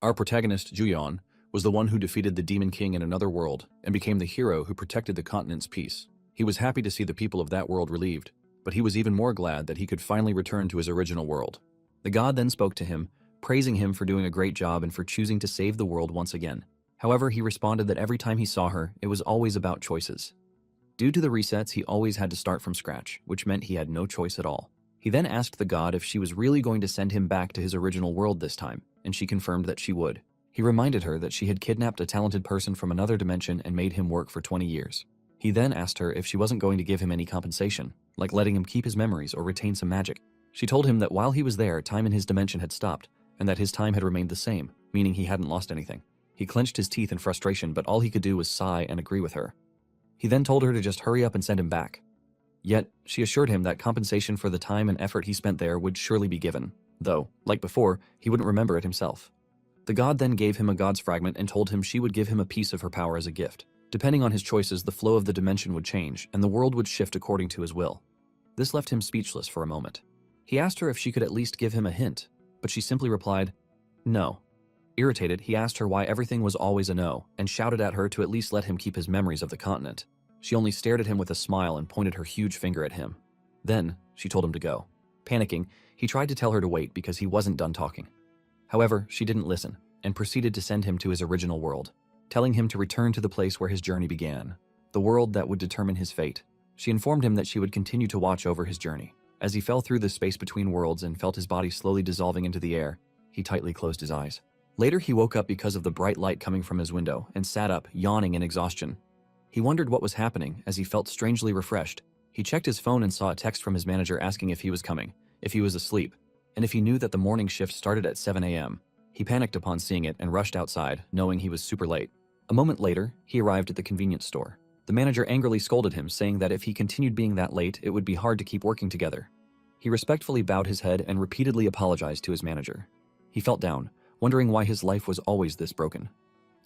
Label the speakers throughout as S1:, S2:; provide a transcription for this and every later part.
S1: Our protagonist, Juyeon, was the one who defeated the Demon King in another world and became the hero who protected the continent's peace. He was happy to see the people of that world relieved, but he was even more glad that he could finally return to his original world. The god then spoke to him, praising him for doing a great job and for choosing to save the world once again. However, he responded that every time he saw her, it was always about choices. Due to the resets, he always had to start from scratch, which meant he had no choice at all. He then asked the god if she was really going to send him back to his original world this time, and she confirmed that she would. He reminded her that she had kidnapped a talented person from another dimension and made him work for 20 years. He then asked her if she wasn't going to give him any compensation, like letting him keep his memories or retain some magic. She told him that while he was there, time in his dimension had stopped, and that his time had remained the same, meaning he hadn't lost anything. He clenched his teeth in frustration, but all he could do was sigh and agree with her. He then told her to just hurry up and send him back. Yet, she assured him that compensation for the time and effort he spent there would surely be given, though, like before, he wouldn't remember it himself. The god then gave him a god's fragment and told him she would give him a piece of her power as a gift. Depending on his choices, the flow of the dimension would change, and the world would shift according to his will. This left him speechless for a moment. He asked her if she could at least give him a hint, but she simply replied, "No." Irritated, he asked her why everything was always a no, and shouted at her to at least let him keep his memories of the continent. She only stared at him with a smile and pointed her huge finger at him. Then, she told him to go. Panicking, he tried to tell her to wait because he wasn't done talking. However, she didn't listen, and proceeded to send him to his original world, telling him to return to the place where his journey began, the world that would determine his fate. She informed him that she would continue to watch over his journey. As he fell through the space between worlds and felt his body slowly dissolving into the air, he tightly closed his eyes. Later, he woke up because of the bright light coming from his window and sat up, yawning in exhaustion. He wondered what was happening as he felt strangely refreshed. He checked his phone and saw a text from his manager asking if he was coming, if he was asleep, and if he knew that the morning shift started at 7 a.m. He panicked upon seeing it and rushed outside, knowing he was super late. A moment later, he arrived at the convenience store. The manager angrily scolded him, saying that if he continued being that late, it would be hard to keep working together. He respectfully bowed his head and repeatedly apologized to his manager. He felt down, wondering why his life was always this broken.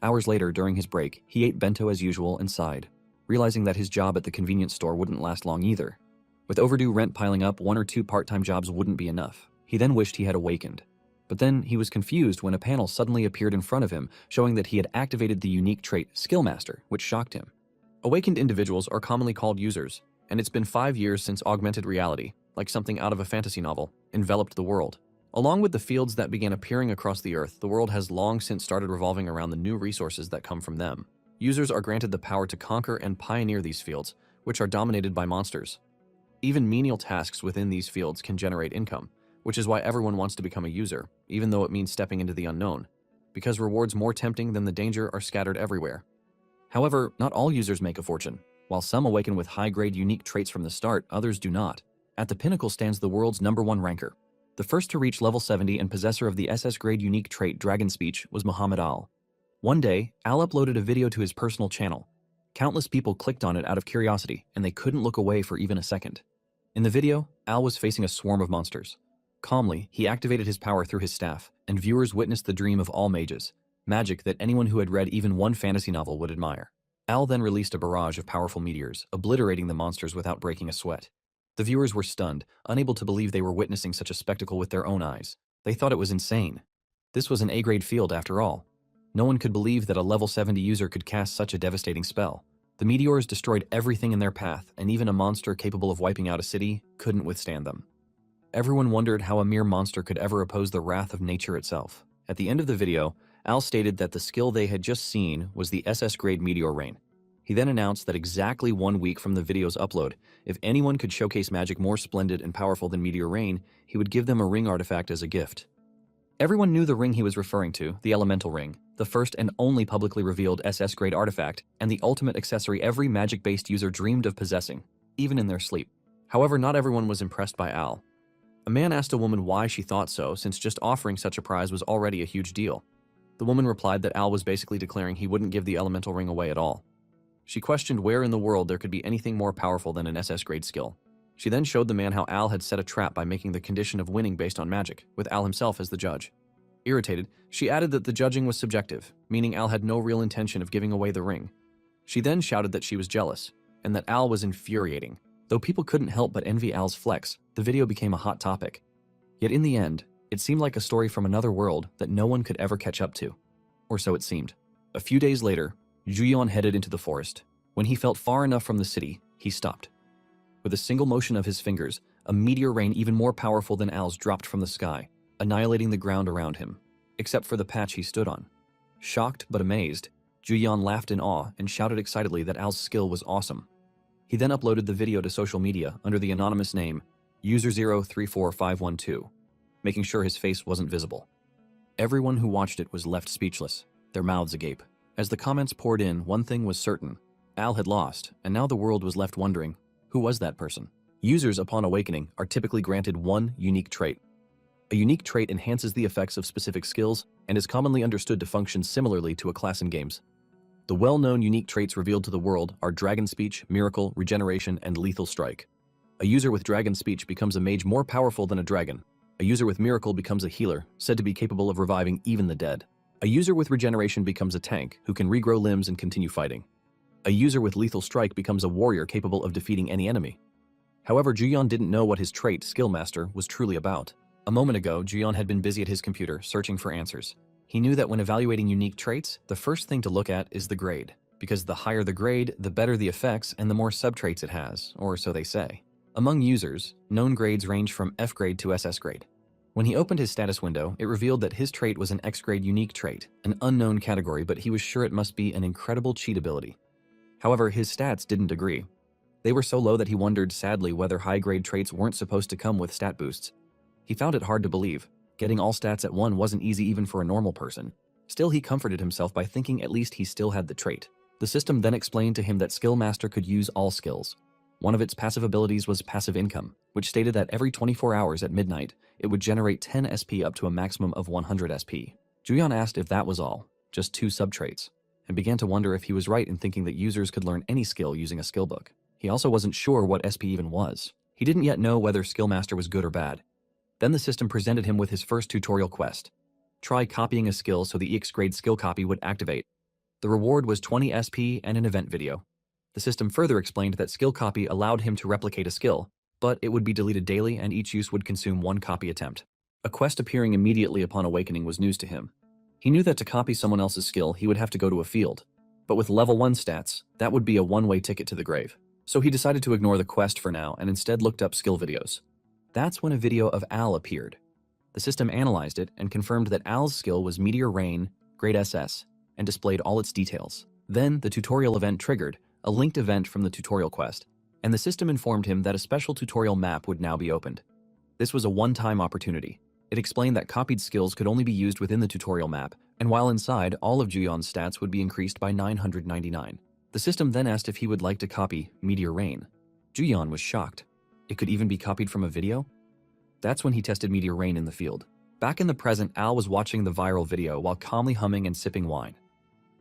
S1: Hours later, during his break, he ate bento as usual and sighed, realizing that his job at the convenience store wouldn't last long either. With overdue rent piling up, 1 or 2 part-time jobs wouldn't be enough. He then wished he had awakened. But then he was confused when a panel suddenly appeared in front of him, showing that he had activated the unique trait Skill Master, which shocked him. Awakened individuals are commonly called users, and it's been 5 years since augmented reality, like something out of a fantasy novel, enveloped the world. Along with the fields that began appearing across the earth, the world has long since started revolving around the new resources that come from them. Users are granted the power to conquer and pioneer these fields, which are dominated by monsters. Even menial tasks within these fields can generate income, which is why everyone wants to become a user, even though it means stepping into the unknown, because rewards more tempting than the danger are scattered everywhere. However, not all users make a fortune. While some awaken with high-grade unique traits from the start, others do not. At the pinnacle stands the world's #1 ranker. The first to reach level 70 and possessor of the SS-grade unique trait Dragon Speech was Muhammad Al. One day, Al uploaded a video to his personal channel. Countless people clicked on it out of curiosity, and they couldn't look away for even a second. In the video, Al was facing a swarm of monsters. Calmly, he activated his power through his staff, and viewers witnessed the dream of all mages, magic that anyone who had read even one fantasy novel would admire. Al then released a barrage of powerful meteors, obliterating the monsters without breaking a sweat. The viewers were stunned, unable to believe they were witnessing such a spectacle with their own eyes. They thought it was insane. This was an A-grade field after all. No one could believe that a level 70 user could cast such a devastating spell. The meteors destroyed everything in their path, and even a monster capable of wiping out a city couldn't withstand them. Everyone wondered how a mere monster could ever oppose the wrath of nature itself. At the end of the video, Al stated that the skill they had just seen was the SS-grade meteor rain. He then announced that exactly 1 week from the video's upload, if anyone could showcase magic more splendid and powerful than meteor rain, he would give them a ring artifact as a gift. Everyone knew the ring he was referring to, the elemental ring, the first and only publicly revealed SS-grade artifact, and the ultimate accessory every magic-based user dreamed of possessing, even in their sleep. However, not everyone was impressed by Al. A man asked a woman why she thought so, since just offering such a prize was already a huge deal. The woman replied that Al was basically declaring he wouldn't give the elemental ring away at all. She questioned where in the world there could be anything more powerful than an SS-grade skill. She then showed the man how Al had set a trap by making the condition of winning based on magic, with Al himself as the judge. Irritated, she added that the judging was subjective, meaning Al had no real intention of giving away the ring. She then shouted that she was jealous, and that Al was infuriating. Though people couldn't help but envy Al's flex, the video became a hot topic. Yet in the end, It seemed like a story from another world that no one could ever catch up to. Or so it seemed. A few days later, Juyeon headed into the forest. When he felt far enough from the city, he stopped. With a single motion of his fingers, a meteor rain even more powerful than Al's dropped from the sky, annihilating the ground around him, except for the patch he stood on. Shocked but amazed, Juyeon laughed in awe and shouted excitedly that Al's skill was awesome. He then uploaded the video to social media under the anonymous name user034512, making sure his face wasn't visible. Everyone who watched it was left speechless, their mouths agape. As the comments poured in, one thing was certain. Al had lost, and now the world was left wondering, who was that person? Users upon awakening are typically granted one unique trait. A unique trait enhances the effects of specific skills and is commonly understood to function similarly to a class in games. The well-known unique traits revealed to the world are Dragon Speech, Miracle, Regeneration, and Lethal Strike. A user with Dragon Speech becomes a mage more powerful than a dragon. A user with Miracle becomes a healer, said to be capable of reviving even the dead. A user with Regeneration becomes a tank, who can regrow limbs and continue fighting. A user with Lethal Strike becomes a warrior capable of defeating any enemy. However, Juyeon didn't know what his trait, Skill Master, was truly about. A moment ago, Juyeon had been busy at his computer, searching for answers. He knew that when evaluating unique traits, the first thing to look at is the grade, because the higher the grade, the better the effects and the more subtraits it has, or so they say. Among users, known grades range from F grade to SS grade. When he opened his status window, it revealed that his trait was an X grade unique trait, an unknown category, but he was sure it must be an incredible cheat ability. However, his stats didn't agree. They were so low that he wondered sadly whether high-grade traits weren't supposed to come with stat boosts. He found it hard to believe. Getting all stats at 1 wasn't easy even for a normal person. Still, he comforted himself by thinking at least he still had the trait. The system then explained to him that Skill Master could use all skills. One of its passive abilities was Passive Income, which stated that every 24 hours at midnight, it would generate 10 SP up to a maximum of 100 SP. Juyeon asked if that was all, just 2 subtraits, and began to wonder if he was right in thinking that users could learn any skill using a skill book. He also wasn't sure what SP even was. He didn't yet know whether Skill Master was good or bad. Then the system presented him with his first tutorial quest. Try copying a skill so the EX grade skill copy would activate. The reward was 20 SP and an event video. The system further explained that skill copy allowed him to replicate a skill, but it would be deleted daily and each use would consume 1 copy attempt. A quest appearing immediately upon awakening was news to him. He knew that to copy someone else's skill, he would have to go to a field. But with level 1 stats, that would be a one-way ticket to the grave. So he decided to ignore the quest for now and instead looked up skill videos. That's when a video of Al appeared. The system analyzed it and confirmed that Al's skill was Meteor Rain, grade SS, and displayed all its details. Then the tutorial event triggered, a linked event from the tutorial quest, and the system informed him that a special tutorial map would now be opened. This was a one-time opportunity. It explained that copied skills could only be used within the tutorial map, and while inside, all of Juyeon's stats would be increased by 999. The system then asked if he would like to copy Meteor Rain. Juyeon was shocked. It could even be copied from a video? That's when he tested Meteor Rain in the field. Back in the present, Al was watching the viral video while calmly humming and sipping wine.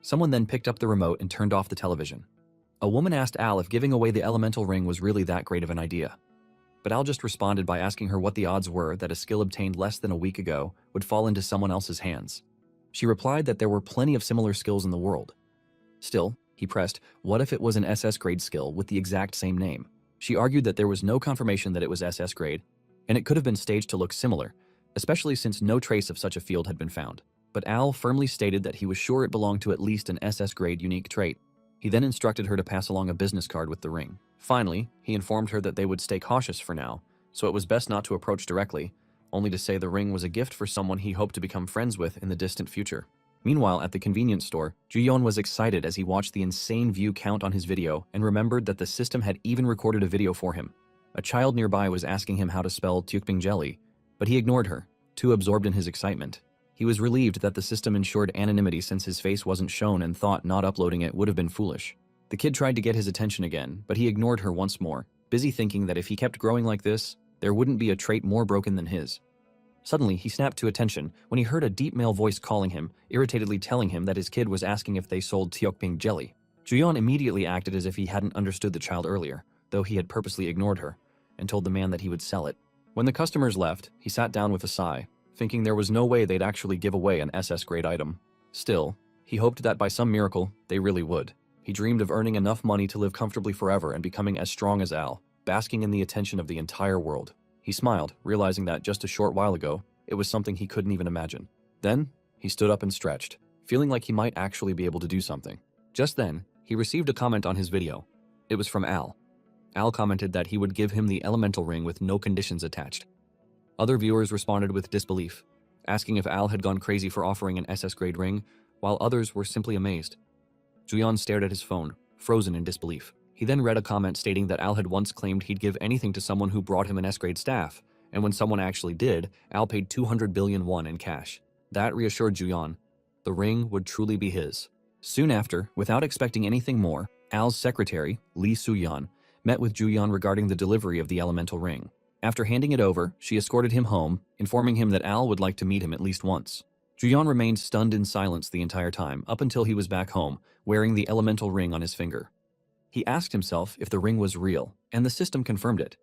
S1: Someone then picked up the remote and turned off the television. A woman asked Al if giving away the elemental ring was really that great of an idea. But Al just responded by asking her what the odds were that a skill obtained less than a week ago would fall into someone else's hands. She replied that there were plenty of similar skills in the world. Still, he pressed, what if it was an SS grade skill with the exact same name? She argued that there was no confirmation that it was SS grade, and it could have been staged to look similar, especially since no trace of such a field had been found. But Al firmly stated that he was sure it belonged to at least an SS grade unique trait. He then instructed her to pass along a business card with the ring. Finally, he informed her that they would stay cautious for now, so it was best not to approach directly, only to say the ring was a gift for someone he hoped to become friends with in the distant future. Meanwhile, at the convenience store, Juyeon was excited as he watched the insane view count on his video and remembered that the system had even recorded a video for him. A child nearby was asking him how to spell Tteokbing jelly, but he ignored her, too absorbed in his excitement. He was relieved that the system ensured anonymity since his face wasn't shown and thought not uploading it would have been foolish. The kid tried to get his attention again, but he ignored her once more, busy thinking that if he kept growing like this, there wouldn't be a trait more broken than his. Suddenly, he snapped to attention when he heard a deep male voice calling him, irritatedly telling him that his kid was asking if they sold Tteokbing jelly. Juyeon immediately acted as if he hadn't understood the child earlier, though he had purposely ignored her, and told the man that he would sell it. When the customers left, he sat down with a sigh, thinking there was no way they'd actually give away an SS grade item. Still, he hoped that by some miracle, they really would. He dreamed of earning enough money to live comfortably forever and becoming as strong as Al, basking in the attention of the entire world. He smiled, realizing that just a short while ago, It was something he couldn't even imagine. Then, he stood up and stretched, feeling like he might actually be able to do something. Just then, he received a comment on his video. It was from Al. Al commented that he would give him the elemental ring with no conditions attached. Other viewers responded with disbelief, asking if Al had gone crazy for offering an SS-grade ring, while others were simply amazed. Juyeon stared at his phone, frozen in disbelief. He then read a comment stating that Al had once claimed he'd give anything to someone who brought him an S-grade staff, and when someone actually did, Al paid 200 billion won in cash. That reassured Juyeon. The ring would truly be his. Soon after, without expecting anything more, Al's secretary, Lee Soo-yeon, met with Juyeon regarding the delivery of the elemental ring. After handing it over, she escorted him home, informing him that Al would like to meet him at least once. Juyeon remained stunned in silence the entire time, up until he was back home, wearing the elemental ring on his finger. He asked himself if the ring was real, and the system confirmed it.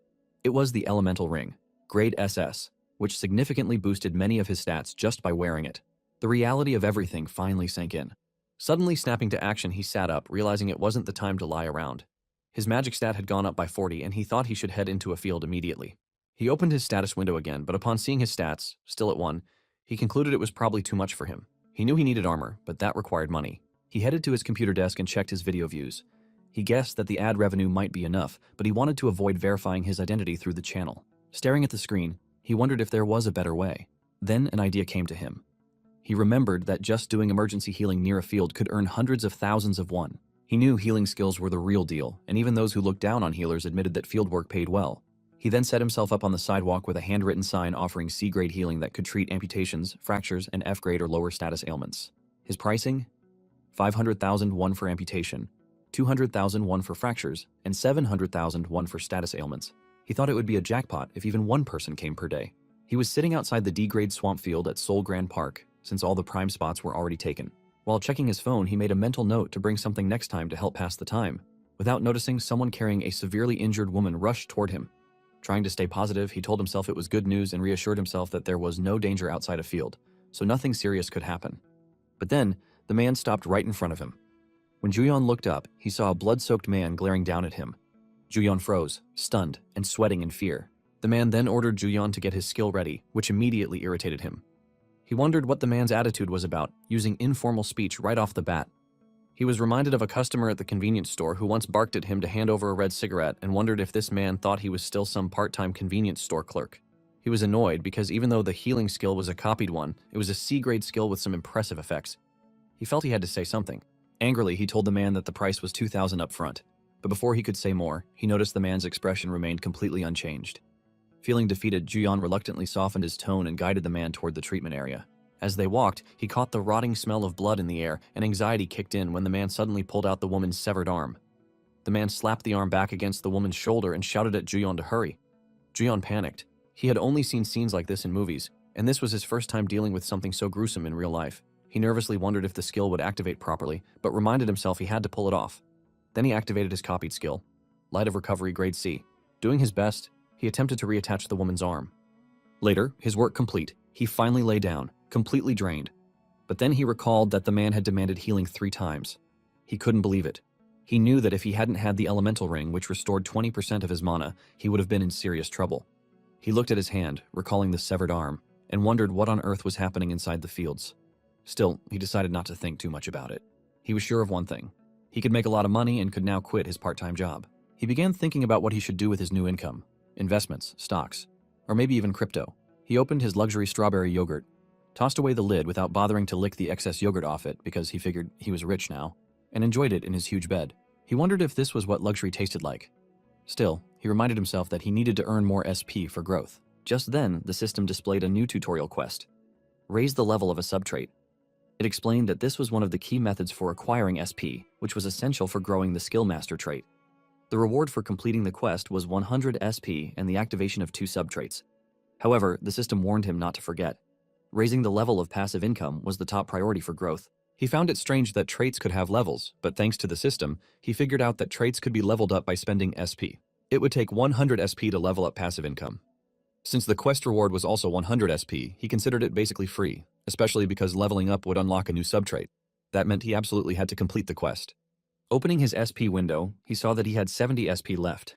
S1: It was the elemental ring, grade SS, which significantly boosted many of his stats just by wearing it. The reality of everything finally sank in. Suddenly snapping to action, he sat up, realizing it wasn't the time to lie around. His magic stat had gone up by 40, and he thought he should head into a field immediately. He opened his status window again, but upon seeing his stats, still at 1, he concluded it was probably too much for him. He knew he needed armor, but that required money. He headed to his computer desk and checked his video views. He guessed that the ad revenue might be enough, but he wanted to avoid verifying his identity through the channel. Staring at the screen, he wondered if there was a better way. Then an idea came to him. He remembered that just doing emergency healing near a field could earn hundreds of thousands of won. He knew healing skills were the real deal, and even those who looked down on healers admitted that field work paid well. He then set himself up on the sidewalk with a handwritten sign offering C-grade healing that could treat amputations, fractures, and F-grade or lower status ailments. His pricing? 500,000 won for amputation, 200,000 won for fractures, and 700,000 won for status ailments. He thought it would be a jackpot if even one person came per day. He was sitting outside the D-grade swamp field at Seoul Grand Park, since all the prime spots were already taken. While checking his phone, he made a mental note to bring something next time to help pass the time. Without noticing, someone carrying a severely injured woman rushed toward him. Trying to stay positive, he told himself it was good news and reassured himself that there was no danger outside a field, so nothing serious could happen. But then, the man stopped right in front of him. When Juyeon looked up, he saw a blood-soaked man glaring down at him. Juyeon froze, stunned, and sweating in fear. The man then ordered Juyeon to get his skill ready, which immediately irritated him. He wondered what the man's attitude was about, using informal speech right off the bat. He was reminded of a customer at the convenience store who once barked at him to hand over a red cigarette and wondered if this man thought he was still some part-time convenience store clerk. He was annoyed because even though the healing skill was a copied one, it was a C-grade skill with some impressive effects. He felt he had to say something. Angrily, he told the man that the price was 2,000 up front, but before he could say more, he noticed the man's expression remained completely unchanged. Feeling defeated, Juyeon reluctantly softened his tone and guided the man toward the treatment area. As they walked, he caught the rotting smell of blood in the air, and anxiety kicked in when the man suddenly pulled out the woman's severed arm. The man slapped the arm back against the woman's shoulder and shouted at Juyeon to hurry. Juyeon panicked. He had only seen scenes like this in movies, and this was his first time dealing with something so gruesome in real life. He nervously wondered if the skill would activate properly, but reminded himself he had to pull it off. Then he activated his copied skill, Light of Recovery Grade C. Doing his best, he attempted to reattach the woman's arm. Later, his work complete, he finally lay down, completely drained. But then he recalled that the man had demanded healing 3 times. He couldn't believe it. He knew that if he hadn't had the elemental ring, which restored 20% of his mana, he would have been in serious trouble. He looked at his hand, recalling the severed arm, and wondered what on earth was happening inside the fields. Still, he decided not to think too much about it. He was sure of one thing. He could make a lot of money and could now quit his part-time job. He began thinking about what he should do with his new income. Investments, stocks, or maybe even crypto. He opened his luxury strawberry yogurt, tossed away the lid without bothering to lick the excess yogurt off it because he figured he was rich now, and enjoyed it in his huge bed. He wondered if this was what luxury tasted like. Still, he reminded himself that he needed to earn more SP for growth. Just then, the system displayed a new tutorial quest. Raise the level of a subtrait. It explained that this was one of the key methods for acquiring SP, which was essential for growing the skill master trait. The reward for completing the quest was 100 SP and the activation of 2 subtraits. However, the system warned him not to forget. Raising the level of passive income was the top priority for growth. He found it strange that traits could have levels, but thanks to the system, he figured out that traits could be leveled up by spending SP. It would take 100 SP to level up passive income. Since the quest reward was also 100 SP, he considered it basically free, especially because leveling up would unlock a new subtrait. That meant he absolutely had to complete the quest. Opening his SP window, he saw that he had 70 SP left.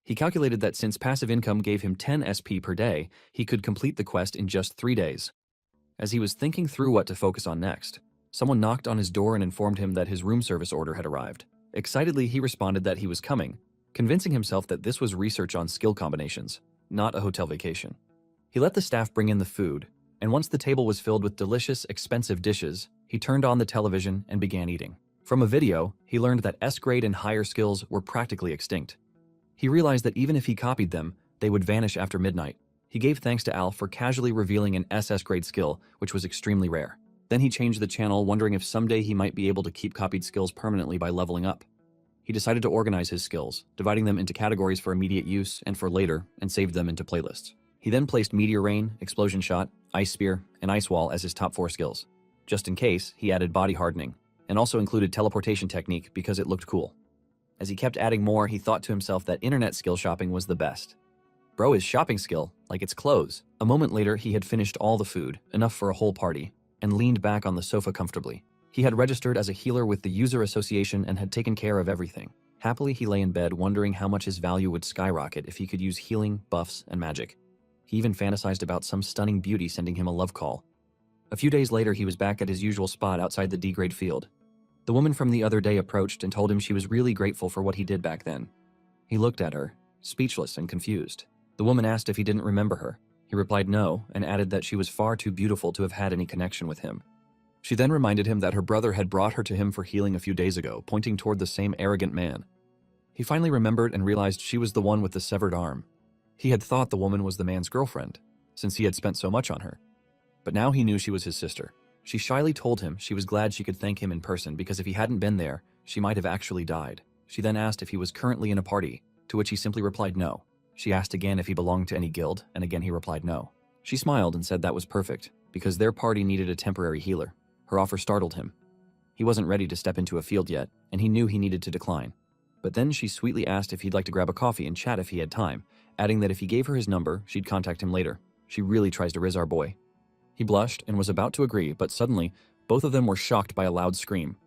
S1: He calculated that since passive income gave him 10 SP per day, he could complete the quest in just 3 days. As he was thinking through what to focus on next, someone knocked on his door and informed him that his room service order had arrived. Excitedly, he responded that he was coming, convincing himself that this was research on skill combinations, not a hotel vacation. He let the staff bring in the food, and once the table was filled with delicious, expensive dishes, he turned on the television and began eating. From a video, he learned that S-grade and higher skills were practically extinct. He realized that even if he copied them, they would vanish after midnight. He gave thanks to Al for casually revealing an SS-grade skill, which was extremely rare. Then he changed the channel, wondering if someday he might be able to keep copied skills permanently by leveling up. He decided to organize his skills, dividing them into categories for immediate use and for later, and saved them into playlists. He then placed Meteor Rain, Explosion Shot, Ice Spear, and Ice Wall as his top 4 skills. Just in case, he added Body Hardening, and also included Teleportation Technique because it looked cool. As he kept adding more, he thought to himself that internet skill shopping was the best. Bro is shopping skill, like it's clothes. A moment later, he had finished all the food, enough for a whole party, and leaned back on the sofa comfortably. He had registered as a healer with the User Association and had taken care of everything. Happily, he lay in bed wondering how much his value would skyrocket if he could use healing, buffs, and magic. He even fantasized about some stunning beauty sending him a love call. A few days later, he was back at his usual spot outside the D-grade field. The woman from the other day approached and told him she was really grateful for what he did back then. He looked at her, speechless and confused. The woman asked if he didn't remember her. He replied no, and added that she was far too beautiful to have had any connection with him. She then reminded him that her brother had brought her to him for healing a few days ago, pointing toward the same arrogant man. He finally remembered and realized she was the one with the severed arm. He had thought the woman was the man's girlfriend, since he had spent so much on her. But now he knew she was his sister. She shyly told him she was glad she could thank him in person because if he hadn't been there, she might have actually died. She then asked if he was currently in a party, to which he simply replied no. She asked again if he belonged to any guild, and again he replied no. She smiled and said that was perfect, because their party needed a temporary healer. Her offer startled him. He wasn't ready to step into a field yet, and he knew he needed to decline. But then she sweetly asked if he'd like to grab a coffee and chat if he had time, adding that if he gave her his number, she'd contact him later. She really tries to riz our boy. He blushed and was about to agree, but suddenly, both of them were shocked by a loud scream.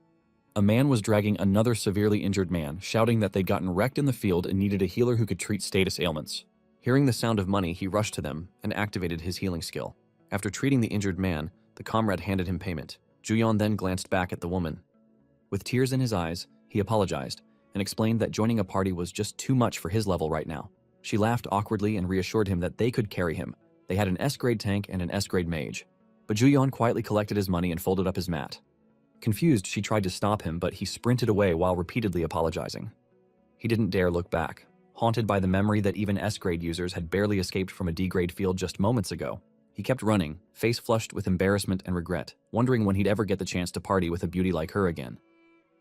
S1: A man was dragging another severely injured man, shouting that they'd gotten wrecked in the field and needed a healer who could treat status ailments. Hearing the sound of money, he rushed to them and activated his healing skill. After treating the injured man, the comrade handed him payment. Juyeon then glanced back at the woman. With tears in his eyes, he apologized and explained that joining a party was just too much for his level right now. She laughed awkwardly and reassured him that they could carry him. They had an S-grade tank and an S-grade mage. But Juyeon quietly collected his money and folded up his mat. Confused, she tried to stop him, but he sprinted away while repeatedly apologizing. He didn't dare look back, haunted by the memory that even S-grade users had barely escaped from a D-grade field just moments ago. He kept running, face flushed with embarrassment and regret, wondering when he'd ever get the chance to party with a beauty like her again.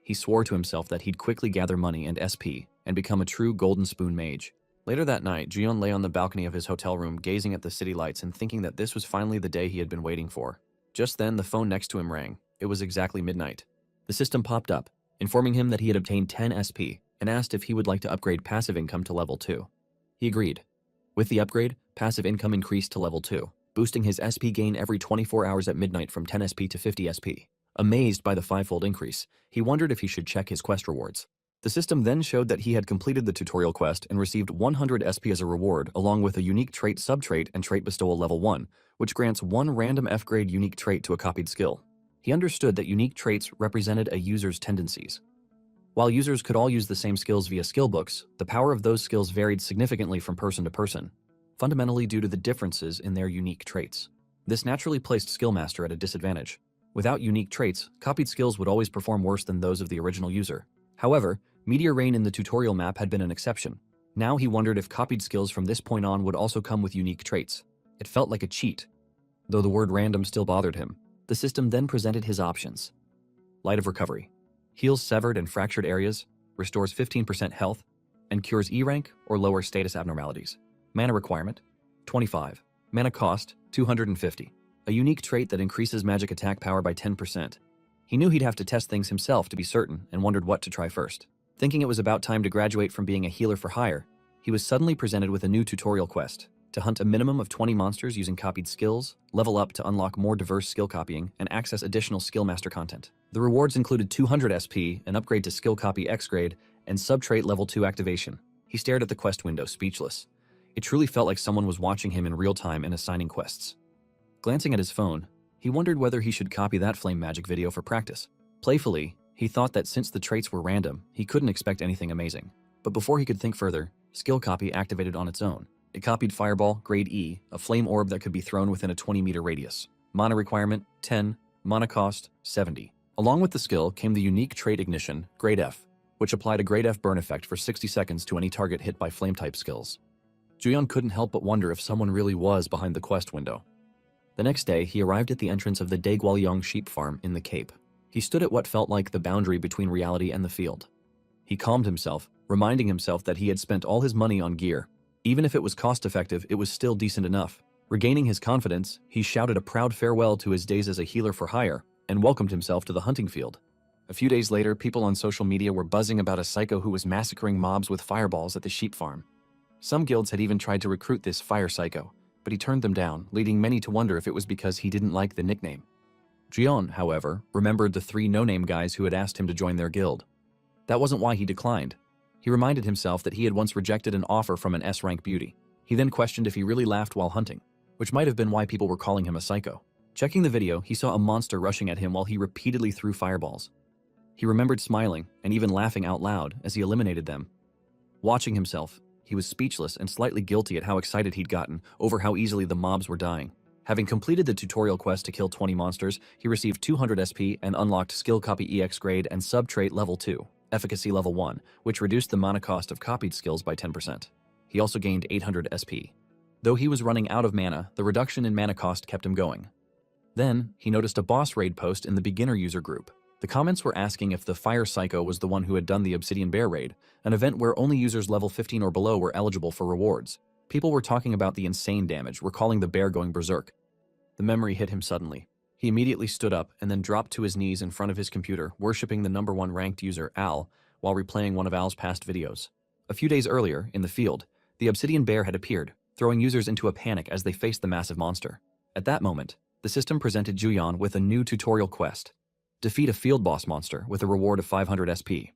S1: He swore to himself that he'd quickly gather money and SP and become a true golden spoon mage. Later that night, Juyeon lay on the balcony of his hotel room gazing at the city lights and thinking that this was finally the day he had been waiting for. Just then, the phone next to him rang. It was exactly midnight. The system popped up, informing him that he had obtained 10 SP and asked if he would like to upgrade passive income to level 2. He agreed. With the upgrade, passive income increased to level 2, boosting his SP gain every 24 hours at midnight from 10 SP to 50 SP. Amazed by the 5-fold increase, he wondered if he should check his quest rewards. The system then showed that he had completed the tutorial quest and received 100 SP as a reward, along with a unique trait subtrait and trait bestowal level 1, which grants one random F-grade unique trait to a copied skill. He understood that unique traits represented a user's tendencies. While users could all use the same skills via skill books, the power of those skills varied significantly from person to person, fundamentally due to the differences in their unique traits. This naturally placed Skillmaster at a disadvantage. Without unique traits, copied skills would always perform worse than those of the original user. However, Meteor Rain in the tutorial map had been an exception. Now he wondered if copied skills from this point on would also come with unique traits. It felt like a cheat, though the word random still bothered him. The system then presented his options. Light of Recovery. Heals severed and fractured areas, restores 15% health, and cures E-rank or lower status abnormalities. Mana requirement, 25. Mana cost, 250. A unique trait that increases magic attack power by 10%. He knew he'd have to test things himself to be certain and wondered what to try first. Thinking it was about time to graduate from being a healer for hire, he was suddenly presented with a new tutorial quest: to hunt a minimum of 20 monsters using copied skills, level up to unlock more diverse skill copying, and access additional skill master content. The rewards included 200 SP, an upgrade to skill copy X grade, and subtrait level 2 activation. He stared at the quest window, speechless. It truly felt like someone was watching him in real time and assigning quests. Glancing at his phone, he wondered whether he should copy that flame magic video for practice. Playfully, he thought that since the traits were random, he couldn't expect anything amazing. But before he could think further, skill copy activated on its own. It copied Fireball, grade E, a flame orb that could be thrown within a 20-meter radius. Mana requirement, 10, mana cost, 70. Along with the skill came the unique trait Ignition, grade F, which applied a grade F burn effect for 60 seconds to any target hit by flame-type skills. Juyeon couldn't help but wonder if someone really was behind the quest window. The next day, he arrived at the entrance of the Daegwalyong sheep farm in the Cape. He stood at what felt like the boundary between reality and the field. He calmed himself, reminding himself that he had spent all his money on gear. Even if it was cost-effective, it was still decent enough. Regaining his confidence, he shouted a proud farewell to his days as a healer for hire and welcomed himself to the hunting field. A few days later, people on social media were buzzing about a psycho who was massacring mobs with fireballs at the sheep farm. Some guilds had even tried to recruit this fire psycho, but he turned them down, leading many to wonder if it was because he didn't like the nickname. Jeon, however, remembered the 3 no-name guys who had asked him to join their guild. That wasn't why he declined. He reminded himself that he had once rejected an offer from an S-rank beauty. He then questioned if he really laughed while hunting, which might have been why people were calling him a psycho. Checking the video, he saw a monster rushing at him while he repeatedly threw fireballs. He remembered smiling and even laughing out loud as he eliminated them. Watching himself, he was speechless and slightly guilty at how excited he'd gotten over how easily the mobs were dying. Having completed the tutorial quest to kill 20 monsters, he received 200 SP and unlocked Skill Copy EX grade and Sub-Trait Level 2, Efficacy Level 1, which reduced the mana cost of copied skills by 10%. He also gained 800 SP. Though he was running out of mana, the reduction in mana cost kept him going. Then, he noticed a boss raid post in the beginner user group. The comments were asking if the Fire Psycho was the one who had done the Obsidian Bear raid, an event where only users level 15 or below were eligible for rewards. People were talking about the insane damage, recalling the bear going berserk. The memory hit him suddenly. He immediately stood up and then dropped to his knees in front of his computer, worshipping the #1 ranked user, Al, while replaying one of Al's past videos. A few days earlier, in the field, the Obsidian Bear had appeared, throwing users into a panic as they faced the massive monster. At that moment, the system presented Juyeon with a new tutorial quest: defeat a field boss monster with a reward of 500 SP.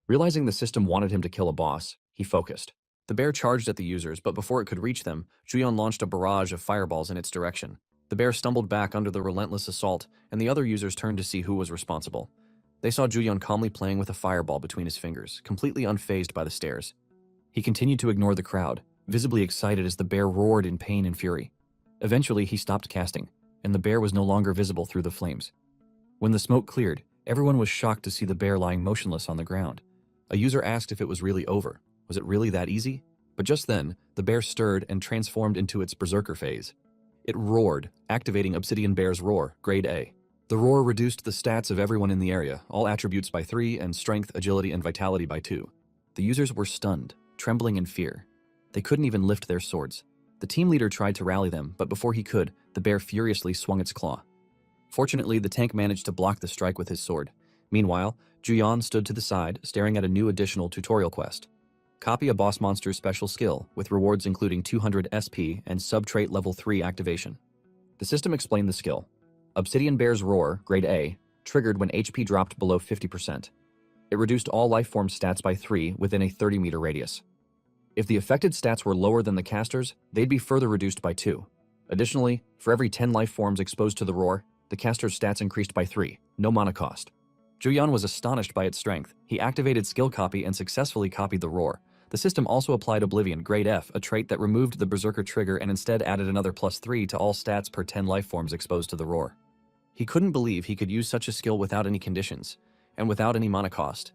S1: Realizing the system wanted him to kill a boss, he focused. The bear charged at the users, but before it could reach them, Juyeon launched a barrage of fireballs in its direction. The bear stumbled back under the relentless assault, and the other users turned to see who was responsible. They saw Juyeon calmly playing with a fireball between his fingers, completely unfazed by the stares. He continued to ignore the crowd, visibly excited as the bear roared in pain and fury. Eventually, he stopped casting, and the bear was no longer visible through the flames. When the smoke cleared, everyone was shocked to see the bear lying motionless on the ground. A user asked if it was really over. Was it really that easy? But just then, the bear stirred and transformed into its berserker phase. It roared, activating Obsidian Bear's Roar, grade A. The roar reduced the stats of everyone in the area, all attributes by 3 and strength, agility, and vitality by 2. The users were stunned, trembling in fear. They couldn't even lift their swords. The team leader tried to rally them, but before he could, the bear furiously swung its claw. Fortunately, the tank managed to block the strike with his sword. Meanwhile, Juyeon stood to the side, staring at a new additional tutorial quest. Copy a boss monster's special skill, with rewards including 200 SP and Sub-Trait Level 3 activation. The system explained the skill. Obsidian Bear's Roar, grade A, triggered when HP dropped below 50%. It reduced all lifeform stats by 3 within a 30-meter radius. If the affected stats were lower than the caster's, they'd be further reduced by 2. Additionally, for every 10 lifeforms exposed to the roar, the caster's stats increased by 3, no mana cost. Juyeon was astonished by its strength. He activated Skill Copy and successfully copied the roar. The system also applied Oblivion, grade F, a trait that removed the Berserker trigger and instead added another +3 to all stats per 10 lifeforms exposed to the roar. He couldn't believe he could use such a skill without any conditions, and without any mana cost.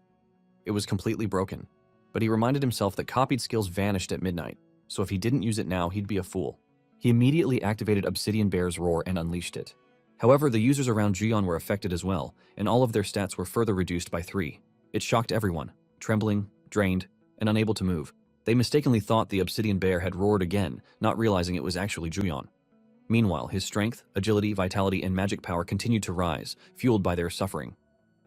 S1: It was completely broken, but he reminded himself that copied skills vanished at midnight, so if he didn't use it now, he'd be a fool. He immediately activated Obsidian Bear's Roar and unleashed it. However, the users around Juyeon were affected as well, and all of their stats were further reduced by 3. It shocked everyone, trembling, drained, and unable to move. They mistakenly thought the Obsidian Bear had roared again, not realizing it was actually Juyeon. Meanwhile, his strength, agility, vitality, and magic power continued to rise, fueled by their suffering.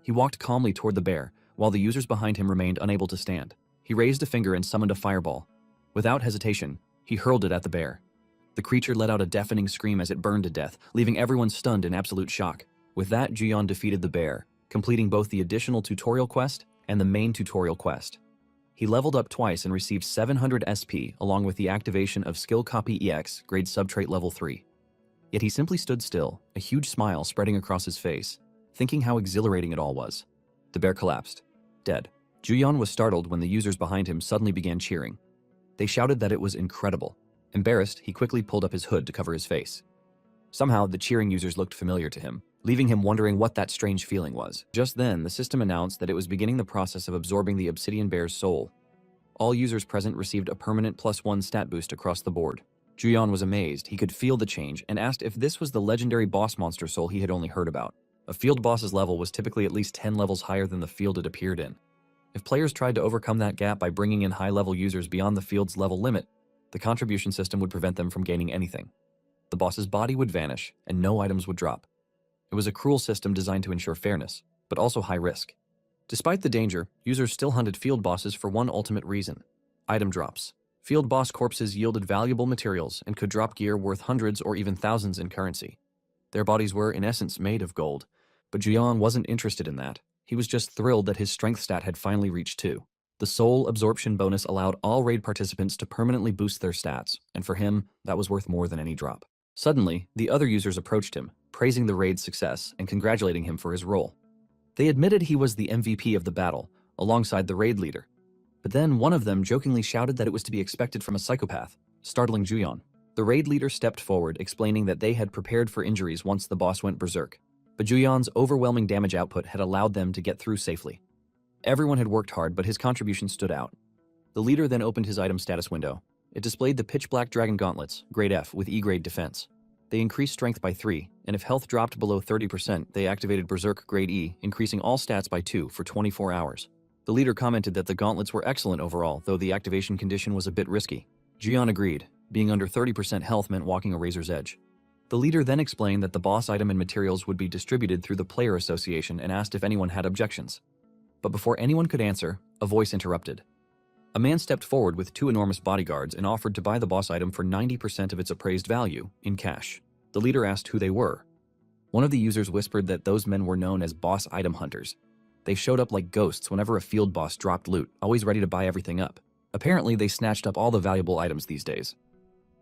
S1: He walked calmly toward the bear, while the users behind him remained unable to stand. He raised a finger and summoned a fireball. Without hesitation, he hurled it at the bear. The creature let out a deafening scream as it burned to death, leaving everyone stunned in absolute shock. With that, Juyeon defeated the bear, completing both the additional tutorial quest and the main tutorial quest. He leveled up twice and received 700 SP along with the activation of Skill Copy EX, grade subtrait level 3. Yet he simply stood still, a huge smile spreading across his face, thinking how exhilarating it all was. The bear collapsed, dead. Juyeon was startled when the users behind him suddenly began cheering. They shouted that it was incredible. Embarrassed, he quickly pulled up his hood to cover his face. Somehow, the cheering users looked familiar to him, leaving him wondering what that strange feeling was. Just then, the system announced that it was beginning the process of absorbing the obsidian bear's soul. All users present received a permanent +1 stat boost across the board. Juyeon was amazed. He could feel the change and asked if this was the legendary boss monster soul he had only heard about. A field boss's level was typically at least 10 levels higher than the field it appeared in. If players tried to overcome that gap by bringing in high-level users beyond the field's level limit, the contribution system would prevent them from gaining anything. The boss's body would vanish, and no items would drop. It was a cruel system designed to ensure fairness, but also high risk. Despite the danger, users still hunted field bosses for one ultimate reason: item drops. Field boss corpses yielded valuable materials and could drop gear worth hundreds or even thousands in currency. Their bodies were, in essence, made of gold, but Juyeon wasn't interested in that. He was just thrilled that his strength stat had finally reached 2. The soul absorption bonus allowed all raid participants to permanently boost their stats, and for him, that was worth more than any drop. Suddenly, the other users approached him, praising the raid's success and congratulating him for his role. They admitted he was the MVP of the battle, alongside the raid leader. But then one of them jokingly shouted that it was to be expected from a psychopath, startling Juyeon. The raid leader stepped forward, explaining that they had prepared for injuries once the boss went berserk, but Juyeon's overwhelming damage output had allowed them to get through safely. Everyone had worked hard, but his contribution stood out. The leader then opened his item status window. It displayed the pitch-black dragon gauntlets, grade F, with E-grade defense. They increased strength by 3, and if health dropped below 30%, they activated berserk grade E, increasing all stats by 2 for 24 hours. The leader commented that the gauntlets were excellent overall, though the activation condition was a bit risky. Juyeon agreed. Being under 30% health meant walking a razor's edge. The leader then explained that the boss item and materials would be distributed through the player association and asked if anyone had objections. But before anyone could answer, a voice interrupted. A man stepped forward with 2 enormous bodyguards and offered to buy the boss item for 90% of its appraised value, in cash. The leader asked who they were. One of the users whispered that those men were known as boss item hunters. They showed up like ghosts whenever a field boss dropped loot, always ready to buy everything up. Apparently, they snatched up all the valuable items these days.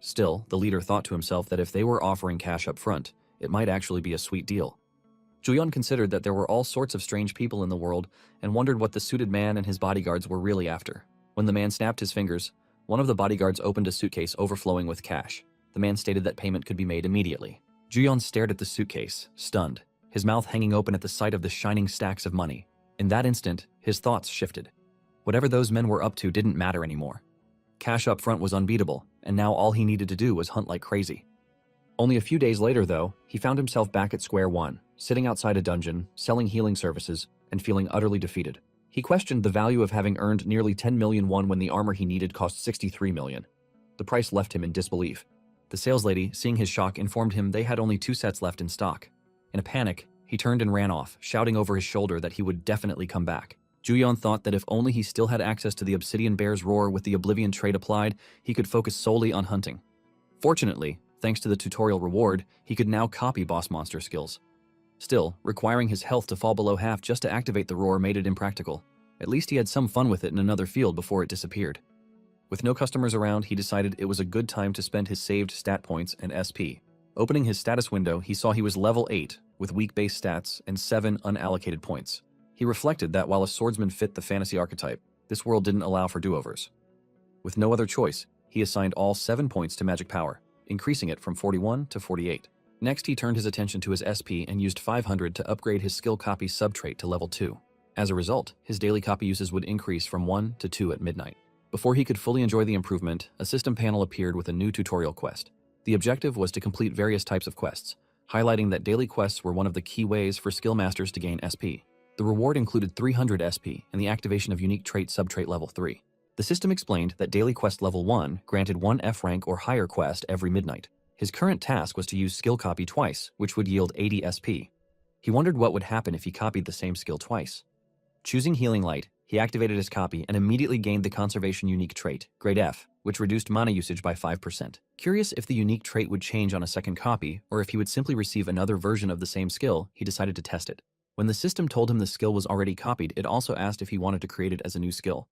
S1: Still, the leader thought to himself that if they were offering cash up front, it might actually be a sweet deal. Juyeon considered that there were all sorts of strange people in the world and wondered what the suited man and his bodyguards were really after. When the man snapped his fingers, one of the bodyguards opened a suitcase overflowing with cash. The man stated that payment could be made immediately. Juyeon stared at the suitcase, stunned, his mouth hanging open at the sight of the shining stacks of money. In that instant, his thoughts shifted. Whatever those men were up to didn't matter anymore. Cash up front was unbeatable, and now all he needed to do was hunt like crazy. Only a few days later, though, he found himself back at square one, sitting outside a dungeon, selling healing services, and feeling utterly defeated. He questioned the value of having earned nearly 10 million won when the armor he needed cost 63 million. The price left him in disbelief. The saleslady, seeing his shock, informed him they had only 2 sets left in stock. In a panic, he turned and ran off, shouting over his shoulder that he would definitely come back. Juyeon thought that if only he still had access to the obsidian bear's roar with the oblivion trait applied, he could focus solely on hunting. Fortunately, thanks to the tutorial reward, he could now copy boss monster skills. Still, requiring his health to fall below half just to activate the roar made it impractical. At least he had some fun with it in another field before it disappeared. With no customers around, he decided it was a good time to spend his saved stat points and SP. Opening his status window, he saw he was level 8, with weak base stats and 7 unallocated points. He reflected that while a swordsman fit the fantasy archetype, this world didn't allow for do-overs. With no other choice, he assigned all 7 points to magic power, increasing it from 41 to 48. Next, he turned his attention to his SP and used 500 to upgrade his skill copy subtrait to level 2. As a result, his daily copy uses would increase from 1 to 2 at midnight. Before he could fully enjoy the improvement, a system panel appeared with a new tutorial quest. The objective was to complete various types of quests, highlighting that daily quests were one of the key ways for skill masters to gain SP. The reward included 300 SP and the activation of unique trait subtrait level 3. The system explained that daily quest level 1 granted 1 F rank or higher quest every midnight. His current task was to use skill copy twice, which would yield 80 SP. He wondered what would happen if he copied the same skill twice. Choosing Healing Light, he activated his copy and immediately gained the conservation unique trait, grade F, which reduced mana usage by 5%. Curious if the unique trait would change on a second copy, or if he would simply receive another version of the same skill, he decided to test it. When the system told him the skill was already copied, it also asked if he wanted to create it as a new skill.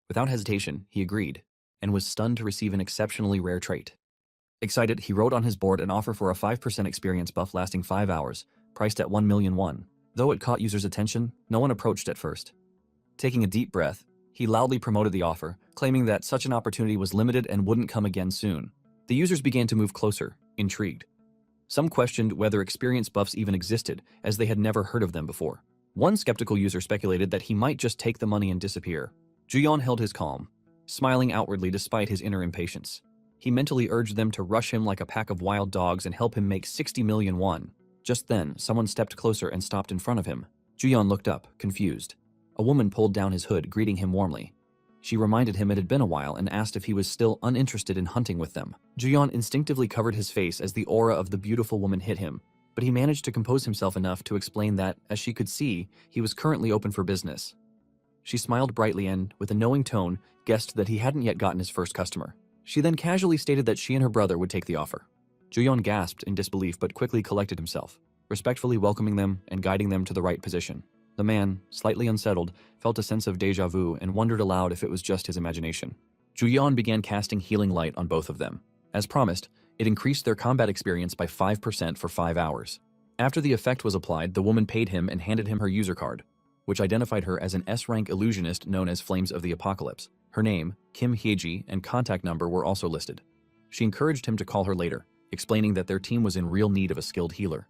S1: Without hesitation, he agreed, and was stunned to receive an exceptionally rare trait. Excited, he wrote on his board an offer for a 5% experience buff lasting 5 hours, priced at 1,000,000 won. Though it caught users' attention, no one approached at first. Taking a deep breath, he loudly promoted the offer, claiming that such an opportunity was limited and wouldn't come again soon. The users began to move closer, intrigued. Some questioned whether experience buffs even existed, as they had never heard of them before. One skeptical user speculated that he might just take the money and disappear. Juyeon held his calm, smiling outwardly despite his inner impatience. He mentally urged them to rush him like a pack of wild dogs and help him make 60 million won. Just then, someone stepped closer and stopped in front of him. Juyeon looked up, confused. A woman pulled down his hood, greeting him warmly. She reminded him it had been a while and asked if he was still uninterested in hunting with them. Juyeon instinctively covered his face as the aura of the beautiful woman hit him, but he managed to compose himself enough to explain that, as she could see, he was currently open for business. She smiled brightly and, with a knowing tone, guessed that he hadn't yet gotten his first customer. She then casually stated that she and her brother would take the offer. Juyeon gasped in disbelief but quickly collected himself, respectfully welcoming them and guiding them to the right position. The man, slightly unsettled, felt a sense of déjà vu and wondered aloud if it was just his imagination. Juyeon began casting healing light on both of them. As promised, it increased their combat experience by 5% for 5 hours. After the effect was applied, the woman paid him and handed him her user card, which identified her as an S-rank illusionist known as Flames of the Apocalypse. Her name, Kim Hyeji, and contact number were also listed. She encouraged him to call her later, explaining that their team was in real need of a skilled healer.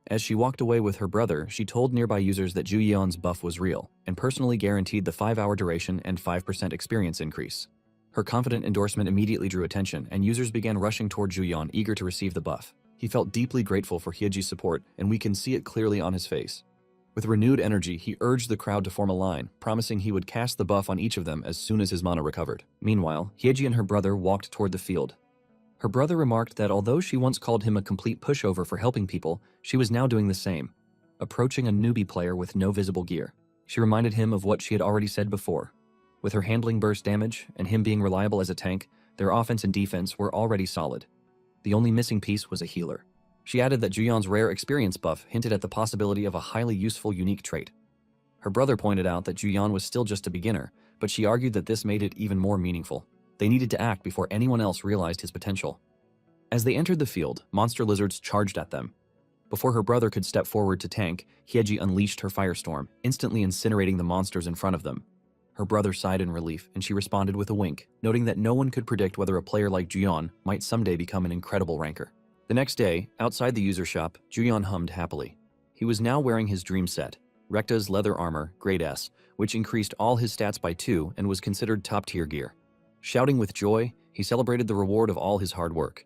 S1: As she walked away with her brother, she told nearby users that Juyeon's buff was real, and personally guaranteed the 5-hour duration and 5% experience increase. Her confident endorsement immediately drew attention, and users began rushing toward Juyeon, eager to receive the buff. He felt deeply grateful for Hyeji's support, and we can see it clearly on his face. With renewed energy, he urged the crowd to form a line, promising he would cast the buff on each of them as soon as his mana recovered. Meanwhile, Hyeji and her brother walked toward the field. Her brother remarked that although she once called him a complete pushover for helping people, she was now doing the same, approaching a newbie player with no visible gear. She reminded him of what she had already said before. With her handling burst damage and him being reliable as a tank, their offense and defense were already solid. The only missing piece was a healer. She added that Juyeon's rare experience buff hinted at the possibility of a highly useful unique trait. Her brother pointed out that Juyeon was still just a beginner, but she argued that this made it even more meaningful. They needed to act before anyone else realized his potential. As they entered the field, monster lizards charged at them. Before her brother could step forward to tank, Hyeji unleashed her firestorm, instantly incinerating the monsters in front of them. Her brother sighed in relief, and she responded with a wink, noting that no one could predict whether a player like Juyeon might someday become an incredible ranker. The next day, outside the user shop, Juyeon hummed happily. He was now wearing his dream set, Rekta's leather armor, Grade S, which increased all his stats by 2 and was considered top-tier gear. Shouting with joy, he celebrated the reward of all his hard work.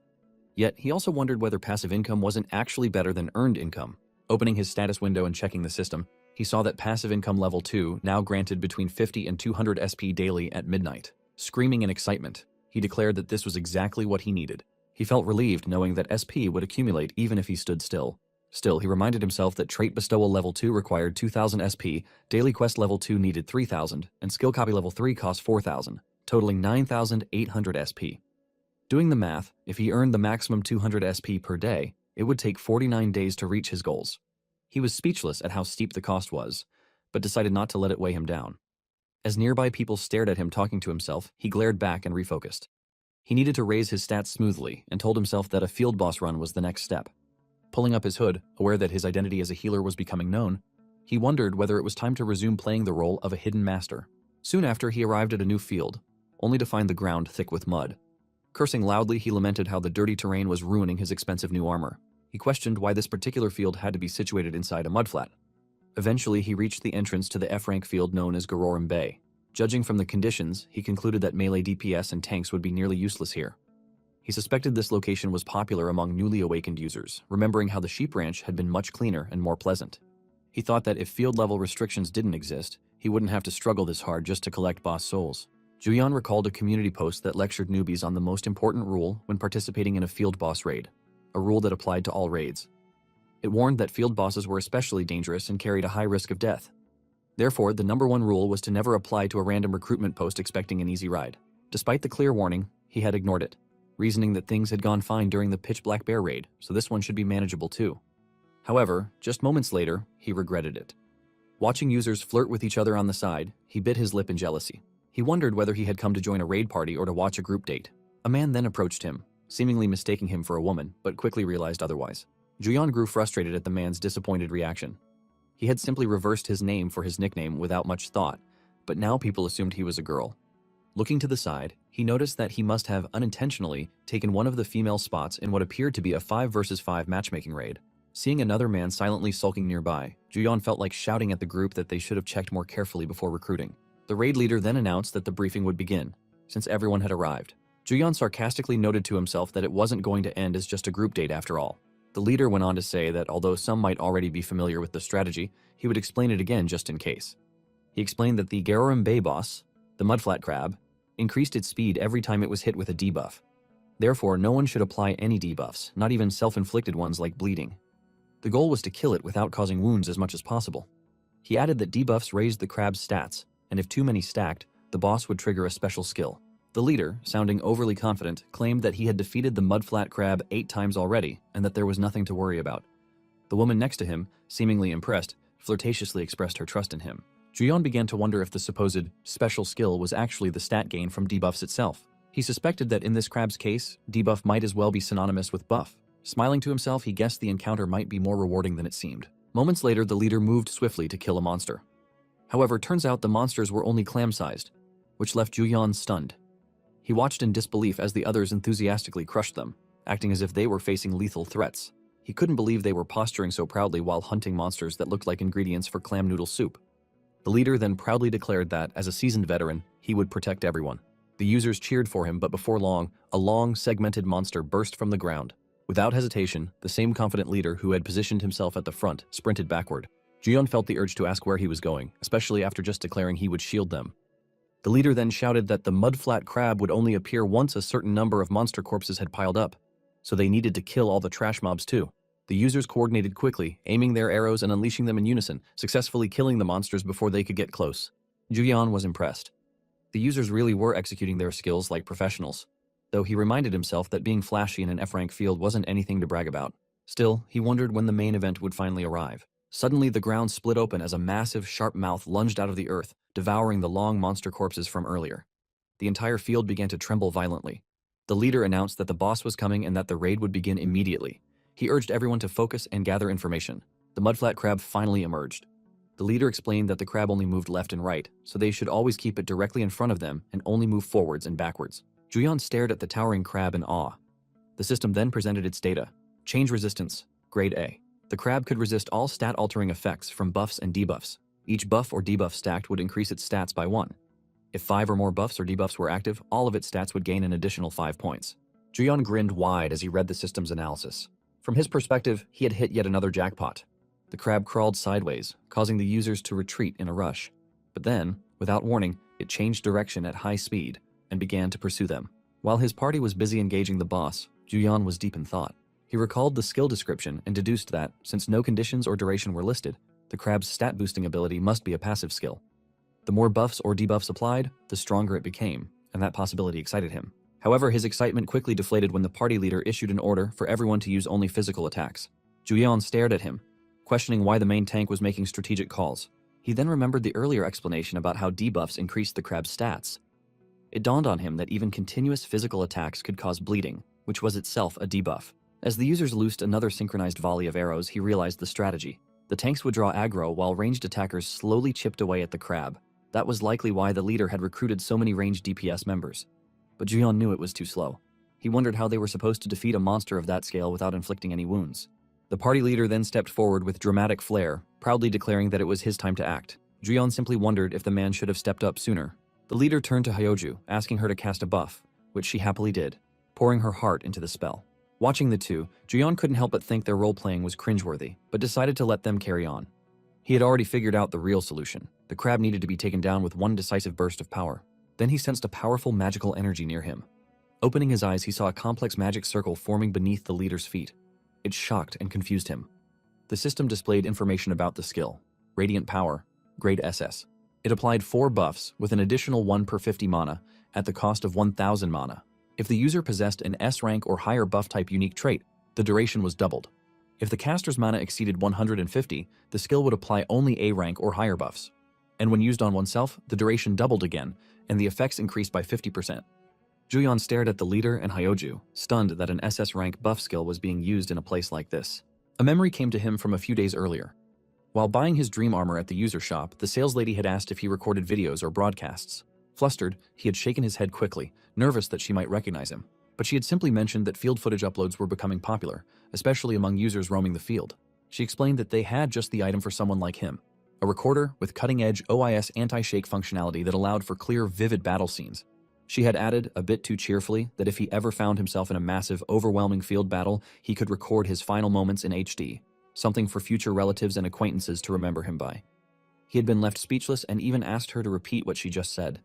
S1: Yet, he also wondered whether passive income wasn't actually better than earned income. Opening his status window and checking the system, he saw that passive income level 2 now granted between 50 and 200 SP daily at midnight. Screaming in excitement, he declared that this was exactly what he needed. He felt relieved knowing that SP would accumulate even if he stood still. Still, he reminded himself that Trait Bestowal level 2 required 2,000 SP, Daily Quest level 2 needed 3,000, and Skill Copy level 3 cost 4,000, totaling 9,800 SP. Doing the math, if he earned the maximum 200 SP per day, it would take 49 days to reach his goals. He was speechless at how steep the cost was, but decided not to let it weigh him down. As nearby people stared at him talking to himself, he glared back and refocused. He needed to raise his stats smoothly and told himself that a field boss run was the next step. Pulling up his hood, aware that his identity as a healer was becoming known, he wondered whether it was time to resume playing the role of a hidden master. Soon after, he arrived at a new field, only to find the ground thick with mud. Cursing loudly, he lamented how the dirty terrain was ruining his expensive new armor. He questioned why this particular field had to be situated inside a mudflat. Eventually, he reached the entrance to the F-rank field known as Garorim Bay. Judging from the conditions, he concluded that melee DPS and tanks would be nearly useless here. He suspected this location was popular among newly awakened users, remembering how the sheep ranch had been much cleaner and more pleasant. He thought that if field-level restrictions didn't exist, he wouldn't have to struggle this hard just to collect boss souls. Juyeon recalled a community post that lectured newbies on the most important rule when participating in a field boss raid, a rule that applied to all raids. It warned that field bosses were especially dangerous and carried a high risk of death. Therefore, the #1 rule was to never apply to a random recruitment post expecting an easy ride. Despite the clear warning, he had ignored it, reasoning that things had gone fine during the Pitch Black Bear raid, so this one should be manageable too. However, just moments later, he regretted it. Watching users flirt with each other on the side, he bit his lip in jealousy. He wondered whether he had come to join a raid party or to watch a group date. A man then approached him, seemingly mistaking him for a woman, but quickly realized otherwise. Juyeon grew frustrated at the man's disappointed reaction. He had simply reversed his name for his nickname without much thought, but now people assumed he was a girl. Looking to the side, he noticed that he must have unintentionally taken one of the female spots in what appeared to be a 5 versus 5 matchmaking raid. Seeing another man silently sulking nearby, Juyeon felt like shouting at the group that they should have checked more carefully before recruiting. The raid leader then announced that the briefing would begin, since everyone had arrived. Juyeon sarcastically noted to himself that it wasn't going to end as just a group date after all. The leader went on to say that although some might already be familiar with the strategy, he would explain it again just in case. He explained that the Garorim Bay boss, the mudflat crab, increased its speed every time it was hit with a debuff. Therefore, no one should apply any debuffs, not even self-inflicted ones like bleeding. The goal was to kill it without causing wounds as much as possible. He added that debuffs raised the crab's stats, and if too many stacked, the boss would trigger a special skill. The leader, sounding overly confident, claimed that he had defeated the mudflat crab 8 times already and that there was nothing to worry about. The woman next to him, seemingly impressed, flirtatiously expressed her trust in him. Juyeon began to wonder if the supposed special skill was actually the stat gain from debuffs itself. He suspected that in this crab's case, debuff might as well be synonymous with buff. Smiling to himself, he guessed the encounter might be more rewarding than it seemed. Moments later, the leader moved swiftly to kill a monster. However, turns out the monsters were only clam-sized, which left Juyeon stunned. He watched in disbelief as the others enthusiastically crushed them, acting as if they were facing lethal threats. He couldn't believe they were posturing so proudly while hunting monsters that looked like ingredients for clam noodle soup. The leader then proudly declared that, as a seasoned veteran, he would protect everyone. The users cheered for him, but before long, a long, segmented monster burst from the ground. Without hesitation, the same confident leader who had positioned himself at the front sprinted backward. Juyeon felt the urge to ask where he was going, especially after just declaring he would shield them. The leader then shouted that the mudflat crab would only appear once a certain number of monster corpses had piled up, so they needed to kill all the trash mobs too. The users coordinated quickly, aiming their arrows and unleashing them in unison, successfully killing the monsters before they could get close. Juyeon was impressed. The users really were executing their skills like professionals, though he reminded himself that being flashy in an F-rank field wasn't anything to brag about. Still, he wondered when the main event would finally arrive. Suddenly, the ground split open as a massive, sharp mouth lunged out of the earth, devouring the long monster corpses from earlier. The entire field began to tremble violently. The leader announced that the boss was coming and that the raid would begin immediately. He urged everyone to focus and gather information. The mudflat crab finally emerged. The leader explained that the crab only moved left and right, so they should always keep it directly in front of them and only move forwards and backwards. Juyeon stared at the towering crab in awe. The system then presented its data. Change resistance, grade A. The crab could resist all stat-altering effects from buffs and debuffs. Each buff or debuff stacked would increase its stats by 1. If 5 or more buffs or debuffs were active, all of its stats would gain an additional 5 points. Juyeon grinned wide as he read the system's analysis. From his perspective, he had hit yet another jackpot. The crab crawled sideways, causing the users to retreat in a rush. But then, without warning, it changed direction at high speed and began to pursue them. While his party was busy engaging the boss, Juyeon was deep in thought. He recalled the skill description and deduced that, since no conditions or duration were listed, the crab's stat-boosting ability must be a passive skill. The more buffs or debuffs applied, the stronger it became, and that possibility excited him. However, his excitement quickly deflated when the party leader issued an order for everyone to use only physical attacks. Juyeon stared at him, questioning why the main tank was making strategic calls. He then remembered the earlier explanation about how debuffs increased the crab's stats. It dawned on him that even continuous physical attacks could cause bleeding, which was itself a debuff. As the users loosed another synchronized volley of arrows, he realized the strategy. The tanks would draw aggro while ranged attackers slowly chipped away at the crab. That was likely why the leader had recruited so many ranged DPS members. But Juyeon knew it was too slow. He wondered how they were supposed to defeat a monster of that scale without inflicting any wounds. The party leader then stepped forward with dramatic flair, proudly declaring that it was his time to act. Juyeon simply wondered if the man should have stepped up sooner. The leader turned to Hyoju, asking her to cast a buff, which she happily did, pouring her heart into the spell. Watching the two, Juyeon couldn't help but think their role-playing was cringeworthy, but decided to let them carry on. He had already figured out the real solution. The crab needed to be taken down with one decisive burst of power. Then he sensed a powerful magical energy near him. Opening his eyes, he saw a complex magic circle forming beneath the leader's feet. It shocked and confused him. The system displayed information about the skill. Radiant Power, Grade SS. It applied 4 buffs with an additional 1 per 50 mana at the cost of 1000 mana. If the user possessed an S rank or higher buff type unique trait, the duration was doubled. If the caster's mana exceeded 150, the skill would apply only A rank or higher buffs. And when used on oneself, the duration doubled again, and the effects increased by 50%. Juyeon stared at the leader and Hyoju, stunned that an SS rank buff skill was being used in a place like this. A memory came to him from a few days earlier. While buying his dream armor at the user shop, the sales lady had asked if he recorded videos or broadcasts. Flustered, he had shaken his head quickly, nervous that she might recognize him. But she had simply mentioned that field footage uploads were becoming popular, especially among users roaming the field. She explained that they had just the item for someone like him, a recorder with cutting-edge OIS anti-shake functionality that allowed for clear, vivid battle scenes. She had added, a bit too cheerfully, that if he ever found himself in a massive, overwhelming field battle, he could record his final moments in HD, something for future relatives and acquaintances to remember him by. He had been left speechless and even asked her to repeat what she just said.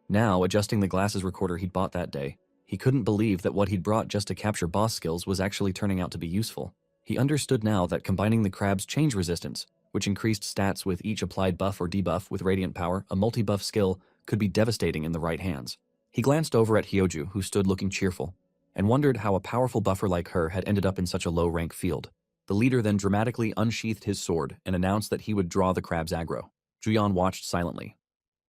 S1: Now, adjusting the glasses recorder he'd bought that day, he couldn't believe that what he'd brought just to capture boss skills was actually turning out to be useful. He understood now that combining the crab's change resistance, which increased stats with each applied buff or debuff with radiant power, a multi-buff skill, could be devastating in the right hands. He glanced over at Hyoju, who stood looking cheerful, and wondered how a powerful buffer like her had ended up in such a low-rank field. The leader then dramatically unsheathed his sword and announced that he would draw the crab's aggro. Juyeon watched silently.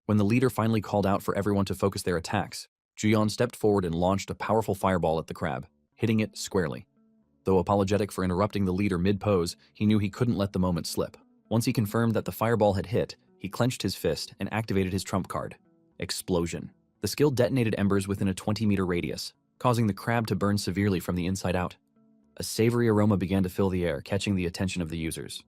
S1: When the leader finally called out for everyone to focus their attacks, Juyeon stepped forward and launched a powerful fireball at the crab, hitting it squarely. Though apologetic for interrupting the leader mid-pose, he knew he couldn't let the moment slip. Once he confirmed that the fireball had hit, he clenched his fist and activated his trump card. Explosion. The skill detonated embers within a 20-meter radius, causing the crab to burn severely from the inside out. A savory aroma began to fill the air, catching the attention of the users.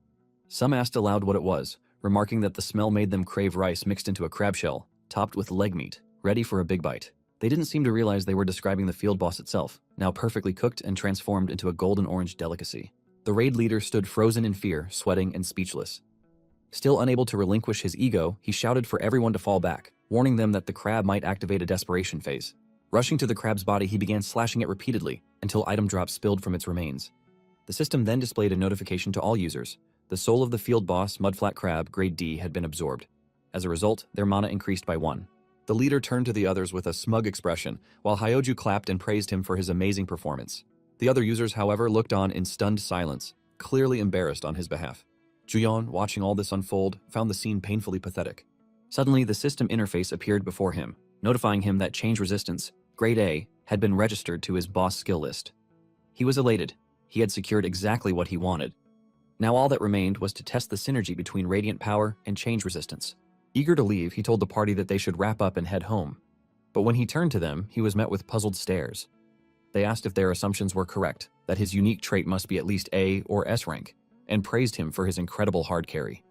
S1: Some asked aloud what it was, remarking that the smell made them crave rice mixed into a crab shell, topped with leg meat, ready for a big bite. They didn't seem to realize they were describing the field boss itself, now perfectly cooked and transformed into a golden-orange delicacy. The raid leader stood frozen in fear, sweating and speechless. Still unable to relinquish his ego, he shouted for everyone to fall back, warning them that the crab might activate a desperation phase. Rushing to the crab's body, he began slashing it repeatedly until item drops spilled from its remains. The system then displayed a notification to all users. The soul of the field boss, Mudflat Crab, grade D, had been absorbed. As a result, their mana increased by 1. The leader turned to the others with a smug expression, while Hyoju clapped and praised him for his amazing performance. The other users, however, looked on in stunned silence, clearly embarrassed on his behalf. Juyeon, watching all this unfold, found the scene painfully pathetic. Suddenly, the system interface appeared before him, notifying him that change resistance, grade A, had been registered to his boss skill list. He was elated. He had secured exactly what he wanted. Now all that remained was to test the synergy between radiant power and change resistance. Eager to leave, he told the party that they should wrap up and head home. But when he turned to them, he was met with puzzled stares. They asked if their assumptions were correct, that his unique trait must be at least A or S rank, and praised him for his incredible hard carry.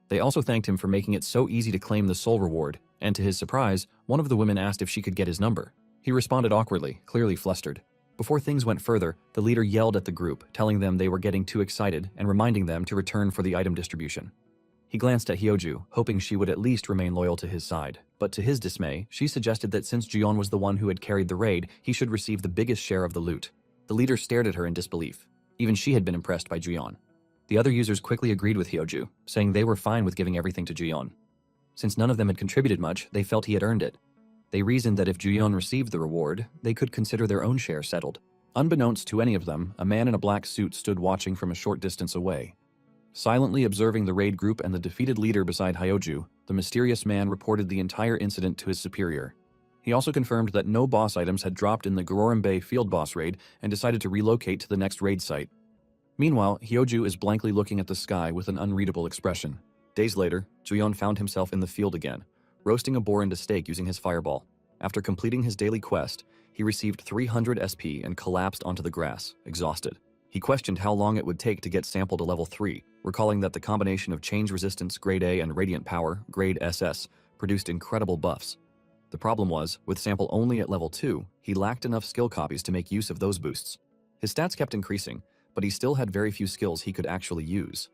S1: They also thanked him for making it so easy to claim the soul reward, and to his surprise, one of the women asked if she could get his number. He responded awkwardly, clearly flustered. Before things went further, the leader yelled at the group, telling them they were getting too excited and reminding them to return for the item distribution. He glanced at Hyoju, hoping she would at least remain loyal to his side, but to his dismay, she suggested that since Juyeon was the one who had carried the raid, he should receive the biggest share of the loot. The leader stared at her in disbelief. Even she had been impressed by Juyeon. The other users quickly agreed with Hyoju, saying they were fine with giving everything to Juyeon. Since none of them had contributed much, they felt he had earned it. They reasoned that if Juyeon received the reward, they could consider their own share settled. Unbeknownst to any of them, a man in a black suit stood watching from a short distance away. Silently observing the raid group and the defeated leader beside Hyoju, the mysterious man reported the entire incident to his superior. He also confirmed that no boss items had dropped in the Gororim Bay field boss raid and decided to relocate to the next raid site. Meanwhile, Hyoju is blankly looking at the sky with an unreadable expression. Days later, Juyeon found himself in the field again, roasting a boar into steak using his fireball. After completing his daily quest, he received 300 SP and collapsed onto the grass, exhausted. He questioned how long it would take to get sample to level 3, recalling that the combination of change resistance grade A and radiant power grade SS produced incredible buffs. The problem was, with sample only at level 2, he lacked enough skill copies to make use of those boosts. His stats kept increasing, but he still had very few skills he could actually use.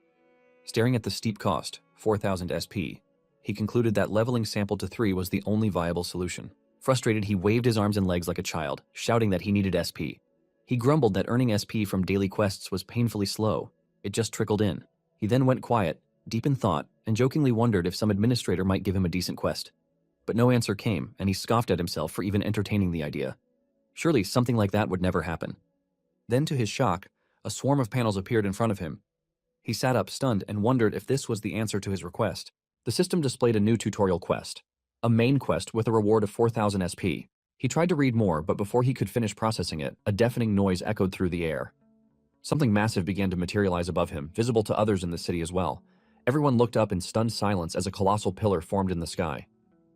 S1: Staring at the steep cost, 4,000 SP, he concluded that leveling sample to 3 was the only viable solution. Frustrated, he waved his arms and legs like a child, shouting that he needed SP. He grumbled that earning SP from daily quests was painfully slow. It just trickled in. He then went quiet, deep in thought, and jokingly wondered if some administrator might give him a decent quest. But no answer came, and he scoffed at himself for even entertaining the idea. Surely something like that would never happen. Then, to his shock, a swarm of panels appeared in front of him. He sat up stunned and wondered if this was the answer to his request. The system displayed a new tutorial quest, a main quest with a reward of 4,000 SP. He tried to read more, but before he could finish processing it, a deafening noise echoed through the air. Something massive began to materialize above him, visible to others in the city as well. Everyone looked up in stunned silence as a colossal pillar formed in the sky.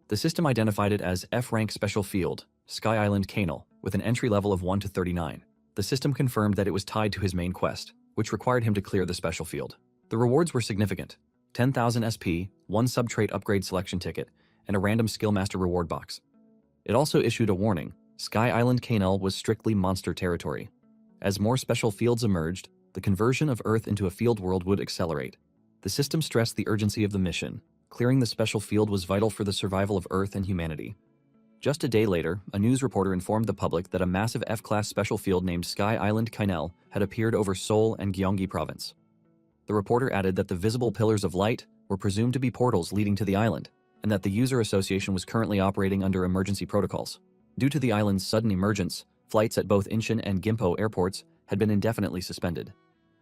S1: The system identified it as F-rank special field, Sky Island Canal, with an entry level of 1 to 39. The system confirmed that it was tied to his main quest, which required him to clear the special field. The rewards were significant: 10,000 SP, 1 sub-trait upgrade selection ticket, and a random Skillmaster reward box. It also issued a warning: Sky Island Canal was strictly monster territory. As more special fields emerged, the conversion of Earth into a field world would accelerate. The system stressed the urgency of the mission. Clearing the special field was vital for the survival of Earth and humanity. Just a day later, a news reporter informed the public that a massive F-class special field named Sky Island Canal had appeared over Seoul and Gyeonggi province. The reporter added that the visible pillars of light were presumed to be portals leading to the island, and that the user association was currently operating under emergency protocols. Due to the island's sudden emergence, flights at both Incheon and Gimpo airports had been indefinitely suspended.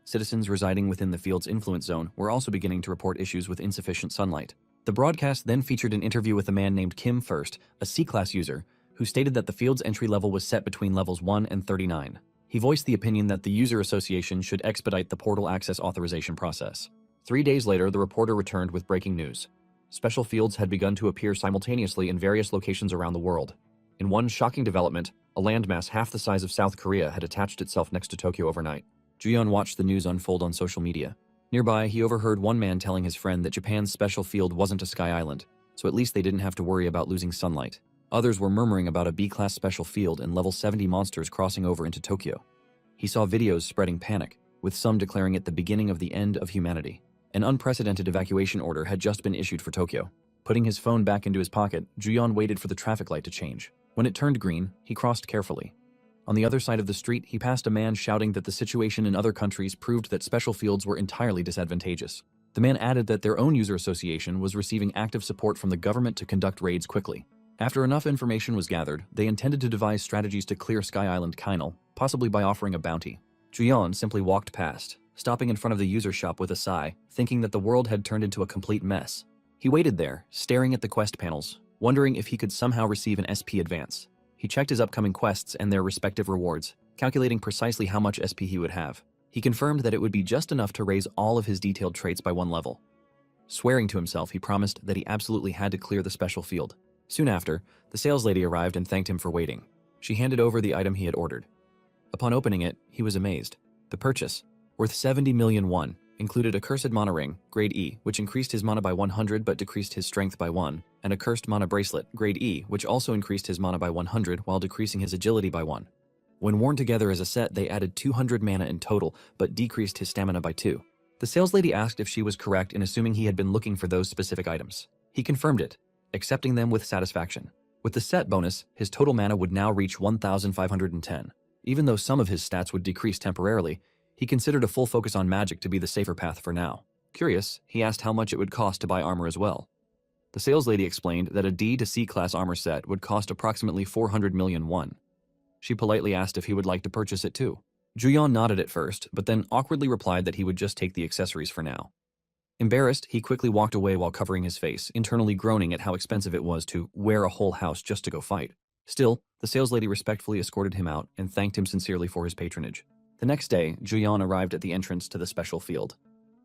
S1: Citizens residing within the field's influence zone were also beginning to report issues with insufficient sunlight. The broadcast then featured an interview with a man named Kim First, a C-class user, who stated that the field's entry level was set between levels 1 and 39. He voiced the opinion that the user association should expedite the portal access authorization process. 3 days later, the reporter returned with breaking news. Special fields had begun to appear simultaneously in various locations around the world. In one shocking development, a landmass half the size of South Korea had attached itself next to Tokyo overnight. Juyeon watched the news unfold on social media. Nearby, he overheard one man telling his friend that Japan's special field wasn't a sky island, so at least they didn't have to worry about losing sunlight. Others were murmuring about a B-class special field and level 70 monsters crossing over into Tokyo. He saw videos spreading panic, with some declaring it the beginning of the end of humanity. An unprecedented evacuation order had just been issued for Tokyo. Putting his phone back into his pocket, Juyeon waited for the traffic light to change. When it turned green, he crossed carefully. On the other side of the street, he passed a man shouting that the situation in other countries proved that special fields were entirely disadvantageous. The man added that their own user association was receiving active support from the government to conduct raids quickly. After enough information was gathered, they intended to devise strategies to clear Sky Island Canal, possibly by offering a bounty. Juyeon simply walked past, stopping in front of the user shop with a sigh, thinking that the world had turned into a complete mess. He waited there, staring at the quest panels, wondering if he could somehow receive an SP advance. He checked his upcoming quests and their respective rewards, calculating precisely how much SP he would have. He confirmed that it would be just enough to raise all of his detailed traits by 1 level. Swearing to himself, he promised that he absolutely had to clear the special field. Soon after, the sales lady arrived and thanked him for waiting. She handed over the item he had ordered. Upon opening it, he was amazed. The purchase, worth 70 million won, included a cursed mana ring, grade E, which increased his mana by 100 but decreased his strength by 1, and a cursed mana bracelet, grade E, which also increased his mana by 100 while decreasing his agility by 1. When worn together as a set, they added 200 mana in total, but decreased his stamina by 2. The saleslady asked if she was correct in assuming he had been looking for those specific items. He confirmed it, accepting them with satisfaction. With the set bonus, his total mana would now reach 1,510. Even though some of his stats would decrease temporarily, he considered a full focus on magic to be the safer path for now. Curious, he asked how much it would cost to buy armor as well. The saleslady explained that a D to C class armor set would cost approximately 400 million won. She politely asked if he would like to purchase it too. Juyeon nodded at first, but then awkwardly replied that he would just take the accessories for now. Embarrassed, he quickly walked away while covering his face, internally groaning at how expensive it was to wear a whole house just to go fight. Still, the saleslady respectfully escorted him out and thanked him sincerely for his patronage. The next day, Juyeon arrived at the entrance to the special field.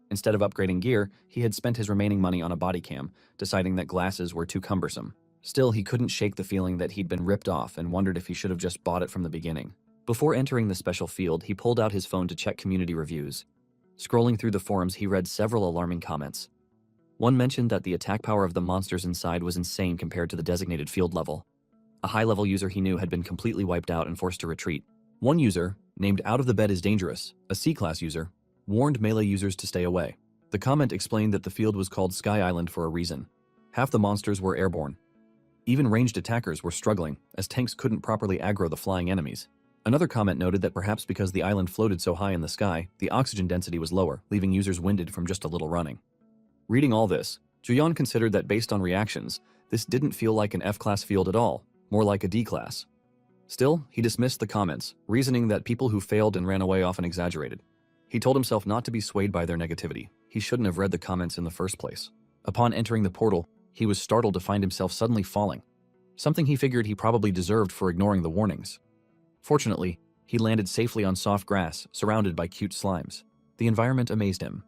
S1: Instead of upgrading gear, he had spent his remaining money on a body cam, deciding that glasses were too cumbersome. Still, he couldn't shake the feeling that he'd been ripped off and wondered if he should have just bought it from the beginning. Before entering the special field, he pulled out his phone to check community reviews. Scrolling through the forums, he read several alarming comments. One mentioned that the attack power of the monsters inside was insane compared to the designated field level. A high-level user he knew had been completely wiped out and forced to retreat. One user, named Out of the Bed is Dangerous, a C-class user, warned melee users to stay away. The comment explained that the field was called Sky Island for a reason. Half the monsters were airborne. Even ranged attackers were struggling, as tanks couldn't properly aggro the flying enemies. Another comment noted that perhaps because the island floated so high in the sky, the oxygen density was lower, leaving users winded from just a little running. Reading all this, Juyeon considered that based on reactions, this didn't feel like an F-class field at all, more like a D-class. Still, he dismissed the comments, reasoning that people who failed and ran away often exaggerated. He told himself not to be swayed by their negativity. He shouldn't have read the comments in the first place. Upon entering the portal, he was startled to find himself suddenly falling, something he figured he probably deserved for ignoring the warnings. Fortunately, he landed safely on soft grass, surrounded by cute slimes. The environment amazed him.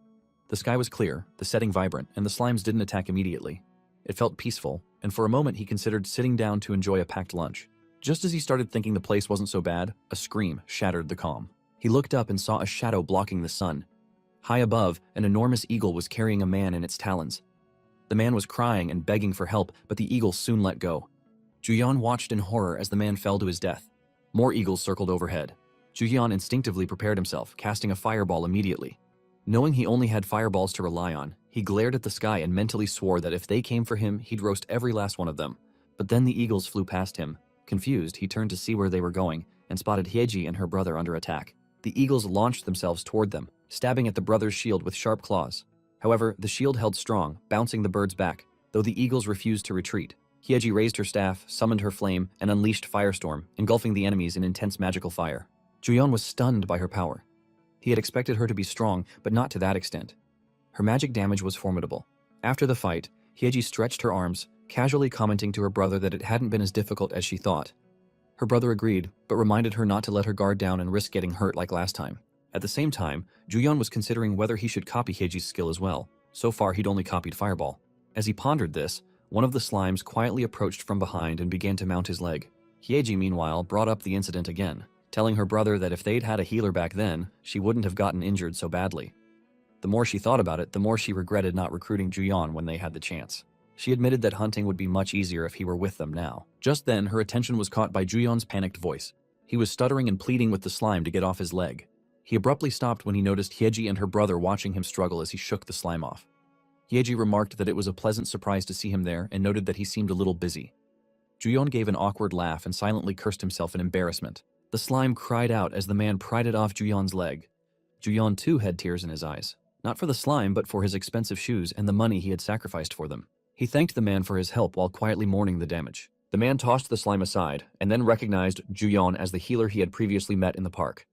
S1: The sky was clear, the setting vibrant, and the slimes didn't attack immediately. It felt peaceful, and for a moment he considered sitting down to enjoy a packed lunch. Just as he started thinking the place wasn't so bad, a scream shattered the calm. He looked up and saw a shadow blocking the sun. High above, an enormous eagle was carrying a man in its talons. The man was crying and begging for help, but the eagle soon let go. Juyeon watched in horror as the man fell to his death. More eagles circled overhead. Juyeon instinctively prepared himself, casting a fireball immediately. Knowing he only had fireballs to rely on, he glared at the sky and mentally swore that if they came for him, he'd roast every last one of them. But then the eagles flew past him. Confused, he turned to see where they were going and spotted Hyeji and her brother under attack. The eagles launched themselves toward them, stabbing at the brother's shield with sharp claws. However, the shield held strong, bouncing the birds back, though the eagles refused to retreat. Hyeji raised her staff, summoned her flame, and unleashed Firestorm, engulfing the enemies in intense magical fire. Juyeon was stunned by her power. He had expected her to be strong, but not to that extent. Her magic damage was formidable. After the fight, Hyeji stretched her arms, casually commenting to her brother that it hadn't been as difficult as she thought. Her brother agreed, but reminded her not to let her guard down and risk getting hurt like last time. At the same time, Juyeon was considering whether he should copy Hyeji's skill as well. So far, he'd only copied Fireball. As he pondered this, one of the slimes quietly approached from behind and began to mount his leg. Hyeji, meanwhile, brought up the incident again, telling her brother that if they'd had a healer back then, she wouldn't have gotten injured so badly. The more she thought about it, the more she regretted not recruiting Juyeon when they had the chance. She admitted that hunting would be much easier if he were with them now. Just then, her attention was caught by Juyeon's panicked voice. He was stuttering and pleading with the slime to get off his leg. He abruptly stopped when he noticed Hyeji and her brother watching him struggle as he shook the slime off. Hyeji remarked that it was a pleasant surprise to see him there and noted that he seemed a little busy. Juyeon gave an awkward laugh and silently cursed himself in embarrassment. The slime cried out as the man pried it off Juyeon's leg. Juyeon too had tears in his eyes, not for the slime but for his expensive shoes and the money he had sacrificed for them. He thanked the man for his help while quietly mourning the damage. The man tossed the slime aside and then recognized Juyeon as the healer he had previously met in the park.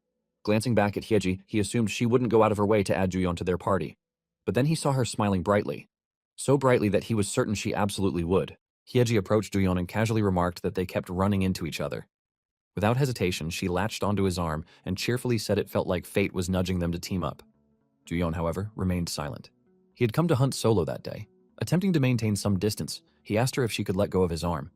S1: Glancing back at Hyeji, he assumed she wouldn't go out of her way to add Juyeon to their party. But then he saw her smiling brightly. So brightly that he was certain she absolutely would. Hyeji approached Juyeon and casually remarked that they kept running into each other. Without hesitation, she latched onto his arm and cheerfully said it felt like fate was nudging them to team up. Juyeon, however, remained silent. He had come to hunt solo that day. Attempting to maintain some distance, he asked her if she could let go of his arm.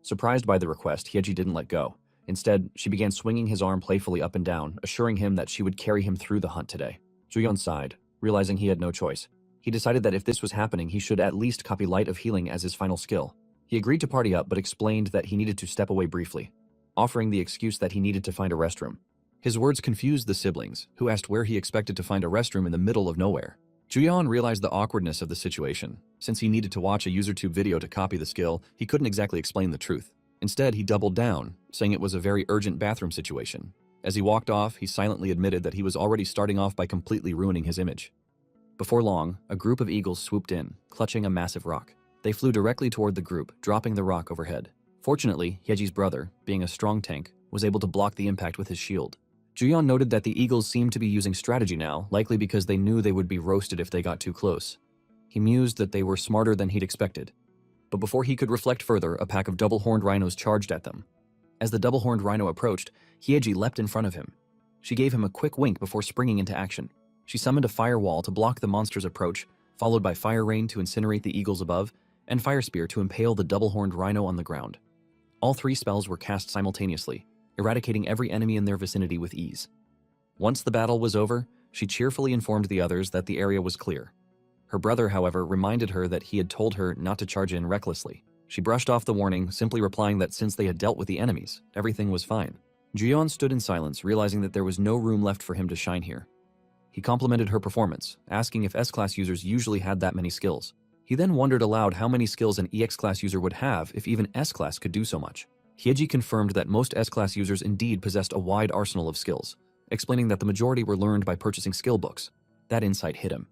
S1: Surprised by the request, Hyeji didn't let go. Instead, she began swinging his arm playfully up and down, assuring him that she would carry him through the hunt today. Juyeon sighed, realizing he had no choice. He decided that if this was happening, he should at least copy Light of Healing as his final skill. He agreed to party up but explained that he needed to step away briefly, offering the excuse that he needed to find a restroom. His words confused the siblings, who asked where he expected to find a restroom in the middle of nowhere. Juyeon realized the awkwardness of the situation. Since he needed to watch a UserTube video to copy the skill, he couldn't exactly explain the truth. Instead, he doubled down, saying it was a very urgent bathroom situation. As he walked off, he silently admitted that he was already starting off by completely ruining his image. Before long, a group of eagles swooped in, clutching a massive rock. They flew directly toward the group, dropping the rock overhead. Fortunately, Hyeji's brother, being a strong tank, was able to block the impact with his shield. Juyeon noted that the eagles seemed to be using strategy now, likely because they knew they would be roasted if they got too close. He mused that they were smarter than he'd expected. But before he could reflect further, a pack of double-horned rhinos charged at them. As the double-horned rhino approached, Hyeji leapt in front of him. She gave him a quick wink before springing into action. She summoned a firewall to block the monster's approach, followed by Fire Rain to incinerate the eagles above, and Fire Spear to impale the double-horned rhino on the ground. All three spells were cast simultaneously, eradicating every enemy in their vicinity with ease. Once the battle was over, she cheerfully informed the others that the area was clear. Her brother, however, reminded her that he had told her not to charge in recklessly. She brushed off the warning, simply replying that since they had dealt with the enemies, everything was fine. Juyeon stood in silence, realizing that there was no room left for him to shine here. He complimented her performance, asking if S-Class users usually had that many skills. He then wondered aloud how many skills an EX-Class user would have if even S-Class could do so much. Hyeji confirmed that most S-Class users indeed possessed a wide arsenal of skills, explaining that the majority were learned by purchasing skill books. That insight hit him.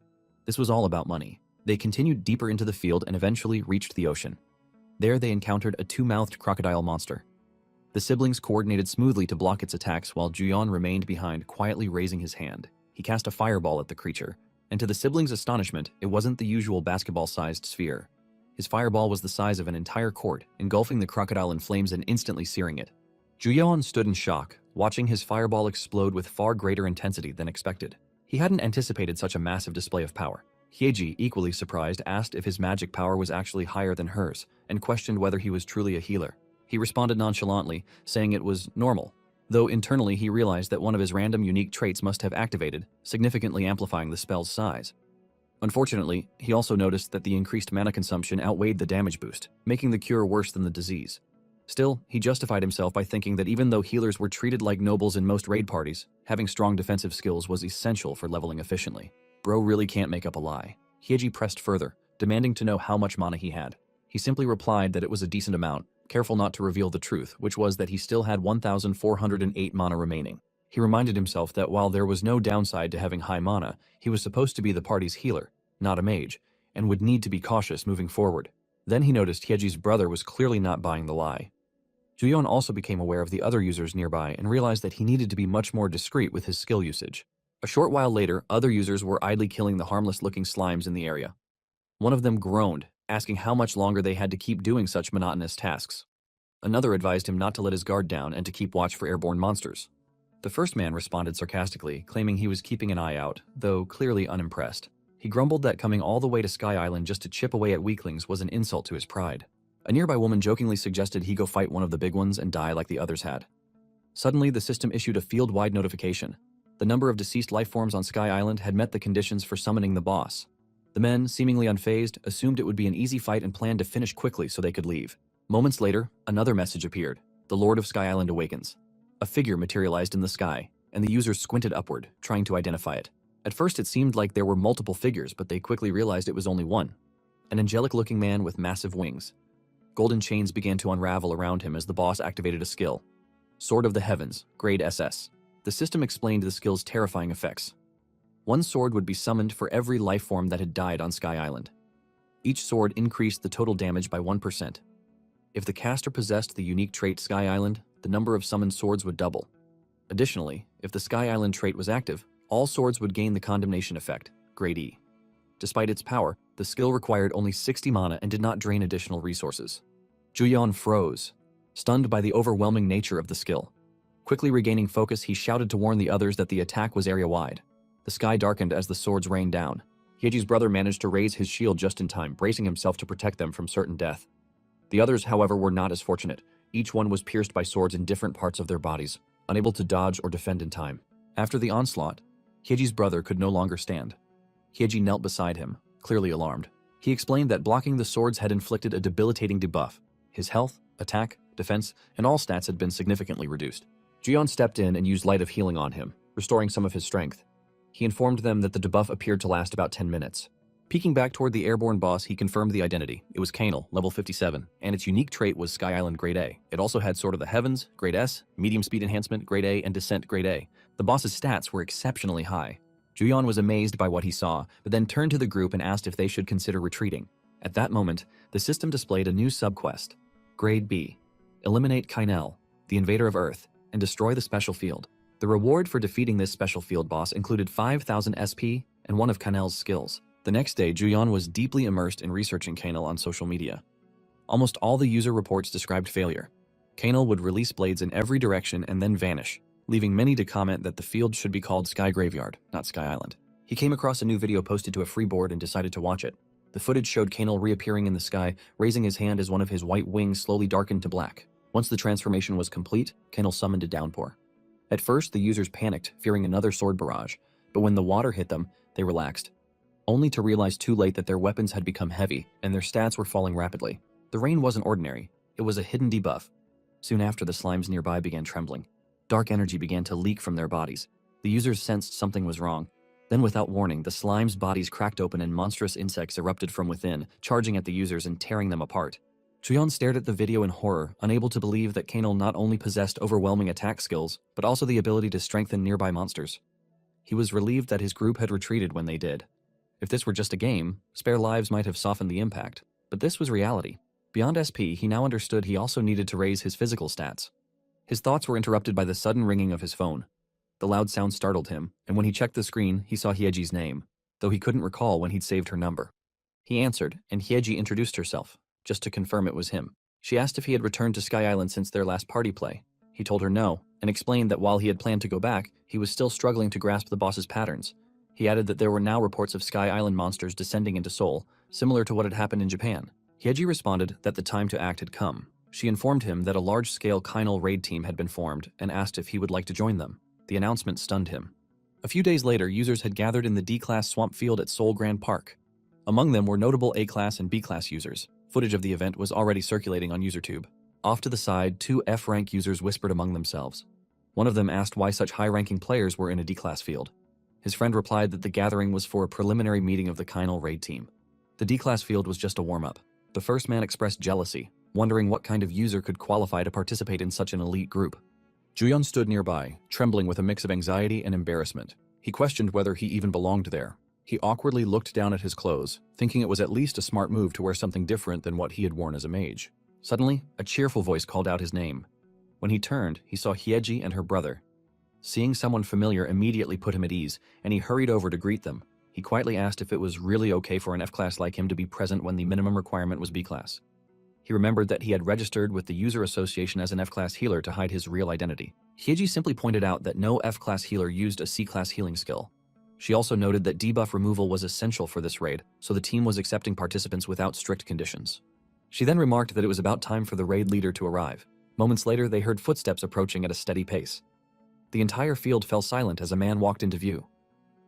S1: This was all about money. They continued deeper into the field and eventually reached the ocean. There they encountered a two-mouthed crocodile monster. The siblings coordinated smoothly to block its attacks while Juyeon remained behind, quietly raising his hand. He cast a fireball at the creature, And to the siblings' astonishment, it wasn't the usual basketball-sized sphere. His fireball was the size of an entire court, engulfing the crocodile in flames and instantly searing it. Juyeon stood in shock, watching his fireball explode with far greater intensity than expected. He hadn't anticipated such a massive display of power. Hyeji, equally surprised, asked if his magic power was actually higher than hers, and questioned whether he was truly a healer. He responded nonchalantly, saying it was normal, though internally he realized that one of his random unique traits must have activated, significantly amplifying the spell's size. Unfortunately, he also noticed that the increased mana consumption outweighed the damage boost, making the cure worse than the disease. Still, he justified himself by thinking that even though healers were treated like nobles in most raid parties, having strong defensive skills was essential for leveling efficiently. Bro really can't make up a lie. Hyeji pressed further, demanding to know how much mana he had. He simply replied that it was a decent amount, careful not to reveal the truth, which was that he still had 1,408 mana remaining. He reminded himself that while there was no downside to having high mana, he was supposed to be the party's healer, not a mage, and would need to be cautious moving forward. Then he noticed Hyeji's brother was clearly not buying the lie. Juyeon also became aware of the other users nearby and realized that he needed to be much more discreet with his skill usage. A short while later, other users were idly killing the harmless-looking slimes in the area. One of them groaned, asking how much longer they had to keep doing such monotonous tasks. Another advised him not to let his guard down and to keep watch for airborne monsters. The first man responded sarcastically, claiming he was keeping an eye out, though clearly unimpressed. He grumbled that coming all the way to Sky Island just to chip away at weaklings was an insult to his pride. A nearby woman jokingly suggested he go fight one of the big ones and die like the others had. Suddenly, the system issued a field-wide notification. The number of deceased lifeforms on Sky Island had met the conditions for summoning the boss. The men, seemingly unfazed, assumed it would be an easy fight and planned to finish quickly so they could leave. Moments later, another message appeared. The Lord of Sky Island awakens. A figure materialized in the sky, and the users squinted upward, trying to identify it. At first it seemed like there were multiple figures, but they quickly realized it was only one. An angelic-looking man with massive wings. Golden chains began to unravel around him as the boss activated a skill. Sword of the Heavens, Grade SS. The system explained the skill's terrifying effects. One sword would be summoned for every lifeform that had died on Sky Island. Each sword increased the total damage by 1%. If the caster possessed the unique trait Sky Island, the number of summoned swords would double. Additionally, if the Sky Island trait was active, all swords would gain the condemnation effect, Grade E. Despite its power, the skill required only 60 mana and did not drain additional resources. Juyeon froze, stunned by the overwhelming nature of the skill. Quickly regaining focus, he shouted to warn the others that the attack was area-wide. The sky darkened as the swords rained down. Hyeji's brother managed to raise his shield just in time, bracing himself to protect them from certain death. The others, however, were not as fortunate. Each one was pierced by swords in different parts of their bodies, unable to dodge or defend in time. After the onslaught, Hyeji's brother could no longer stand. Hyeji knelt beside him, clearly alarmed. He explained that blocking the swords had inflicted a debilitating debuff. His health, attack, defense, and all stats had been significantly reduced. Juyeon stepped in and used Light of Healing on him, restoring some of his strength. He informed them that the debuff appeared to last about 10 minutes. Peeking back toward the airborne boss, he confirmed the identity. It was Canal, level 57, and its unique trait was Sky Island Grade A. It also had Sword of the Heavens, Grade S, Medium Speed Enhancement, Grade A, and Descent, Grade A. The boss's stats were exceptionally high. Juyeon was amazed by what he saw, but then turned to the group and asked if they should consider retreating. At that moment, the system displayed a new subquest. Grade B. Eliminate Kainel, the invader of Earth, and destroy the special field. The reward for defeating this special field boss included 5,000 SP and one of Kainel's skills. The next day, Juyeon was deeply immersed in researching Kainel on social media. Almost all the user reports described failure. Kainel would release blades in every direction and then vanish, leaving many to comment that the field should be called Sky Graveyard, not Sky Island. He came across a new video posted to a free board and decided to watch it. The footage showed Kainel reappearing in the sky, raising his hand as one of his white wings slowly darkened to black. Once the transformation was complete, Kainel summoned a downpour. At first, the users panicked, fearing another sword barrage, but when the water hit them, they relaxed, only to realize too late that their weapons had become heavy and their stats were falling rapidly. The rain wasn't ordinary, it was a hidden debuff. Soon after, the slimes nearby began trembling. Dark energy began to leak from their bodies. The users sensed something was wrong. Then, without warning, the slimes' bodies cracked open and monstrous insects erupted from within, charging at the users and tearing them apart. Juyeon stared at the video in horror, unable to believe that Kainel not only possessed overwhelming attack skills, but also the ability to strengthen nearby monsters. He was relieved that his group had retreated when they did. If this were just a game, spare lives might have softened the impact, but this was reality. Beyond SP, he now understood he also needed to raise his physical stats. His thoughts were interrupted by the sudden ringing of his phone. The loud sound startled him, and when he checked the screen, he saw Hyeji's name. though he couldn't recall when he'd saved her number. He answered, and Hyeji introduced herself, just to confirm it was him. She asked if he had returned to Sky Island since their last party play. He told her no, and explained that while he had planned to go back, he was still struggling to grasp the boss's patterns. He added that there were now reports of Sky Island monsters descending into Seoul, similar to what had happened in Japan. Hyeji responded that the time to act had come. She informed him that a large-scale Kainal raid team had been formed and asked if he would like to join them. The announcement stunned him. A few days later, users had gathered in the D-Class swamp field at Seoul Grand Park. Among them were notable A-Class and B-Class users. Footage of the event was already circulating on UserTube. Off to the side, 2 F-rank users whispered among themselves. One of them asked why such high-ranking players were in a D-Class field. His friend replied that the gathering was for a preliminary meeting of the Kainal raid team. The D-Class field was just a warm-up. The first man expressed jealousy, wondering what kind of user could qualify to participate in such an elite group. Juyeon stood nearby, trembling with a mix of anxiety and embarrassment. He questioned whether he even belonged there. He awkwardly looked down at his clothes, thinking it was at least a smart move to wear something different than what he had worn as a mage. Suddenly, a cheerful voice called out his name. When he turned, he saw Hyeji and her brother. Seeing someone familiar immediately put him at ease, and he hurried over to greet them. He quietly asked if it was really okay for an F-class like him to be present when the minimum requirement was B-class. He remembered that he had registered with the User Association as an F-class healer to hide his real identity. Hyeji simply pointed out that no F-class healer used a C-class healing skill. She also noted that debuff removal was essential for this raid, so the team was accepting participants without strict conditions. She then remarked that it was about time for the raid leader to arrive. Moments later, they heard footsteps approaching at a steady pace. The entire field fell silent as a man walked into view.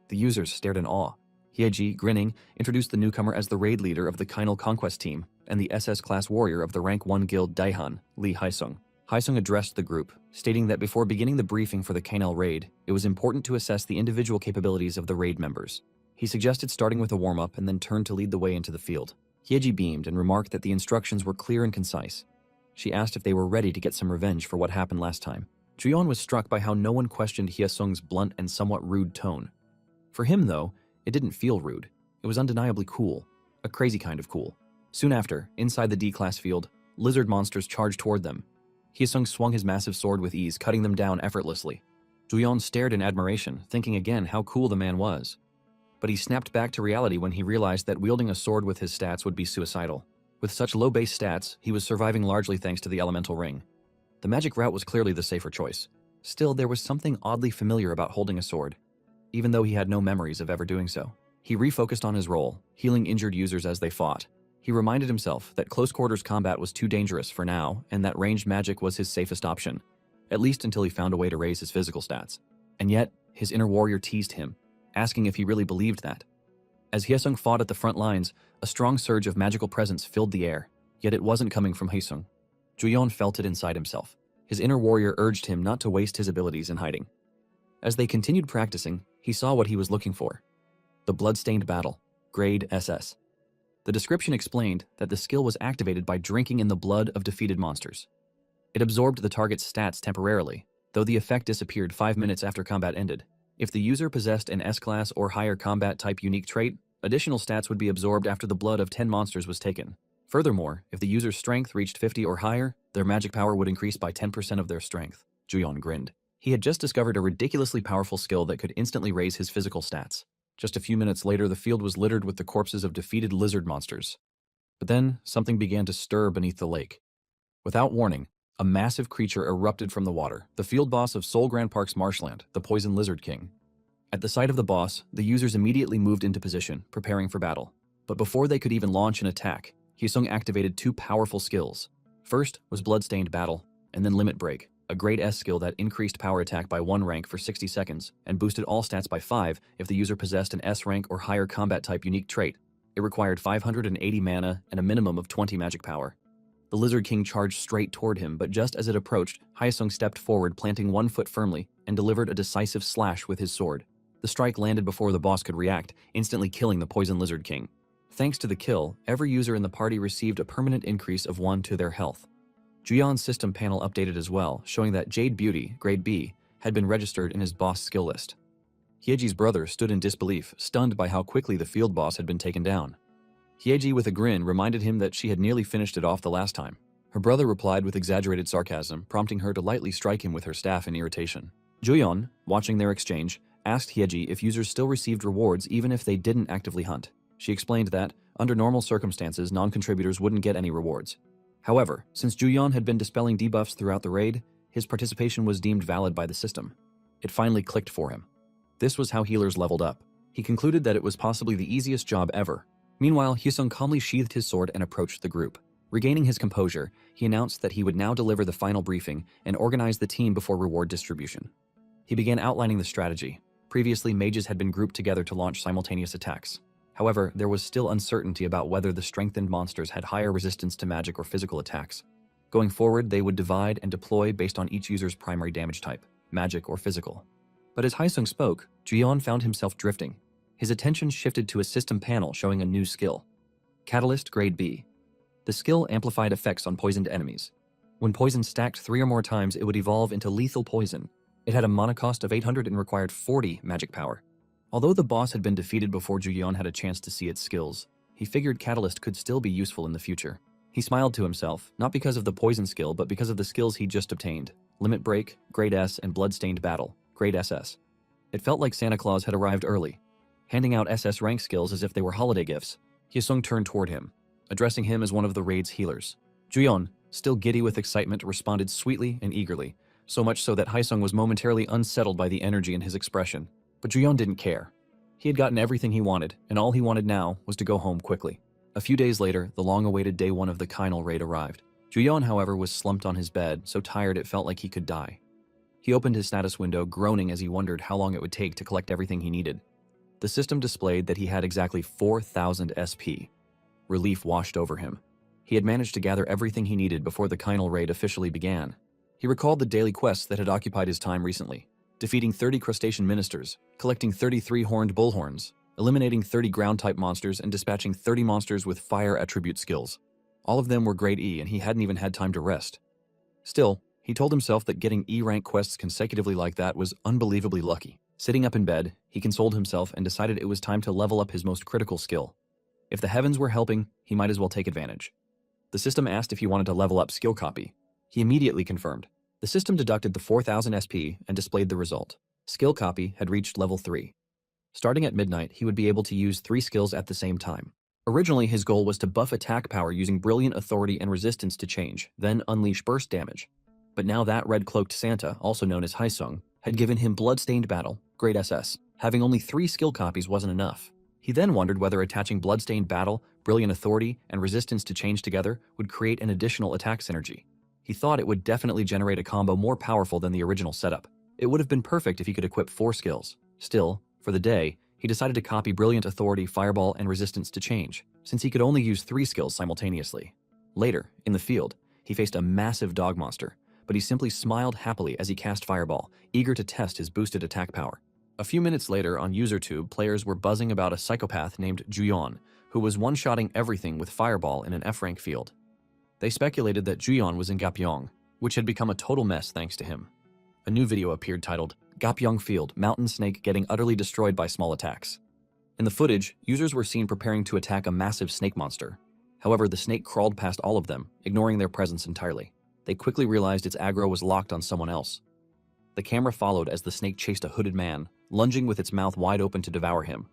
S1: The users stared in awe. Hyeji, grinning, introduced the newcomer as the raid leader of the Kainal Conquest team and the SS-class warrior of the Rank 1 Guild Daihan, Lee Haesung. Haesung addressed the group, stating that before beginning the briefing for the Kainal raid, it was important to assess the individual capabilities of the raid members. He suggested starting with a warm-up and then turned to lead the way into the field. Hyeji beamed and remarked that the instructions were clear and concise. She asked if they were ready to get some revenge for what happened last time. Juyeon was struck by how no one questioned Haesung's blunt and somewhat rude tone. For him, though, it didn't feel rude. It was undeniably cool. A crazy kind of cool. Soon after, inside the D-class field, lizard monsters charged toward them. Haesung swung his massive sword with ease, cutting them down effortlessly. Juyeon stared in admiration, thinking again how cool the man was. But he snapped back to reality when he realized that wielding a sword with his stats would be suicidal. With such low base stats, he was surviving largely thanks to the elemental ring. The magic route was clearly the safer choice. Still, there was something oddly familiar about holding a sword, even though he had no memories of ever doing so. He refocused on his role, healing injured users as they fought. He reminded himself that close-quarters combat was too dangerous for now, and that ranged magic was his safest option, at least until he found a way to raise his physical stats. And yet, his inner warrior teased him, asking if he really believed that. As Haesung fought at the front lines, a strong surge of magical presence filled the air, yet it wasn't coming from Haesung. Juyeon felt it inside himself. His inner warrior urged him not to waste his abilities in hiding. As they continued practicing, he saw what he was looking for. The Bloodstained Battle, Grade SS. The description explained that the skill was activated by drinking in the blood of defeated monsters. It absorbed the target's stats temporarily, though the effect disappeared 5 minutes after combat ended. If the user possessed an S-class or higher combat type unique trait, additional stats would be absorbed after the blood of 10 monsters was taken. Furthermore, if the user's strength reached 50 or higher, their magic power would increase by 10% of their strength. Juyeon grinned. He had just discovered a ridiculously powerful skill that could instantly raise his physical stats. Just a few minutes later, the field was littered with the corpses of defeated lizard monsters. But then, something began to stir beneath the lake. Without warning, a massive creature erupted from the water, the field boss of Seoul Grand Park's marshland, the Poison Lizard King. At the sight of the boss, the users immediately moved into position, preparing for battle. But before they could even launch an attack, Haesung activated 2 powerful skills. First was Bloodstained Battle, and then Limit Break, a Grade S skill that increased power attack by 1 rank for 60 seconds and boosted all stats by 5 if the user possessed an S rank or higher combat type unique trait. It required 580 mana and a minimum of 20 magic power. The Lizard King charged straight toward him, but just as it approached, Haesung stepped forward, planting 1 foot firmly, and delivered a decisive slash with his sword. The strike landed before the boss could react, instantly killing the Poison Lizard King. Thanks to the kill, every user in the party received a permanent increase of 1 to their health. Juyeon's system panel updated as well, showing that Jade Beauty, Grade B, had been registered in his boss skill list. Hyeji's brother stood in disbelief, stunned by how quickly the field boss had been taken down. Hyeji, with a grin, reminded him that she had nearly finished it off the last time. Her brother replied with exaggerated sarcasm, prompting her to lightly strike him with her staff in irritation. Juyeon, watching their exchange, asked Hyeji if users still received rewards even if they didn't actively hunt. She explained that, under normal circumstances, non-contributors wouldn't get any rewards. However, since Juyeon had been dispelling debuffs throughout the raid, his participation was deemed valid by the system. It finally clicked for him. This was how healers leveled up. He concluded that it was possibly the easiest job ever. Meanwhile, Hyesung calmly sheathed his sword and approached the group. Regaining his composure, he announced that he would now deliver the final briefing and organize the team before reward distribution. He began outlining the strategy. Previously, mages had been grouped together to launch simultaneous attacks. However, there was still uncertainty about whether the strengthened monsters had higher resistance to magic or physical attacks. Going forward, they would divide and deploy based on each user's primary damage type, magic or physical. But as Hyesung spoke, Juyeon found himself drifting. His attention shifted to a system panel showing a new skill. Catalyst Grade B. The skill amplified effects on poisoned enemies. When poison stacked 3 or more times, it would evolve into lethal poison. It had a mana cost of 800 and required 40 magic power. Although the boss had been defeated before Juyeon had a chance to see its skills, he figured Catalyst could still be useful in the future. He smiled to himself, not because of the poison skill, but because of the skills he just obtained. Limit Break, Grade S, and Bloodstained Battle, Grade SS. It felt like Santa Claus had arrived early, handing out SS rank skills as if they were holiday gifts. Hyesung turned toward him, addressing him as one of the raid's healers. Juyeon, still giddy with excitement, responded sweetly and eagerly, so much so that Hyesung was momentarily unsettled by the energy in his expression. But Juyeon didn't care. He had gotten everything he wanted, and all he wanted now was to go home quickly. A few days later, the long-awaited day 1 of the Kainal raid arrived. Juyeon, however, was slumped on his bed, so tired it felt like he could die. He opened his status window, groaning as he wondered how long it would take to collect everything he needed. The system displayed that he had exactly 4,000 SP. Relief washed over him. He had managed to gather everything he needed before the Kainal raid officially began. He recalled the daily quests that had occupied his time recently. Defeating 30 crustacean ministers, collecting 33 horned bullhorns, eliminating 30 ground-type monsters, and dispatching 30 monsters with fire attribute skills. All of them were grade E, and he hadn't even had time to rest. Still, he told himself that getting E-rank quests consecutively like that was unbelievably lucky. Sitting up in bed, he consoled himself and decided it was time to level up his most critical skill. If the heavens were helping, he might as well take advantage. The system asked if he wanted to level up skill copy. He immediately confirmed. The system deducted the 4,000 SP and displayed the result. Skill copy had reached level 3. Starting at midnight, he would be able to use 3 skills at the same time. Originally, his goal was to buff attack power using Brilliant Authority and Resistance to Change, then unleash burst damage. But now that red-cloaked Santa, also known as Hyesung, had given him Bloodstained Battle, Grade SS. Having only 3 skill copies wasn't enough. He then wondered whether attaching Bloodstained Battle, Brilliant Authority, and Resistance to Change together would create an additional attack synergy. He thought it would definitely generate a combo more powerful than the original setup. It would have been perfect if he could equip 4 skills. Still, for the day, he decided to copy Brilliant Authority, Fireball, and Resistance to Change, since he could only use 3 skills simultaneously. Later, in the field, he faced a massive dog monster, but he simply smiled happily as he cast Fireball, eager to test his boosted attack power. A few minutes later, on UserTube, players were buzzing about a psychopath named Juyeon, who was one-shotting everything with Fireball in an F-rank field. They speculated that Juyeon was in Gapyeong, which had become a total mess thanks to him. A new video appeared titled, Gapyeong Field, Mountain Snake Getting Utterly Destroyed by Small Attacks. In the footage, users were seen preparing to attack a massive snake monster. However, the snake crawled past all of them, ignoring their presence entirely. They quickly realized its aggro was locked on someone else. The camera followed as the snake chased a hooded man, lunging with its mouth wide open to devour him,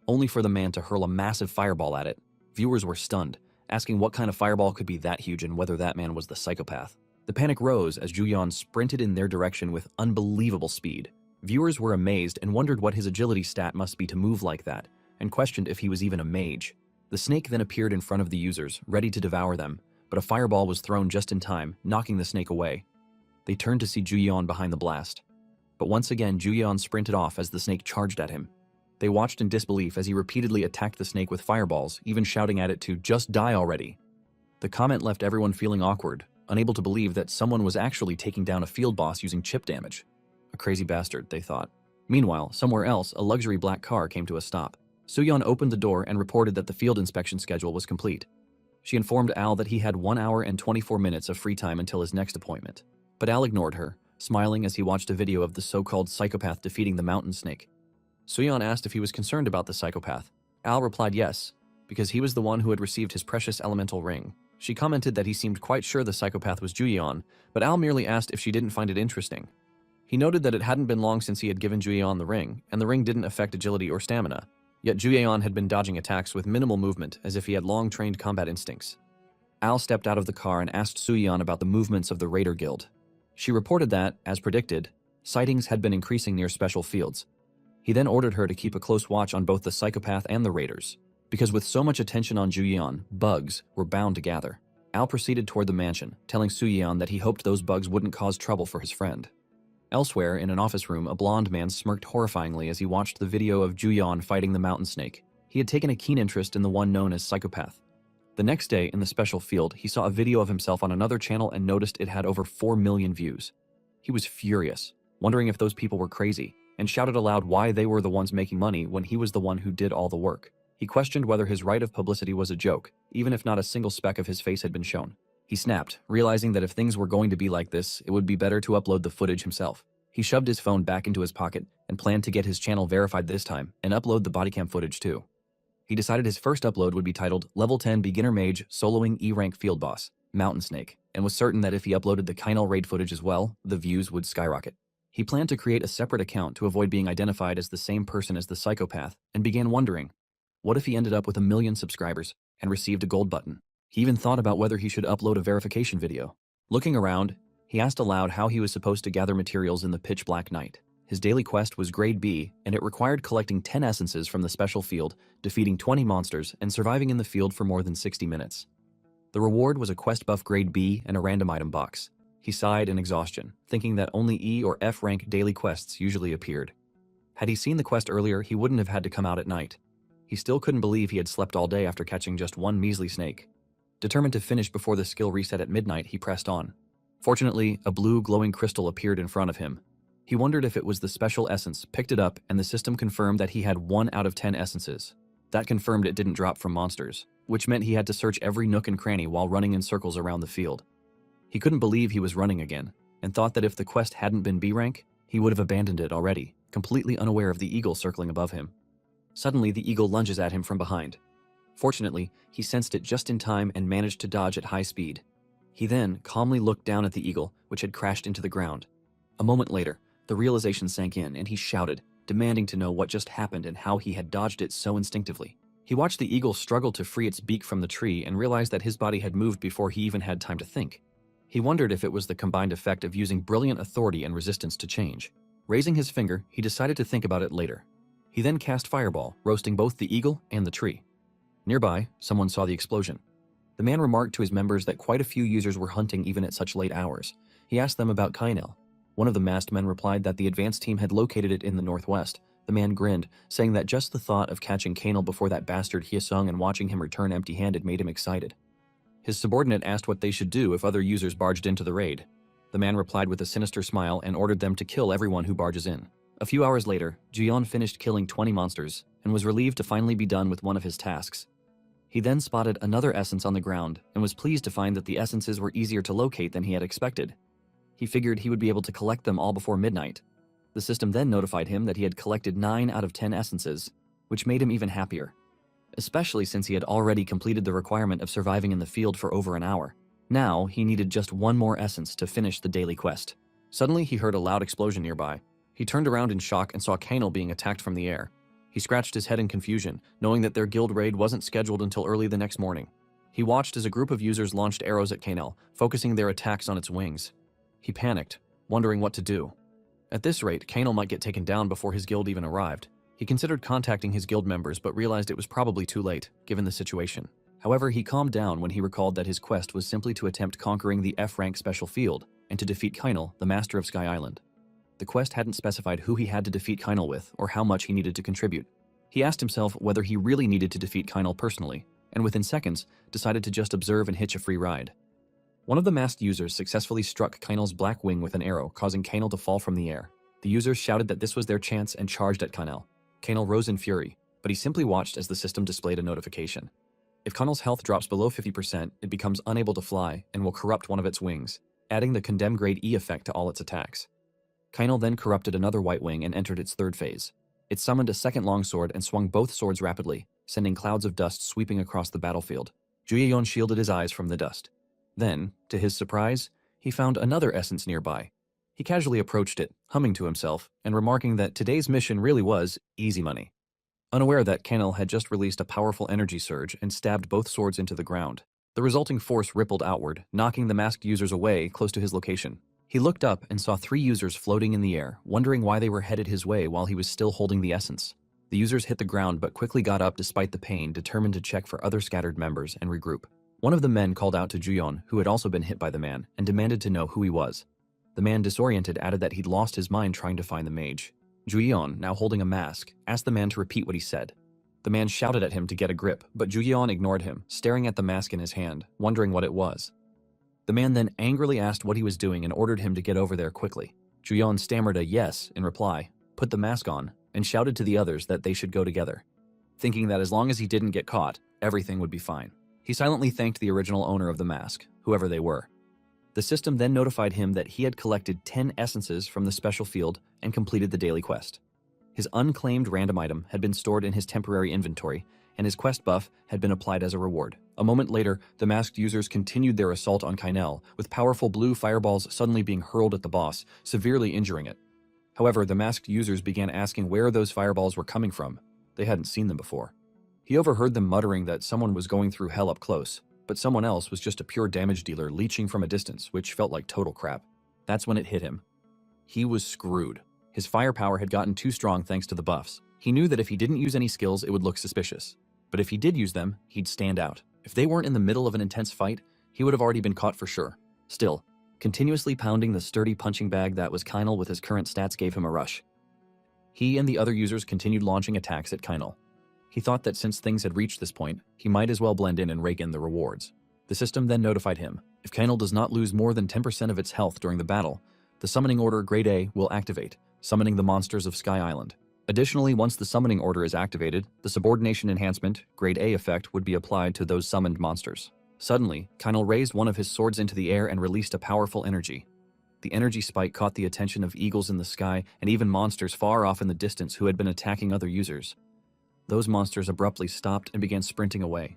S1: only for the man to hurl a massive fireball at it. Viewers were stunned, asking what kind of fireball could be that huge and whether that man was the psychopath. The panic rose as Juyeon sprinted in their direction with unbelievable speed. Viewers were amazed and wondered what his agility stat must be to move like that, and questioned if he was even a mage. The snake then appeared in front of the users, ready to devour them, but a fireball was thrown just in time, knocking the snake away. They turned to see Juyeon behind the blast. But once again, Juyeon sprinted off as the snake charged at him. They watched in disbelief as he repeatedly attacked the snake with fireballs, even shouting at it to just die already. The comment left everyone feeling awkward, unable to believe that someone was actually taking down a field boss using chip damage. A crazy bastard, they thought. Meanwhile, somewhere else, a luxury black car came to a stop. Suyeon opened the door and reported that the field inspection schedule was complete. She informed Al that he had 1 hour and 24 minutes of free time until his next appointment. But Al ignored her, smiling as he watched a video of the so-called psychopath defeating the mountain snake. Suyeon asked if he was concerned about the psychopath. Al replied yes, because he was the one who had received his precious elemental ring. She commented that he seemed quite sure the psychopath was Juyeon, but Al merely asked if she didn't find it interesting. He noted that it hadn't been long since he had given Juyeon the ring, and the ring didn't affect agility or stamina, yet Juyeon had been dodging attacks with minimal movement as if he had long-trained combat instincts. Al stepped out of the car and asked Suyeon about the movements of the Raider Guild. She reported that, as predicted, sightings had been increasing near special fields. He then ordered her to keep a close watch on both the psychopath and the raiders, because with so much attention on Juyeon, bugs were bound to gather. Al proceeded toward the mansion, telling Suyeon that he hoped those bugs wouldn't cause trouble for his friend. Elsewhere, in an office room, a blonde man smirked horrifyingly as he watched the video of Juyeon fighting the mountain snake. He had taken a keen interest in the one known as Psychopath. The next day, in the special field, he saw a video of himself on another channel and noticed it had over 4 million views. He was furious, wondering if those people were crazy, and shouted aloud why they were the ones making money when he was the one who did all the work. He questioned whether his right of publicity was a joke, even if not a single speck of his face had been shown. He snapped, realizing that if things were going to be like this, it would be better to upload the footage himself. He shoved his phone back into his pocket and planned to get his channel verified this time and upload the bodycam footage too. He decided his first upload would be titled Level 10 Beginner Mage Soloing E-Rank Field Boss, Mountain Snake, and was certain that if he uploaded the Kainal raid footage as well, the views would skyrocket. He planned to create a separate account to avoid being identified as the same person as the psychopath and began wondering, what if he ended up with 1 million subscribers and received a gold button? He even thought about whether he should upload a verification video. Looking around, he asked aloud how he was supposed to gather materials in the pitch black night. His daily quest was Grade B, and it required collecting 10 essences from the special field, defeating 20 monsters, and surviving in the field for more than 60 minutes. The reward was a quest buff Grade B and a random item box. He sighed in exhaustion, thinking that only E or F rank daily quests usually appeared. Had he seen the quest earlier, he wouldn't have had to come out at night. He still couldn't believe he had slept all day after catching just one measly snake. Determined to finish before the skill reset at midnight, he pressed on. Fortunately, a blue glowing crystal appeared in front of him. He wondered if it was the special essence, picked it up, and the system confirmed that he had 1 out of 10 essences. That confirmed it didn't drop from monsters, which meant he had to search every nook and cranny while running in circles around the field. He couldn't believe he was running again, and thought that if the quest hadn't been B rank, he would have abandoned it already, completely unaware of the eagle circling above him. Suddenly, the eagle lunges at him from behind. Fortunately, he sensed it just in time and managed to dodge at high speed. He then calmly looked down at the eagle, which had crashed into the ground. A moment later, the realization sank in and he shouted, demanding to know what just happened and how he had dodged it so instinctively. He watched the eagle struggle to free its beak from the tree and realized that his body had moved before he even had time to think. He wondered if it was the combined effect of using brilliant authority and resistance to change. Raising his finger, he decided to think about it later. He then cast Fireball, roasting both the eagle and the tree. Nearby, someone saw the explosion. The man remarked to his members that quite a few users were hunting even at such late hours. He asked them about Kainel. One of the masked men replied that the advanced team had located it in the northwest. The man grinned, saying that just the thought of catching Kainel before that bastard Hyesung and watching him return empty-handed made him excited. His subordinate asked what they should do if other users barged into the raid. The man replied with a sinister smile and ordered them to kill everyone who barges in. A few hours later, Jiyeon finished killing 20 monsters and was relieved to finally be done with one of his tasks. He then spotted another essence on the ground and was pleased to find that the essences were easier to locate than he had expected. He figured he would be able to collect them all before midnight. The system then notified him that he had collected 9 out of 10 essences, which made him even happier, especially since he had already completed the requirement of surviving in the field for over an hour. Now, he needed just 1 more essence to finish the daily quest. Suddenly, he heard a loud explosion nearby. He turned around in shock and saw Kainel being attacked from the air. He scratched his head in confusion, knowing that their guild raid wasn't scheduled until early the next morning. He watched as a group of users launched arrows at Kainel, focusing their attacks on its wings. He panicked, wondering what to do. At this rate, Kainel might get taken down before his guild even arrived. He considered contacting his guild members but realized it was probably too late, given the situation. However, he calmed down when he recalled that his quest was simply to attempt conquering the F-rank special field and to defeat Kainel, the master of Sky Island. The quest hadn't specified who he had to defeat Kainel with or how much he needed to contribute. He asked himself whether he really needed to defeat Kainel personally, and within seconds, decided to just observe and hitch a free ride. One of the masked users successfully struck Kainel's black wing with an arrow, causing Kainel to fall from the air. The users shouted that this was their chance and charged at Kainel. Kainel rose in fury, but he simply watched as the system displayed a notification. If Kainel's health drops below 50%, it becomes unable to fly and will corrupt one of its wings, adding the Condemn Grade E effect to all its attacks. Kainel then corrupted another white wing and entered its 3rd phase. It summoned a second longsword and swung both swords rapidly, sending clouds of dust sweeping across the battlefield. Juyeon shielded his eyes from the dust. Then, to his surprise, he found another essence nearby. He casually approached it, humming to himself, and remarking that today's mission really was easy money. Unaware that Kanel had just released a powerful energy surge and stabbed both swords into the ground. The resulting force rippled outward, knocking the masked users away close to his location. He looked up and saw 3 users floating in the air, wondering why they were headed his way while he was still holding the essence. The users hit the ground but quickly got up despite the pain, determined to check for other scattered members and regroup. One of the men called out to Juyeon, who had also been hit by the man, and demanded to know who he was. The man, disoriented, added that he'd lost his mind trying to find the mage. Juyeon, now holding a mask, asked the man to repeat what he said. The man shouted at him to get a grip, but Juyeon ignored him, staring at the mask in his hand, wondering what it was. The man then angrily asked what he was doing and ordered him to get over there quickly. Juyeon stammered a yes in reply, put the mask on, and shouted to the others that they should go together, thinking that as long as he didn't get caught, everything would be fine. He silently thanked the original owner of the mask, whoever they were. The system then notified him that he had collected 10 essences from the special field and completed the daily quest. His unclaimed random item had been stored in his temporary inventory, and his quest buff had been applied as a reward. A moment later, the masked users continued their assault on Kanel, with powerful blue fireballs suddenly being hurled at the boss, severely injuring it. However, the masked users began asking where those fireballs were coming from. They hadn't seen them before. He overheard them muttering that someone was going through hell up close, but someone else was just a pure damage dealer leeching from a distance, which felt like total crap. That's when it hit him. He was screwed. His firepower had gotten too strong thanks to the buffs. He knew that if he didn't use any skills, it would look suspicious. But if he did use them, he'd stand out. If they weren't in the middle of an intense fight, he would have already been caught for sure. Still, continuously pounding the sturdy punching bag that was Kanel with his current stats gave him a rush. He and the other users continued launching attacks at Kanel. He thought that since things had reached this point, he might as well blend in and rake in the rewards. The system then notified him, if Kanel does not lose more than 10% of its health during the battle, the summoning order Grade A will activate, summoning the monsters of Sky Island. Additionally, once the summoning order is activated, the subordination enhancement, Grade A effect, would be applied to those summoned monsters. Suddenly, Kanel raised one of his swords into the air and released a powerful energy. The energy spike caught the attention of eagles in the sky and even monsters far off in the distance who had been attacking other users. Those monsters abruptly stopped and began sprinting away.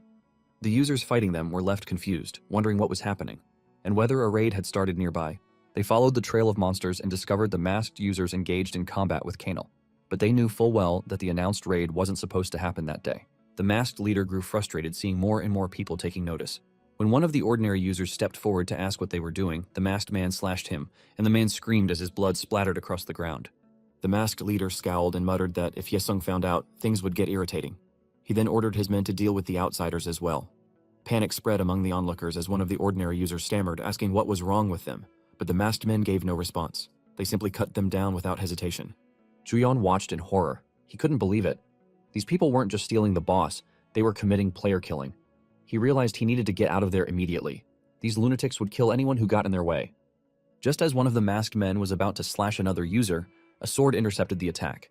S1: The users fighting them were left confused, wondering what was happening, and whether a raid had started nearby. They followed the trail of monsters and discovered the masked users engaged in combat with Kanel. But they knew full well that the announced raid wasn't supposed to happen that day. The masked leader grew frustrated seeing more and more people taking notice. When one of the ordinary users stepped forward to ask what they were doing, the masked man slashed him, and the man screamed as his blood splattered across the ground. The masked leader scowled and muttered that if Hyesung found out, things would get irritating. He then ordered his men to deal with the outsiders as well. Panic spread among the onlookers as one of the ordinary users stammered, asking what was wrong with them, but the masked men gave no response. They simply cut them down without hesitation. Juyeon watched in horror. He couldn't believe it. These people weren't just stealing the boss, they were committing player killing. He realized he needed to get out of there immediately. These lunatics would kill anyone who got in their way. Just as one of the masked men was about to slash another user, a sword intercepted the attack.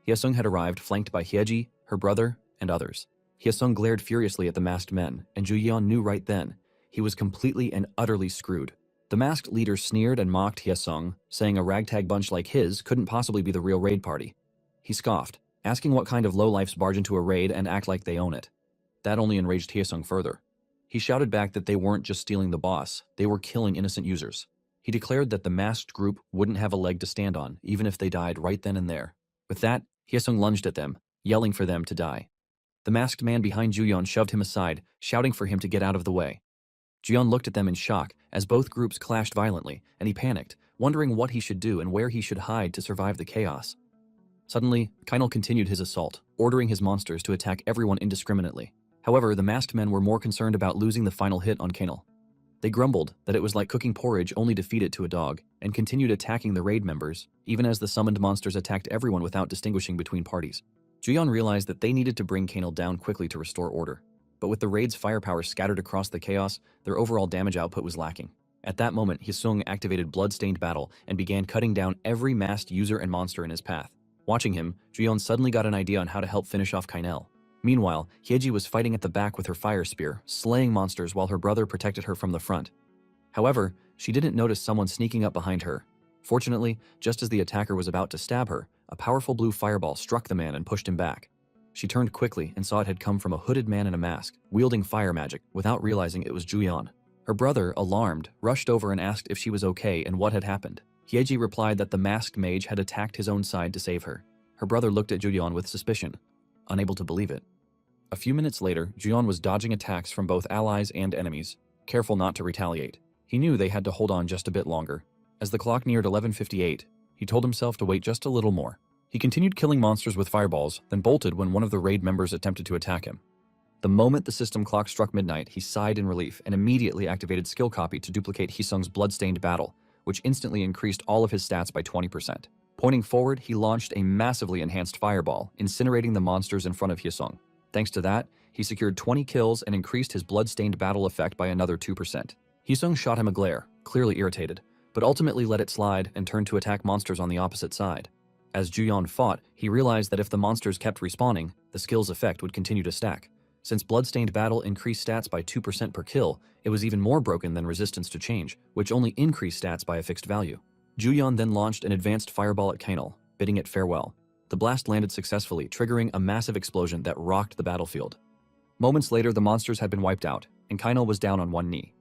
S1: Hyesung had arrived, flanked by Hyeji, her brother, and others. Hyesung glared furiously at the masked men, and Juyeon knew right then he was completely and utterly screwed. The masked leader sneered and mocked Hyesung, saying a ragtag bunch like his couldn't possibly be the real raid party. He scoffed, asking what kind of lowlifes barge into a raid and act like they own it. That only enraged Hyesung further. He shouted back that they weren't just stealing the boss, they were killing innocent users. He declared that the masked group wouldn't have a leg to stand on, even if they died right then and there. With that, Hyesung lunged at them, yelling for them to die. The masked man behind Juyeon shoved him aside, shouting for him to get out of the way. Juyeon looked at them in shock as both groups clashed violently, and he panicked, wondering what he should do and where he should hide to survive the chaos. Suddenly, Kanel continued his assault, ordering his monsters to attack everyone indiscriminately. However, the masked men were more concerned about losing the final hit on Kanel. They grumbled that it was like cooking porridge only to feed it to a dog, and continued attacking the raid members, even as the summoned monsters attacked everyone without distinguishing between parties. Juyeon realized that they needed to bring Kanel down quickly to restore order. But with the raid's firepower scattered across the chaos, their overall damage output was lacking. At that moment, Hyesung activated Bloodstained Battle and began cutting down every masked user and monster in his path. Watching him, Juyeon suddenly got an idea on how to help finish off Kanel. Meanwhile, Hyeji was fighting at the back with her fire spear, slaying monsters while her brother protected her from the front. However, she didn't notice someone sneaking up behind her. Fortunately, just as the attacker was about to stab her, a powerful blue fireball struck the man and pushed him back. She turned quickly and saw it had come from a hooded man in a mask, wielding fire magic, without realizing it was Juyeon. Her brother, alarmed, rushed over and asked if she was okay and what had happened. Hyeji replied that the masked mage had attacked his own side to save her. Her brother looked at Juyeon with suspicion, unable to believe it. A few minutes later, Juyeon was dodging attacks from both allies and enemies, careful not to retaliate. He knew they had to hold on just a bit longer. As the clock neared 11:58, he told himself to wait just a little more. He continued killing monsters with fireballs, then bolted when one of the raid members attempted to attack him. The moment the system clock struck midnight, he sighed in relief and immediately activated skill copy to duplicate Hisung's bloodstained battle, which instantly increased all of his stats by 20%. Pointing forward, he launched a massively enhanced fireball, incinerating the monsters in front of Hisung. Thanks to that, he secured 20 kills and increased his bloodstained battle effect by another 2%. Hisung shot him a glare, clearly irritated, but ultimately let it slide and turned to attack monsters on the opposite side. As Juyeon fought, he realized that if the monsters kept respawning, the skill's effect would continue to stack. Since Bloodstained Battle increased stats by 2% per kill, it was even more broken than Resistance to Change, which only increased stats by a fixed value. Juyeon then launched an advanced fireball at Kainal, bidding it farewell. The blast landed successfully, triggering a massive explosion that rocked the battlefield. Moments later, the monsters had been wiped out, and Kainal was down on one knee.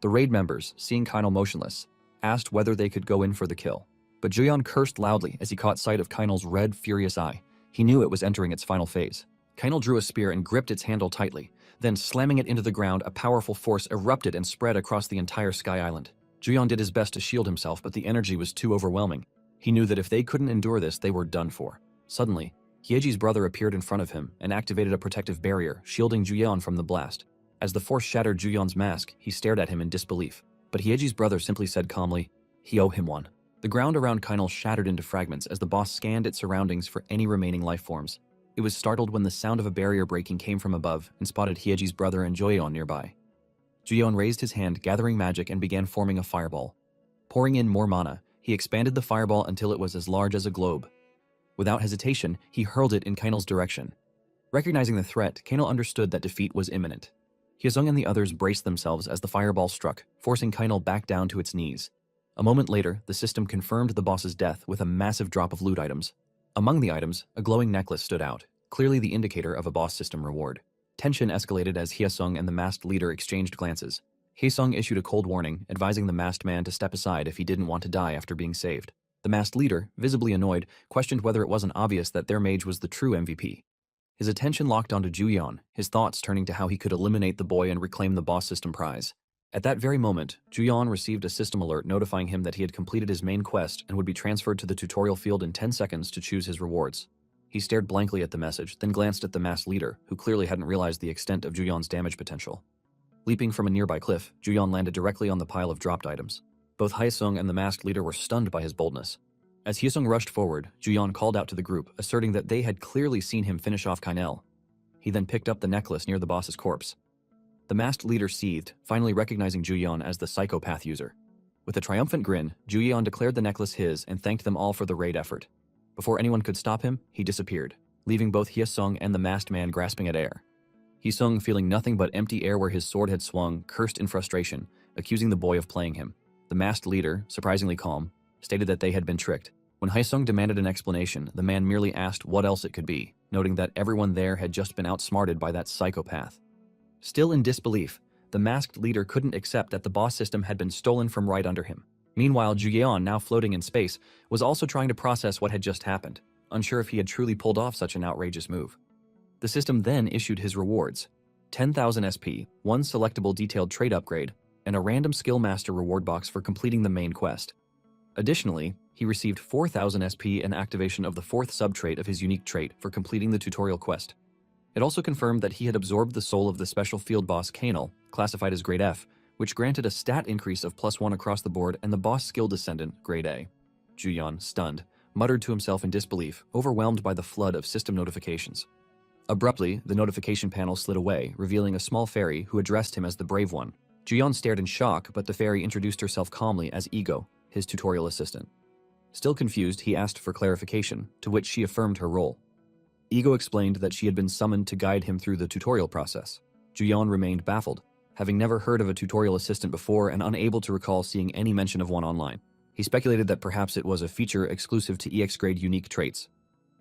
S1: The raid members, seeing Kainal motionless, asked whether they could go in for the kill. But Juyeon cursed loudly as he caught sight of Kainal's red, furious eye. He knew it was entering its final phase. Kainal drew a spear and gripped its handle tightly. Then, slamming it into the ground, a powerful force erupted and spread across the entire Sky Island. Juyeon did his best to shield himself, but the energy was too overwhelming. He knew that if they couldn't endure this, they were done for. Suddenly, Hyeji's brother appeared in front of him and activated a protective barrier, shielding Juyeon from the blast. As the force shattered Juyeon's mask, he stared at him in disbelief. But Hyeji's brother simply said calmly, "He owe him one." The ground around Kainal shattered into fragments as the boss scanned its surroundings for any remaining life forms. It was startled when the sound of a barrier breaking came from above and spotted Hyeji's brother and Juyeon nearby. Juyeon raised his hand, gathering magic, and began forming a fireball. Pouring in more mana, he expanded the fireball until it was as large as a globe. Without hesitation, he hurled it in Kainal's direction. Recognizing the threat, Kainal understood that defeat was imminent. Hyesung and the others braced themselves as the fireball struck, forcing Kainal back down to its knees. A moment later, the system confirmed the boss's death with a massive drop of loot items. Among the items, a glowing necklace stood out, clearly the indicator of a boss system reward. Tension escalated as Hyesung and the masked leader exchanged glances. Hyesung issued a cold warning, advising the masked man to step aside if he didn't want to die after being saved. The masked leader, visibly annoyed, questioned whether it wasn't obvious that their mage was the true MVP. His attention locked onto Juyeon, his thoughts turning to how he could eliminate the boy and reclaim the boss system prize. At that very moment, Juyeon received a system alert notifying him that he had completed his main quest and would be transferred to the tutorial field in 10 seconds to choose his rewards. He stared blankly at the message, then glanced at the masked leader, who clearly hadn't realized the extent of Juyeon's damage potential. Leaping from a nearby cliff, Juyeon landed directly on the pile of dropped items. Both Hyesung and the masked leader were stunned by his boldness. As Hyesung rushed forward, Juyeon called out to the group, asserting that they had clearly seen him finish off Kainal. He then picked up the necklace near the boss's corpse. The masked leader seethed, finally recognizing Juyeon as the psychopath user. With a triumphant grin, Juyeon declared the necklace his and thanked them all for the raid effort. Before anyone could stop him, he disappeared, leaving both Hyesung and the masked man grasping at air. Hyesung, feeling nothing but empty air where his sword had swung, cursed in frustration, accusing the boy of playing him. The masked leader, surprisingly calm, stated that they had been tricked. When Hyesung demanded an explanation, the man merely asked what else it could be, noting that everyone there had just been outsmarted by that psychopath. Still in disbelief, the masked leader couldn't accept that the boss system had been stolen from right under him. Meanwhile, Juyeon, now floating in space, was also trying to process what had just happened, unsure if he had truly pulled off such an outrageous move. The system then issued his rewards: 10,000 SP, one selectable detailed trait upgrade, and a random skill master reward box for completing the main quest. Additionally, he received 4,000 SP and activation of the fourth subtrait of his unique trait for completing the tutorial quest. It also confirmed that he had absorbed the soul of the special field boss Kainal, classified as Grade F, which granted a stat increase of +1 across the board, and the boss skill descendant, Grade A. Juyeon, stunned, muttered to himself in disbelief, overwhelmed by the flood of system notifications. Abruptly, the notification panel slid away, revealing a small fairy who addressed him as the Brave One. Juyeon stared in shock, but the fairy introduced herself calmly as Ego, his tutorial assistant. Still confused, he asked for clarification, to which she affirmed her role. Ego explained that she had been summoned to guide him through the tutorial process. Juyeon remained baffled, having never heard of a tutorial assistant before and unable to recall seeing any mention of one online. He speculated that perhaps it was a feature exclusive to EX grade unique traits.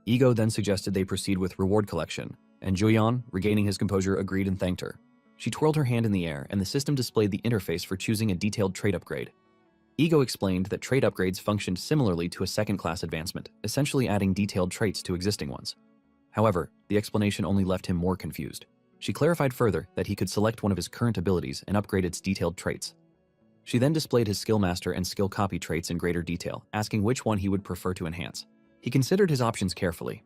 S1: Ego then suggested they proceed with reward collection, and Juyeon, regaining his composure, agreed and thanked her. She twirled her hand in the air, and the system displayed the interface for choosing a detailed trait upgrade. Ego explained that trait upgrades functioned similarly to a second-class advancement, essentially adding detailed traits to existing ones. However, the explanation only left him more confused. She clarified further that he could select one of his current abilities and upgrade its detailed traits. She then displayed his skill master and skill copy traits in greater detail, asking which one he would prefer to enhance. He considered his options carefully.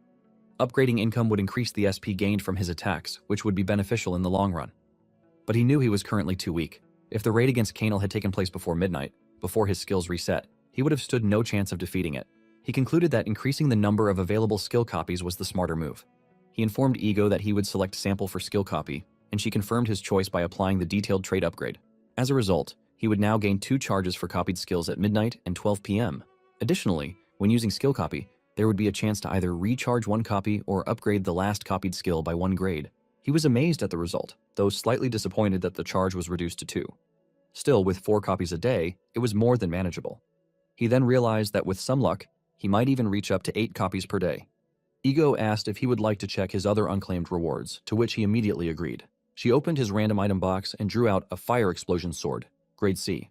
S1: Upgrading income would increase the SP gained from his attacks, which would be beneficial in the long run. But he knew he was currently too weak. If the raid against Kanel had taken place before midnight, before his skills reset, he would have stood no chance of defeating it. He concluded that increasing the number of available skill copies was the smarter move. He informed Ego that he would select sample for skill copy, and she confirmed his choice by applying the detailed trait upgrade. As a result, he would now gain 2 charges for copied skills at midnight and 12 p.m. Additionally, when using skill copy, there would be a chance to either recharge 1 copy or upgrade the last copied skill by 1 grade. He was amazed at the result, though slightly disappointed that the charge was reduced to 2. Still, with 4 copies a day, it was more than manageable. He then realized that with some luck, he might even reach up to 8 copies per day. Ego asked if he would like to check his other unclaimed rewards, to which he immediately agreed. She opened his random item box and drew out a fire explosion sword, grade C.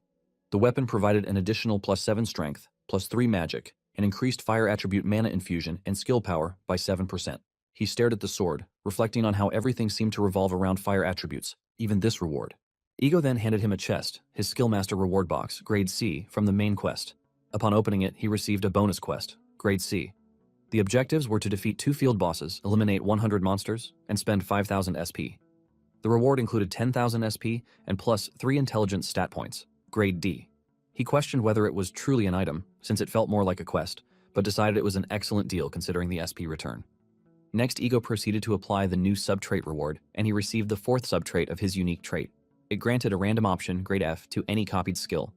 S1: The weapon provided an additional +7 strength, +3 magic, and increased fire attribute mana infusion and skill power by 7%. He stared at the sword, reflecting on how everything seemed to revolve around fire attributes, even this reward. Ego then handed him a chest, his Skillmaster reward box, grade C, from the main quest. Upon opening it, he received a bonus quest, grade C. The objectives were to defeat 2 field bosses, eliminate 100 monsters, and spend 5,000 SP. The reward included 10,000 SP and plus 3 intelligence stat points, grade D. He questioned whether it was truly an item, since it felt more like a quest, but decided it was an excellent deal considering the SP return. Next, Ego proceeded to apply the new sub-trait reward, and he received the 4th sub-trait of his unique trait. It granted a random option, grade F, to any copied skill.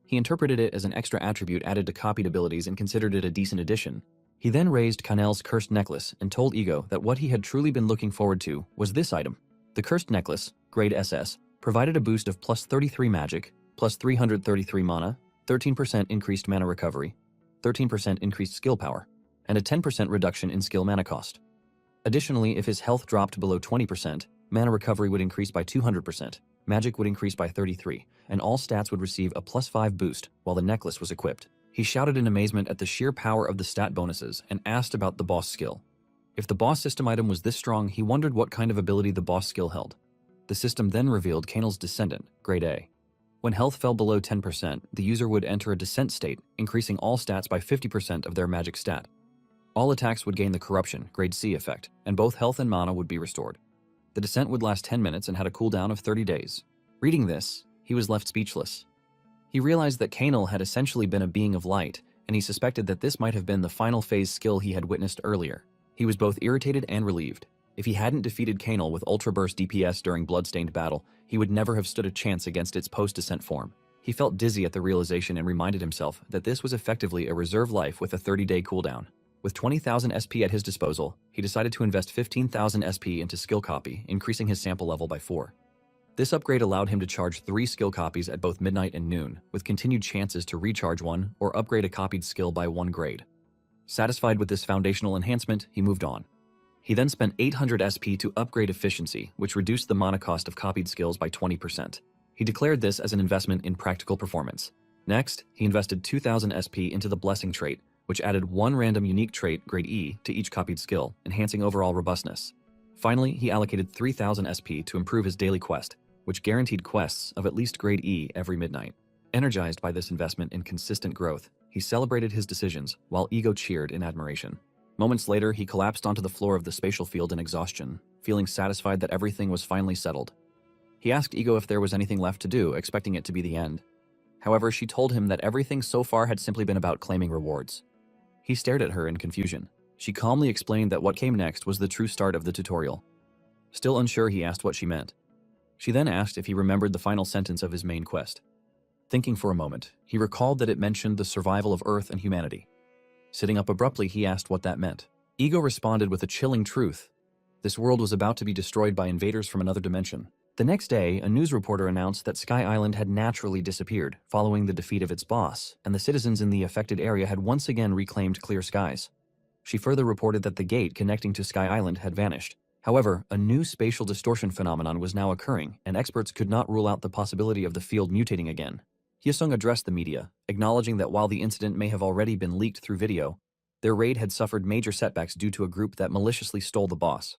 S1: He interpreted it as an extra attribute added to copied abilities and considered it a decent addition. He then raised Kanel's cursed necklace and told Ego that what he had truly been looking forward to was this item. The cursed necklace, grade SS, provided a boost of +33 magic, +333 mana, 13% increased mana recovery, 13% increased skill power, and a 10% reduction in skill mana cost. Additionally, if his health dropped below 20%, mana recovery would increase by 200%, magic would increase by 33, and all stats would receive a +5 boost while the necklace was equipped. He shouted in amazement at the sheer power of the stat bonuses and asked about the boss skill. If the boss system item was this strong, he wondered what kind of ability the boss skill held. The system then revealed Kanel's descendant, grade A. When health fell below 10%, the user would enter a descent state, increasing all stats by 50% of their magic stat. All attacks would gain the corruption, grade C effect, and both health and mana would be restored. The descent would last 10 minutes and had a cooldown of 30 days. Reading this, he was left speechless. He realized that Kanel had essentially been a being of light, and he suspected that this might have been the final phase skill he had witnessed earlier. He was both irritated and relieved. If he hadn't defeated Kanel with Ultra Burst DPS during Bloodstained battle, he would never have stood a chance against its post-descent form. He felt dizzy at the realization and reminded himself that this was effectively a reserve life with a 30-day cooldown. With 20,000 SP at his disposal, he decided to invest 15,000 SP into skill copy, increasing his sample level by 4. This upgrade allowed him to charge 3 skill copies at both midnight and noon, with continued chances to recharge one or upgrade a copied skill by 1 grade. Satisfied with this foundational enhancement, he moved on. He then spent 800 SP to upgrade efficiency, which reduced the mana cost of copied skills by 20%. He declared this as an investment in practical performance. Next, he invested 2,000 SP into the blessing trait, which added 1 random unique trait, grade E, to each copied skill, enhancing overall robustness. Finally, he allocated 3,000 SP to improve his daily quest, which guaranteed quests of at least grade E every midnight. Energized by this investment in consistent growth, he celebrated his decisions, while Ego cheered in admiration. Moments later, he collapsed onto the floor of the spatial field in exhaustion, feeling satisfied that everything was finally settled. He asked Ego if there was anything left to do, expecting it to be the end. However, she told him that everything so far had simply been about claiming rewards. He stared at her in confusion. She calmly explained that what came next was the true start of the tutorial. Still unsure, he asked what she meant. She then asked if he remembered the final sentence of his main quest. Thinking for a moment, he recalled that it mentioned the survival of Earth and humanity. Sitting up abruptly, he asked what that meant. Ego responded with a chilling truth. This world was about to be destroyed by invaders from another dimension. The next day, a news reporter announced that Sky Island had naturally disappeared following the defeat of its boss, and the citizens in the affected area had once again reclaimed clear skies. She further reported that the gate connecting to Sky Island had vanished. However, a new spatial distortion phenomenon was now occurring, and experts could not rule out the possibility of the field mutating again. Hyesung addressed the media, acknowledging that while the incident may have already been leaked through video, their raid had suffered major setbacks due to a group that maliciously stole the boss.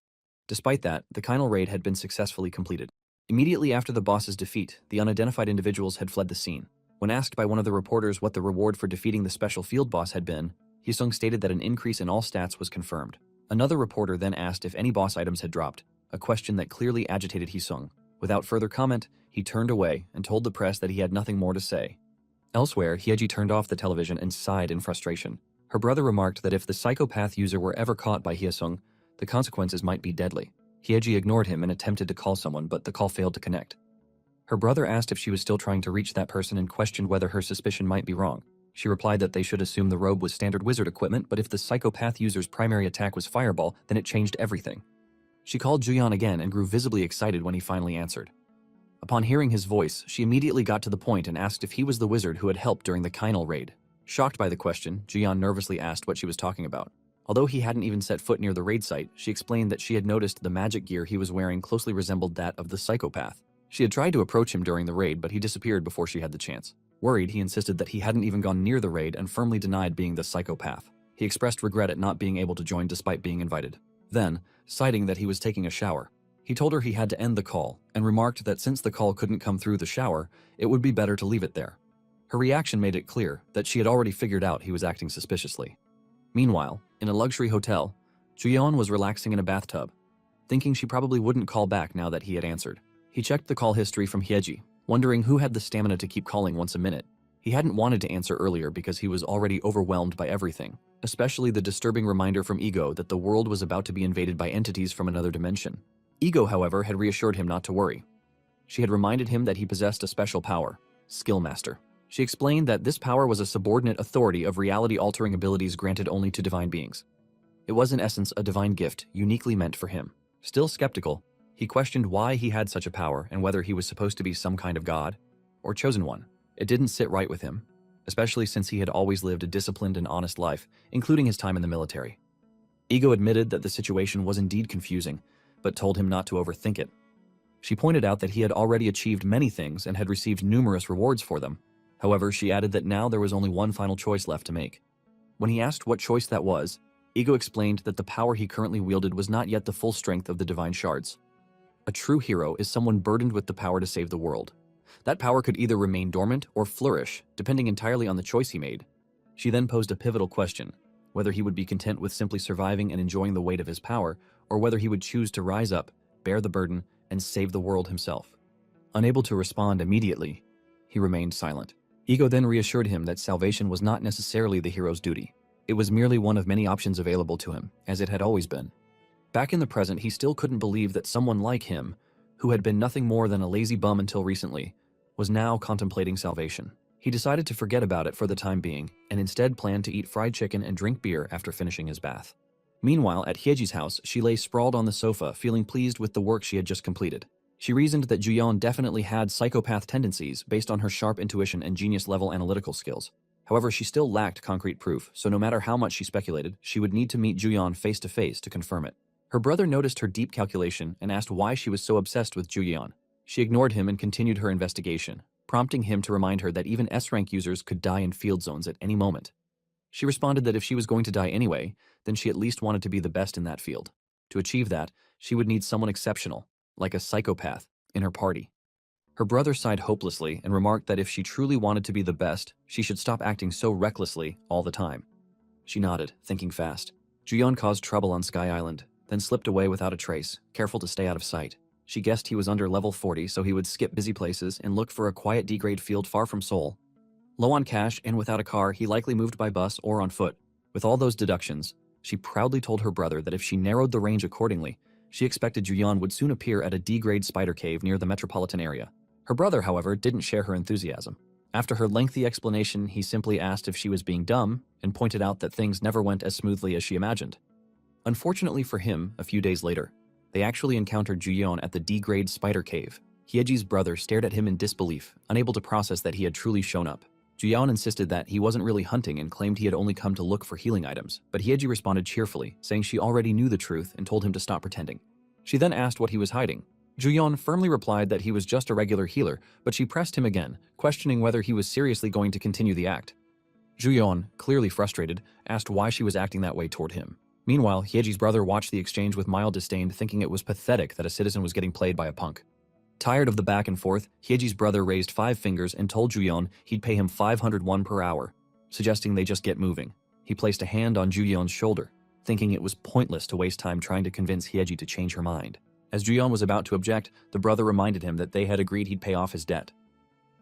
S1: Despite that, the Kinal raid had been successfully completed. Immediately after the boss's defeat, the unidentified individuals had fled the scene. When asked by one of the reporters what the reward for defeating the special field boss had been, Hyesung stated that an increase in all stats was confirmed. Another reporter then asked if any boss items had dropped, a question that clearly agitated Hyesung. Without further comment, he turned away and told the press that he had nothing more to say. Elsewhere, Hyeji turned off the television and sighed in frustration. Her brother remarked that if the psychopath user were ever caught by Hyesung, the consequences might be deadly. Hyeji ignored him and attempted to call someone, but the call failed to connect. Her brother asked if she was still trying to reach that person and questioned whether her suspicion might be wrong. She replied that they should assume the robe was standard wizard equipment, but if the psychopath user's primary attack was fireball, then it changed everything. She called Juyeon again and grew visibly excited when he finally answered. Upon hearing his voice, she immediately got to the point and asked if he was the wizard who had helped during the Kinal raid. Shocked by the question, Juyeon nervously asked what she was talking about. Although he hadn't even set foot near the raid site, she explained that she had noticed the magic gear he was wearing closely resembled that of the psychopath. She had tried to approach him during the raid, but he disappeared before she had the chance. Worried, he insisted that he hadn't even gone near the raid and firmly denied being the psychopath. He expressed regret at not being able to join despite being invited. Then, citing that he was taking a shower, he told her he had to end the call and remarked that since the call couldn't come through the shower, it would be better to leave it there. Her reaction made it clear that she had already figured out he was acting suspiciously. Meanwhile, in a luxury hotel, Juyeon was relaxing in a bathtub, thinking she probably wouldn't call back now that he had answered. He checked the call history from Hyeji, wondering who had the stamina to keep calling once a minute. He hadn't wanted to answer earlier because he was already overwhelmed by everything, especially the disturbing reminder from Ego that the world was about to be invaded by entities from another dimension. Ego, however, had reassured him not to worry. She had reminded him that he possessed a special power, Skill Master. She explained that this power was a subordinate authority of reality-altering abilities granted only to divine beings. It was in essence a divine gift uniquely meant for him. Still skeptical, he questioned why he had such a power and whether he was supposed to be some kind of god or chosen one. It didn't sit right with him, especially since he had always lived a disciplined and honest life, including his time in the military. Ego admitted that the situation was indeed confusing, but told him not to overthink it. She pointed out that he had already achieved many things and had received numerous rewards for them. However, she added that now there was only one final choice left to make. When he asked what choice that was, Ego explained that the power he currently wielded was not yet the full strength of the divine shards. A true hero is someone burdened with the power to save the world. That power could either remain dormant or flourish, depending entirely on the choice he made. She then posed a pivotal question, whether he would be content with simply surviving and enjoying the weight of his power, or whether he would choose to rise up, bear the burden, and save the world himself. Unable to respond immediately, he remained silent. Ego then reassured him that salvation was not necessarily the hero's duty. It was merely one of many options available to him, as it had always been. Back in the present, he still couldn't believe that someone like him, who had been nothing more than a lazy bum until recently, was now contemplating salvation. He decided to forget about it for the time being, and instead planned to eat fried chicken and drink beer after finishing his bath. Meanwhile, at Hyeji's house, she lay sprawled on the sofa, feeling pleased with the work she had just completed. She reasoned that Juyeon definitely had psychopath tendencies based on her sharp intuition and genius-level analytical skills. However, she still lacked concrete proof, so no matter how much she speculated, she would need to meet Juyeon face-to-face to confirm it. Her brother noticed her deep calculation and asked why she was so obsessed with Juyeon. She ignored him and continued her investigation, prompting him to remind her that even S-rank users could die in field zones at any moment. She responded that if she was going to die anyway, then she at least wanted to be the best in that field. To achieve that, she would need someone exceptional, like a psychopath, in her party. Her brother sighed hopelessly and remarked that if she truly wanted to be the best, she should stop acting so recklessly all the time. She nodded, thinking fast. Juyeon caused trouble on Sky Island, then slipped away without a trace, careful to stay out of sight. She guessed he was under level 40, so he would skip busy places and look for a quiet D-grade field far from Seoul. Low on cash and without a car, he likely moved by bus or on foot. With all those deductions, she proudly told her brother that if she narrowed the range accordingly, she expected Juyeon would soon appear at a D-grade spider cave near the metropolitan area. Her brother, however, didn't share her enthusiasm. After her lengthy explanation, he simply asked if she was being dumb and pointed out that things never went as smoothly as she imagined. Unfortunately for him, a few days later, they actually encountered Juyeon at the D-grade spider cave. Hyeji's brother stared at him in disbelief, unable to process that he had truly shown up. Juyeon insisted that he wasn't really hunting and claimed he had only come to look for healing items, but Hyeji responded cheerfully, saying she already knew the truth and told him to stop pretending. She then asked what he was hiding. Juyeon firmly replied that he was just a regular healer, but she pressed him again, questioning whether he was seriously going to continue the act. Juyeon, clearly frustrated, asked why she was acting that way toward him. Meanwhile, Hyeji's brother watched the exchange with mild disdain, thinking it was pathetic that a citizen was getting played by a punk. Tired of the back and forth, Hyeji's brother raised 5 fingers and told Juyeon he'd pay him 500 won per hour, suggesting they just get moving. He placed a hand on Juyeon's shoulder, thinking it was pointless to waste time trying to convince Hyeji to change her mind. As Juyeon was about to object, the brother reminded him that they had agreed he'd pay off his debt.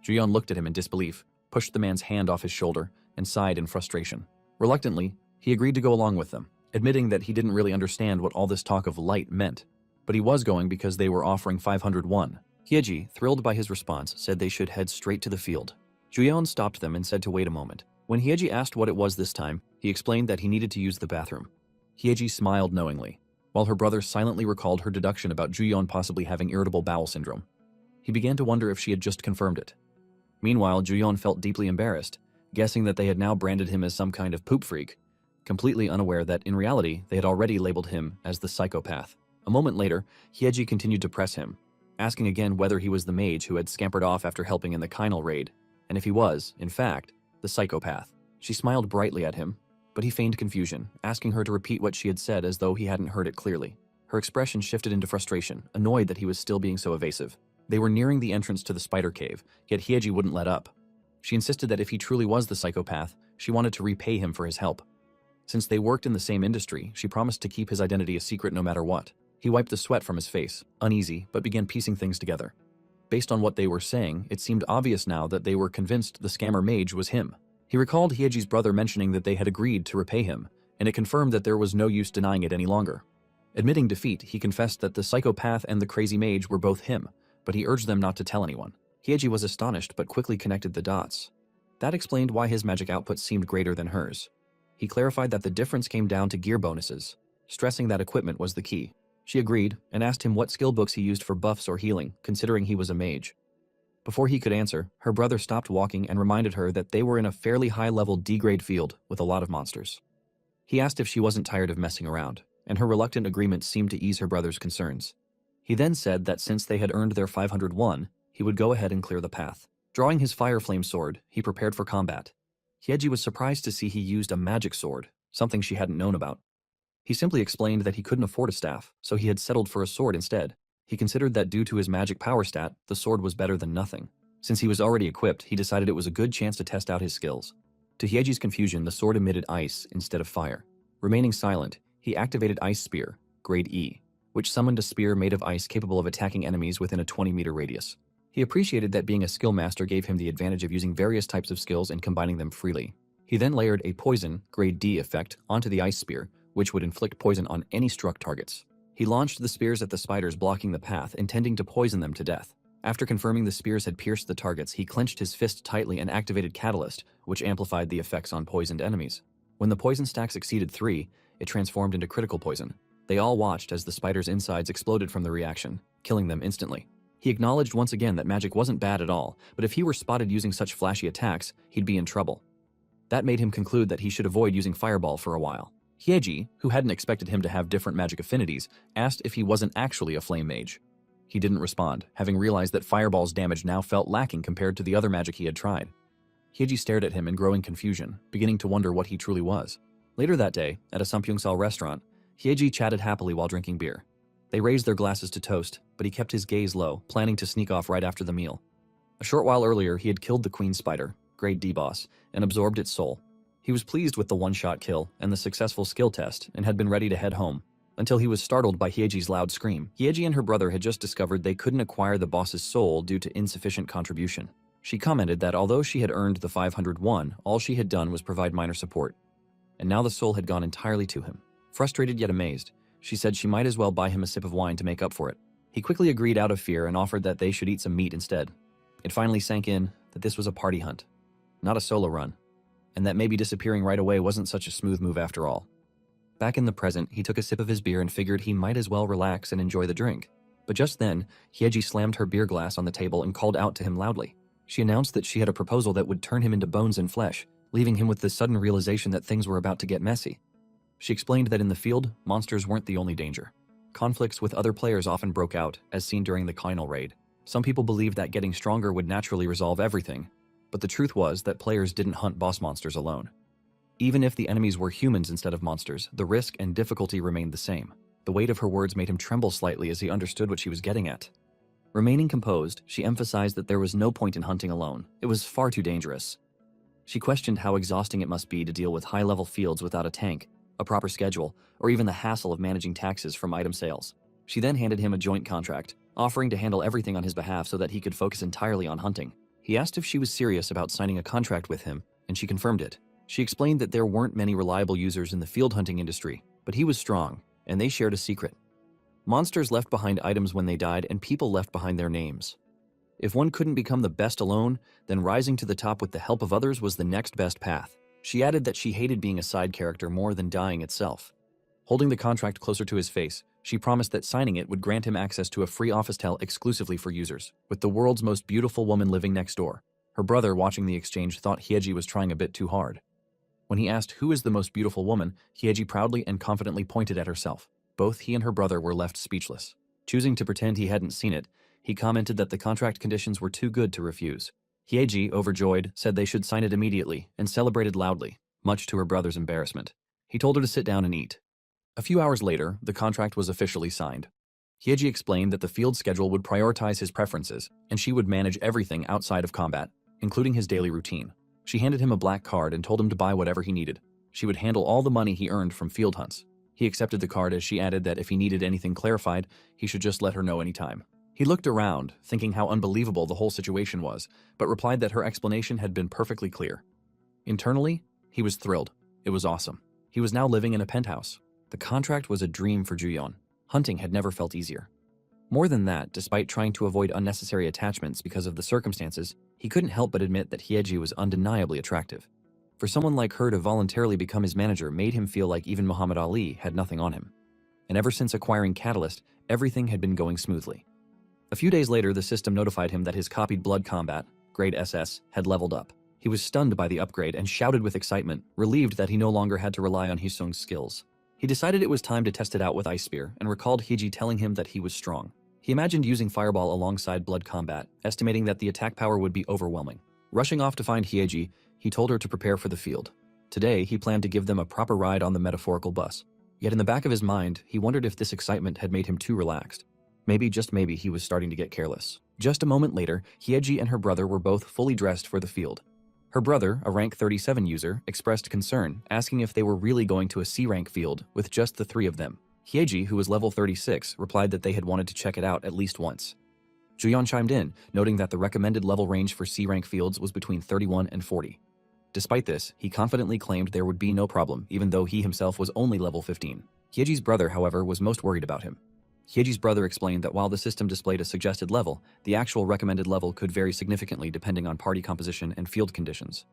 S1: Juyeon looked at him in disbelief, pushed the man's hand off his shoulder, and sighed in frustration. Reluctantly, he agreed to go along with them, admitting that he didn't really understand what all this talk of light meant, but he was going because they were offering 500 won. Hyeji, thrilled by his response, said they should head straight to the field. Juyeon stopped them and said to wait a moment. When Hyeji asked what it was this time, he explained that he needed to use the bathroom. Hyeji smiled knowingly, while her brother silently recalled her deduction about Juyeon possibly having irritable bowel syndrome. He began to wonder if she had just confirmed it. Meanwhile, Juyeon felt deeply embarrassed, guessing that they had now branded him as some kind of poop freak, completely unaware that, in reality, they had already labeled him as the psychopath. A moment later, Hyeji continued to press him, asking again whether he was the mage who had scampered off after helping in the Kinal raid, and if he was, in fact, the psychopath. She smiled brightly at him, but he feigned confusion, asking her to repeat what she had said as though he hadn't heard it clearly. Her expression shifted into frustration, annoyed that he was still being so evasive. They were nearing the entrance to the spider cave, yet Hyeji wouldn't let up. She insisted that if he truly was the psychopath, she wanted to repay him for his help. Since they worked in the same industry, she promised to keep his identity a secret no matter what. He wiped the sweat from his face, uneasy, but began piecing things together. Based on what they were saying, it seemed obvious now that they were convinced the scammer mage was him. He recalled Hyeji's brother mentioning that they had agreed to repay him, and it confirmed that there was no use denying it any longer. Admitting defeat, he confessed that the psychopath and the crazy mage were both him, but he urged them not to tell anyone. Hyeji was astonished but quickly connected the dots. That explained why his magic output seemed greater than hers. He clarified that the difference came down to gear bonuses, stressing that equipment was the key. She agreed and asked him what skill books he used for buffs or healing, considering he was a mage. Before he could answer, her brother stopped walking and reminded her that they were in a fairly high-level D-grade field with a lot of monsters. He asked if she wasn't tired of messing around, and her reluctant agreement seemed to ease her brother's concerns. He then said that since they had earned their 500 won, he would go ahead and clear the path. Drawing his fire flame sword, he prepared for combat. Hyeji was surprised to see he used a magic sword, something she hadn't known about. He simply explained that he couldn't afford a staff, so he had settled for a sword instead. He considered that due to his magic power stat, the sword was better than nothing. Since he was already equipped, he decided it was a good chance to test out his skills. To Hyeji's confusion, the sword emitted ice instead of fire. Remaining silent, he activated Ice Spear, grade E, which summoned a spear made of ice capable of attacking enemies within a 20-meter radius. He appreciated that being a skill master gave him the advantage of using various types of skills and combining them freely. He then layered a poison, grade D effect onto the Ice Spear, which would inflict poison on any struck targets. He launched the spears at the spiders blocking the path, intending to poison them to death. After confirming the spears had pierced the targets, he clenched his fist tightly and activated Catalyst, which amplified the effects on poisoned enemies. When the poison stacks exceeded 3, it transformed into critical poison. They all watched as the spiders' insides exploded from the reaction, killing them instantly. He acknowledged once again that magic wasn't bad at all, but if he were spotted using such flashy attacks, he'd be in trouble. That made him conclude that he should avoid using Fireball for a while. Hyeji, who hadn't expected him to have different magic affinities, asked if he wasn't actually a flame mage. He didn't respond, having realized that Fireball's damage now felt lacking compared to the other magic he had tried. Hyeji stared at him in growing confusion, beginning to wonder what he truly was. Later that day, at a Sampyeongsal restaurant, Hyeji chatted happily while drinking beer. They raised their glasses to toast, but he kept his gaze low, planning to sneak off right after the meal. A short while earlier, he had killed the queen spider, grade D boss, and absorbed its soul. He was pleased with the one-shot kill and the successful skill test and had been ready to head home, until he was startled by Hyeji's loud scream. Hyeji and her brother had just discovered they couldn't acquire the boss's soul due to insufficient contribution. She commented that although she had earned the 500 won, all she had done was provide minor support, and now the soul had gone entirely to him. Frustrated yet amazed, she said she might as well buy him a sip of wine to make up for it. He quickly agreed out of fear and offered that they should eat some meat instead. It finally sank in that this was a party hunt, not a solo run, and that maybe disappearing right away wasn't such a smooth move after all. Back in the present, he took a sip of his beer and figured he might as well relax and enjoy the drink. But just then, Hyeji slammed her beer glass on the table and called out to him loudly. She announced that she had a proposal that would turn him into bones and flesh, leaving him with the sudden realization that things were about to get messy. She explained that in the field, monsters weren't the only danger. Conflicts with other players often broke out, as seen during the final raid. Some people believed that getting stronger would naturally resolve everything, but the truth was that players didn't hunt boss monsters alone. Even if the enemies were humans instead of monsters, the risk and difficulty remained the same. The weight of her words made him tremble slightly as he understood what she was getting at. Remaining composed, she emphasized that there was no point in hunting alone. It was far too dangerous. She questioned how exhausting it must be to deal with high-level fields without a tank, a proper schedule, or even the hassle of managing taxes from item sales. She then handed him a joint contract, offering to handle everything on his behalf so that he could focus entirely on hunting. He asked if she was serious about signing a contract with him, and she confirmed it. She explained that there weren't many reliable users in the field hunting industry, but he was strong, and they shared a secret. Monsters left behind items when they died, and people left behind their names. If one couldn't become the best alone, then rising to the top with the help of others was the next best path. She added that she hated being a side character more than dying itself. Holding the contract closer to his face, she promised that signing it would grant him access to a free office tel exclusively for users, with the world's most beautiful woman living next door. Her brother, watching the exchange, thought Hyeji was trying a bit too hard. When he asked who is the most beautiful woman, Hyeji proudly and confidently pointed at herself. Both he and her brother were left speechless. Choosing to pretend he hadn't seen it, he commented that the contract conditions were too good to refuse. Hyeji, overjoyed, said they should sign it immediately and celebrated loudly, much to her brother's embarrassment. He told her to sit down and eat. A few hours later, the contract was officially signed. Hyeji explained that the field schedule would prioritize his preferences, and she would manage everything outside of combat, including his daily routine. She handed him a black card and told him to buy whatever he needed. She would handle all the money he earned from field hunts. He accepted the card as she added that if he needed anything clarified, he should just let her know anytime. He looked around, thinking how unbelievable the whole situation was, but replied that her explanation had been perfectly clear. Internally, he was thrilled. It was awesome. He was now living in a penthouse. The contract was a dream for Juyeon. Hunting had never felt easier. More than that, despite trying to avoid unnecessary attachments because of the circumstances, he couldn't help but admit that Hyeji was undeniably attractive. For someone like her to voluntarily become his manager made him feel like even Muhammad Ali had nothing on him. And ever since acquiring Catalyst, everything had been going smoothly. A few days later, the system notified him that his copied Blood Combat, grade SS, had leveled up. He was stunned by the upgrade and shouted with excitement, relieved that he no longer had to rely on Hisung's skills. He decided it was time to test it out with Ice Spear and recalled Hyeji telling him that he was strong. He imagined using Fireball alongside Blood Combat, estimating that the attack power would be overwhelming. Rushing off to find Hyeji, he told her to prepare for the field. Today, he planned to give them a proper ride on the metaphorical bus. Yet in the back of his mind, he wondered if this excitement had made him too relaxed. Maybe, just maybe, he was starting to get careless. Just a moment later, Hyeji and her brother were both fully dressed for the field. Her brother, a rank 37 user, expressed concern, asking if they were really going to a C-rank field with just the three of them. Hyeji, who was level 36, replied that they had wanted to check it out at least once. Juyeon chimed in, noting that the recommended level range for C-rank fields was between 31 and 40. Despite this, he confidently claimed there would be no problem, even though he himself was only level 15. Hyeji's brother, however, was most worried about him. Hyeji's brother explained that while the system displayed a suggested level, the actual recommended level could vary significantly depending on party composition and field conditions.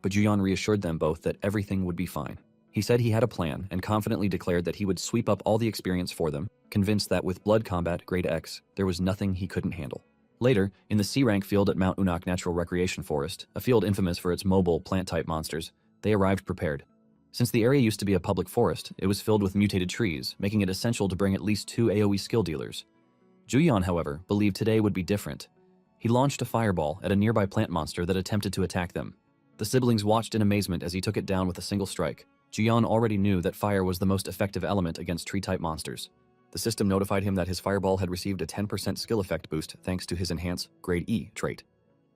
S1: But Juyeon reassured them both that everything would be fine. He said he had a plan and confidently declared that he would sweep up all the experience for them, convinced that with Blood Combat grade X, there was nothing he couldn't handle. Later, in the C-rank field at Mount Unak Natural Recreation Forest, a field infamous for its mobile, plant-type monsters, they arrived prepared. Since the area used to be a public forest, it was filled with mutated trees, making it essential to bring at least 2 AoE skill dealers. Juyeon, however, believed today would be different. He launched a fireball at a nearby plant monster that attempted to attack them. The siblings watched in amazement as he took it down with a single strike. Juyeon already knew that fire was the most effective element against tree-type monsters. The system notified him that his fireball had received a 10% skill effect boost thanks to his enhanced grade E trait.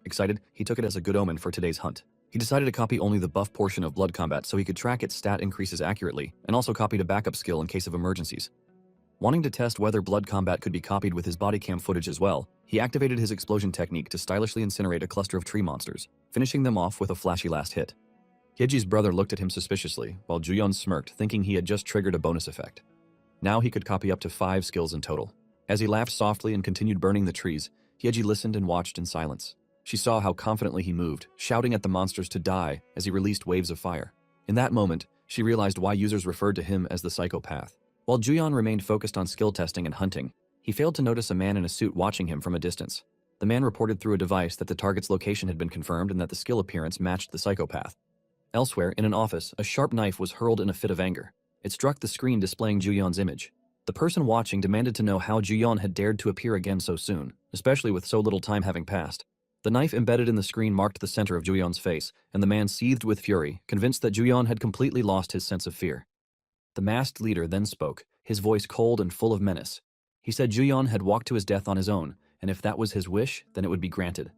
S1: Excited, he took it as a good omen for today's hunt. He decided to copy only the buff portion of Blood Combat so he could track its stat increases accurately, and also copied a backup skill in case of emergencies. Wanting to test whether Blood Combat could be copied with his body cam footage as well, he activated his explosion technique to stylishly incinerate a cluster of tree monsters, finishing them off with a flashy last hit. Hyeji's brother looked at him suspiciously, while Juyeon smirked, thinking he had just triggered a bonus effect. Now he could copy up to 5 skills in total. As he laughed softly and continued burning the trees, Hyeji listened and watched in silence. She saw how confidently he moved, shouting at the monsters to die as he released waves of fire. In that moment, she realized why users referred to him as the psychopath. While Juyeon remained focused on skill testing and hunting, he failed to notice a man in a suit watching him from a distance. The man reported through a device that the target's location had been confirmed and that the skill appearance matched the psychopath. Elsewhere, in an office, a sharp knife was hurled in a fit of anger. It struck the screen displaying Juyeon's image. The person watching demanded to know how Juyeon had dared to appear again so soon, especially with so little time having passed. The knife embedded in the screen marked the center of Juyeon's face, and the man seethed with fury, convinced that Juyeon had completely lost his sense of fear. The masked leader then spoke, his voice cold and full of menace. He said Juyeon had walked to his death on his own, and if that was his wish, then it would be granted.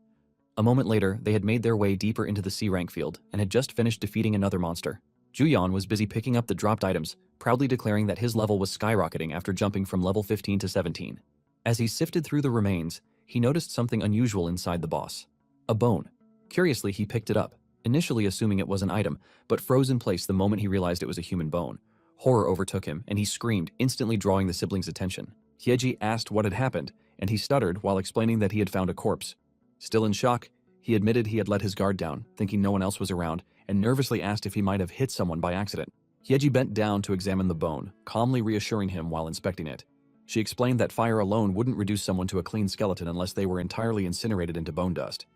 S1: A moment later, they had made their way deeper into the C-rank field and had just finished defeating another monster. Juyeon was busy picking up the dropped items, proudly declaring that his level was skyrocketing after jumping from level 15 to 17. As he sifted through the remains, he noticed something unusual inside the boss. A bone. Curiously, he picked it up, initially assuming it was an item, but froze in place the moment he realized it was a human bone. Horror overtook him, and he screamed, instantly drawing the siblings' attention. Hyeji asked what had happened, and he stuttered while explaining that he had found a corpse. Still in shock, he admitted he had let his guard down, thinking no one else was around, and nervously asked if he might have hit someone by accident. Hyeji bent down to examine the bone, calmly reassuring him while inspecting it. She explained that fire alone wouldn't reduce someone to a clean skeleton unless they were entirely incinerated into bone dust.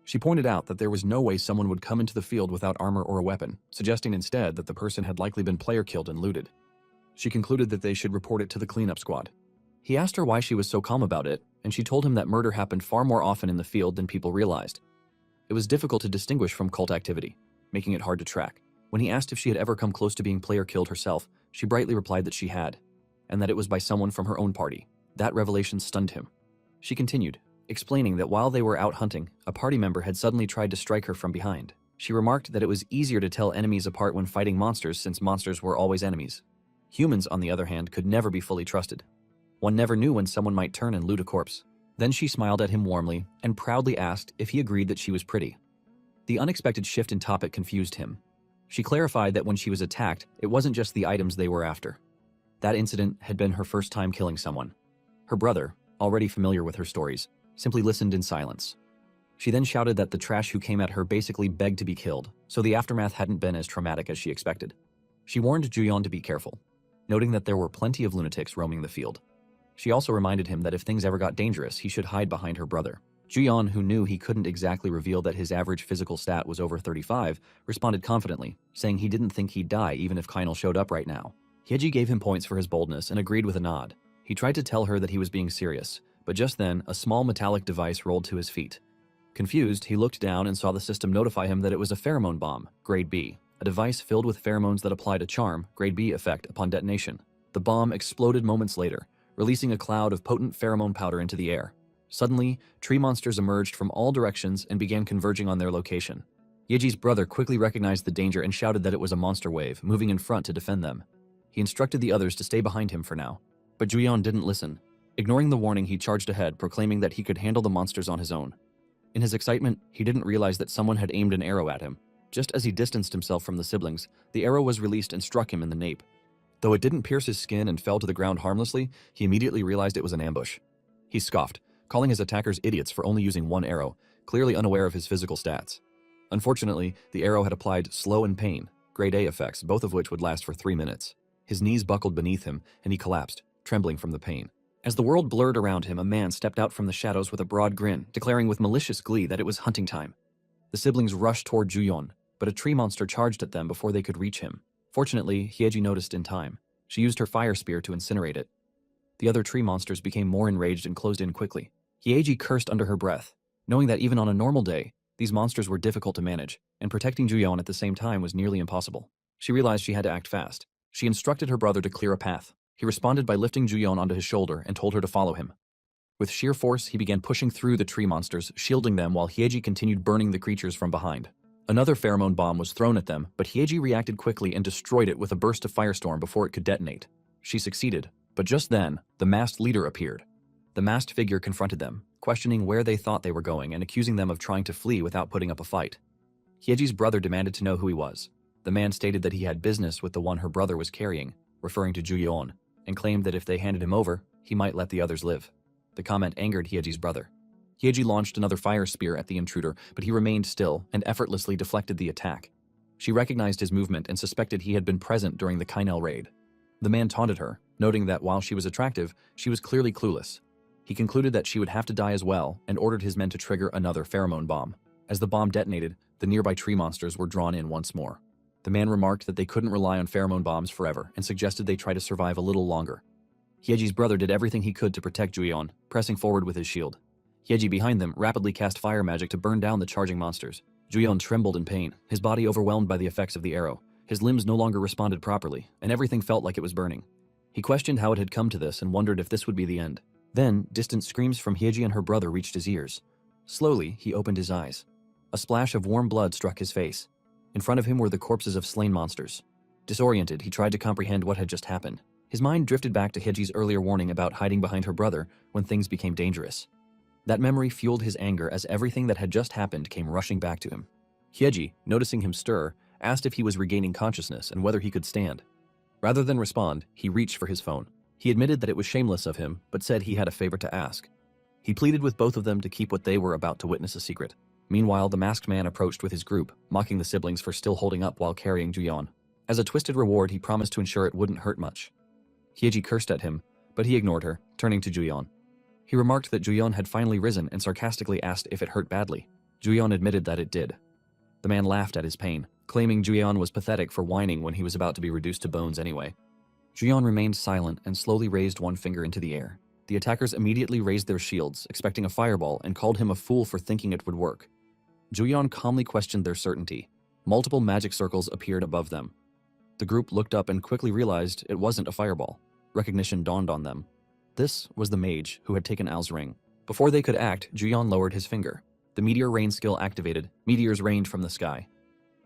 S1: She pointed out that there was no way someone would come into the field without armor or a weapon, suggesting instead that the person had likely been player killed and looted. She concluded that they should report it to the cleanup squad. He asked her why she was so calm about it, and she told him that murder happened far more often in the field than people realized. It was difficult to distinguish from cult activity, making it hard to track. When he asked if she had ever come close to being player killed herself, she brightly replied that she had, and that it was by someone from her own party. That revelation stunned him. She continued, explaining that while they were out hunting, a party member had suddenly tried to strike her from behind. She remarked that it was easier to tell enemies apart when fighting monsters since monsters were always enemies. Humans, on the other hand, could never be fully trusted. One never knew when someone might turn and loot a corpse. Then she smiled at him warmly and proudly asked if he agreed that she was pretty. The unexpected shift in topic confused him. She clarified that when she was attacked, it wasn't just the items they were after. That incident had been her first time killing someone. Her brother, already familiar with her stories, simply listened in silence. She then shouted that the trash who came at her basically begged to be killed, so the aftermath hadn't been as traumatic as she expected. She warned Juyeon to be careful, noting that there were plenty of lunatics roaming the field. She also reminded him that if things ever got dangerous, he should hide behind her brother. Juyeon, who knew he couldn't exactly reveal that his average physical stat was over 35, responded confidently, saying he didn't think he'd die even if Kainal showed up right now. Hyeji gave him points for his boldness and agreed with a nod. He tried to tell her that he was being serious, but just then, a small metallic device rolled to his feet. Confused, he looked down and saw the system notify him that it was a pheromone bomb, Grade B, a device filled with pheromones that applied a charm, Grade B effect, upon detonation. The bomb exploded moments later, releasing a cloud of potent pheromone powder into the air. Suddenly, tree monsters emerged from all directions and began converging on their location. Yeji's brother quickly recognized the danger and shouted that it was a monster wave, moving in front to defend them. He instructed the others to stay behind him for now. But Juyeon didn't listen. Ignoring the warning, he charged ahead, proclaiming that he could handle the monsters on his own. In his excitement, he didn't realize that someone had aimed an arrow at him. Just as he distanced himself from the siblings, the arrow was released and struck him in the nape. Though it didn't pierce his skin and fell to the ground harmlessly, he immediately realized it was an ambush. He scoffed, calling his attackers idiots for only using one arrow, clearly unaware of his physical stats. Unfortunately, the arrow had applied slow and pain, Grade A effects, both of which would last for 3 minutes. His knees buckled beneath him, and he collapsed, trembling from the pain. As the world blurred around him, a man stepped out from the shadows with a broad grin, declaring with malicious glee that it was hunting time. The siblings rushed toward Juyeon, but a tree monster charged at them before they could reach him. Fortunately, Hyeji noticed in time. She used her fire spear to incinerate it. The other tree monsters became more enraged and closed in quickly. Hyeji cursed under her breath, knowing that even on a normal day, these monsters were difficult to manage, and protecting Juyeon at the same time was nearly impossible. She realized she had to act fast. She instructed her brother to clear a path. He responded by lifting Juyeon onto his shoulder and told her to follow him. With sheer force, he began pushing through the tree monsters, shielding them while Hyeji continued burning the creatures from behind. Another pheromone bomb was thrown at them, but Hyeji reacted quickly and destroyed it with a burst of firestorm before it could detonate. She succeeded, but just then, the masked leader appeared. The masked figure confronted them, questioning where they thought they were going and accusing them of trying to flee without putting up a fight. Hyeji's brother demanded to know who he was. The man stated that he had business with the one her brother was carrying, referring to Juyeon, and claimed that if they handed him over, he might let the others live. The comment angered Hyeji's brother. Hyeji launched another fire spear at the intruder, but he remained still and effortlessly deflected the attack. She recognized his movement and suspected he had been present during the Kainal raid. The man taunted her, noting that while she was attractive, she was clearly clueless. He concluded that she would have to die as well and ordered his men to trigger another pheromone bomb. As the bomb detonated, the nearby tree monsters were drawn in once more. The man remarked that they couldn't rely on pheromone bombs forever and suggested they try to survive a little longer. Hyeji's brother did everything he could to protect Juyeon, pressing forward with his shield. Hyeji behind them rapidly cast fire magic to burn down the charging monsters. Juyeon trembled in pain, his body overwhelmed by the effects of the arrow. His limbs no longer responded properly, and everything felt like it was burning. He questioned how it had come to this and wondered if this would be the end. Then, distant screams from Hyeji and her brother reached his ears. Slowly, he opened his eyes. A splash of warm blood struck his face. In front of him were the corpses of slain monsters. Disoriented, he tried to comprehend what had just happened. His mind drifted back to Hyeji's earlier warning about hiding behind her brother when things became dangerous. That memory fueled his anger as everything that had just happened came rushing back to him. Hyeji, noticing him stir, asked if he was regaining consciousness and whether he could stand. Rather than respond, he reached for his phone. He admitted that it was shameless of him, but said he had a favor to ask. He pleaded with both of them to keep what they were about to witness a secret. Meanwhile, the masked man approached with his group, mocking the siblings for still holding up while carrying Juyeon. As a twisted reward, he promised to ensure it wouldn't hurt much. Hyeji cursed at him, but he ignored her, turning to Juyeon. He remarked that Juyeon had finally risen and sarcastically asked if it hurt badly. Juyeon admitted that it did. The man laughed at his pain, claiming Juyeon was pathetic for whining when he was about to be reduced to bones anyway. Juyeon remained silent and slowly raised one finger into the air. The attackers immediately raised their shields, expecting a fireball, and called him a fool for thinking it would work. Juyeon calmly questioned their certainty. Multiple magic circles appeared above them. The group looked up and quickly realized it wasn't a fireball. Recognition dawned on them. This was the mage who had taken Al's ring. Before they could act, Juyeon lowered his finger. The meteor rain skill activated. Meteors rained from the sky.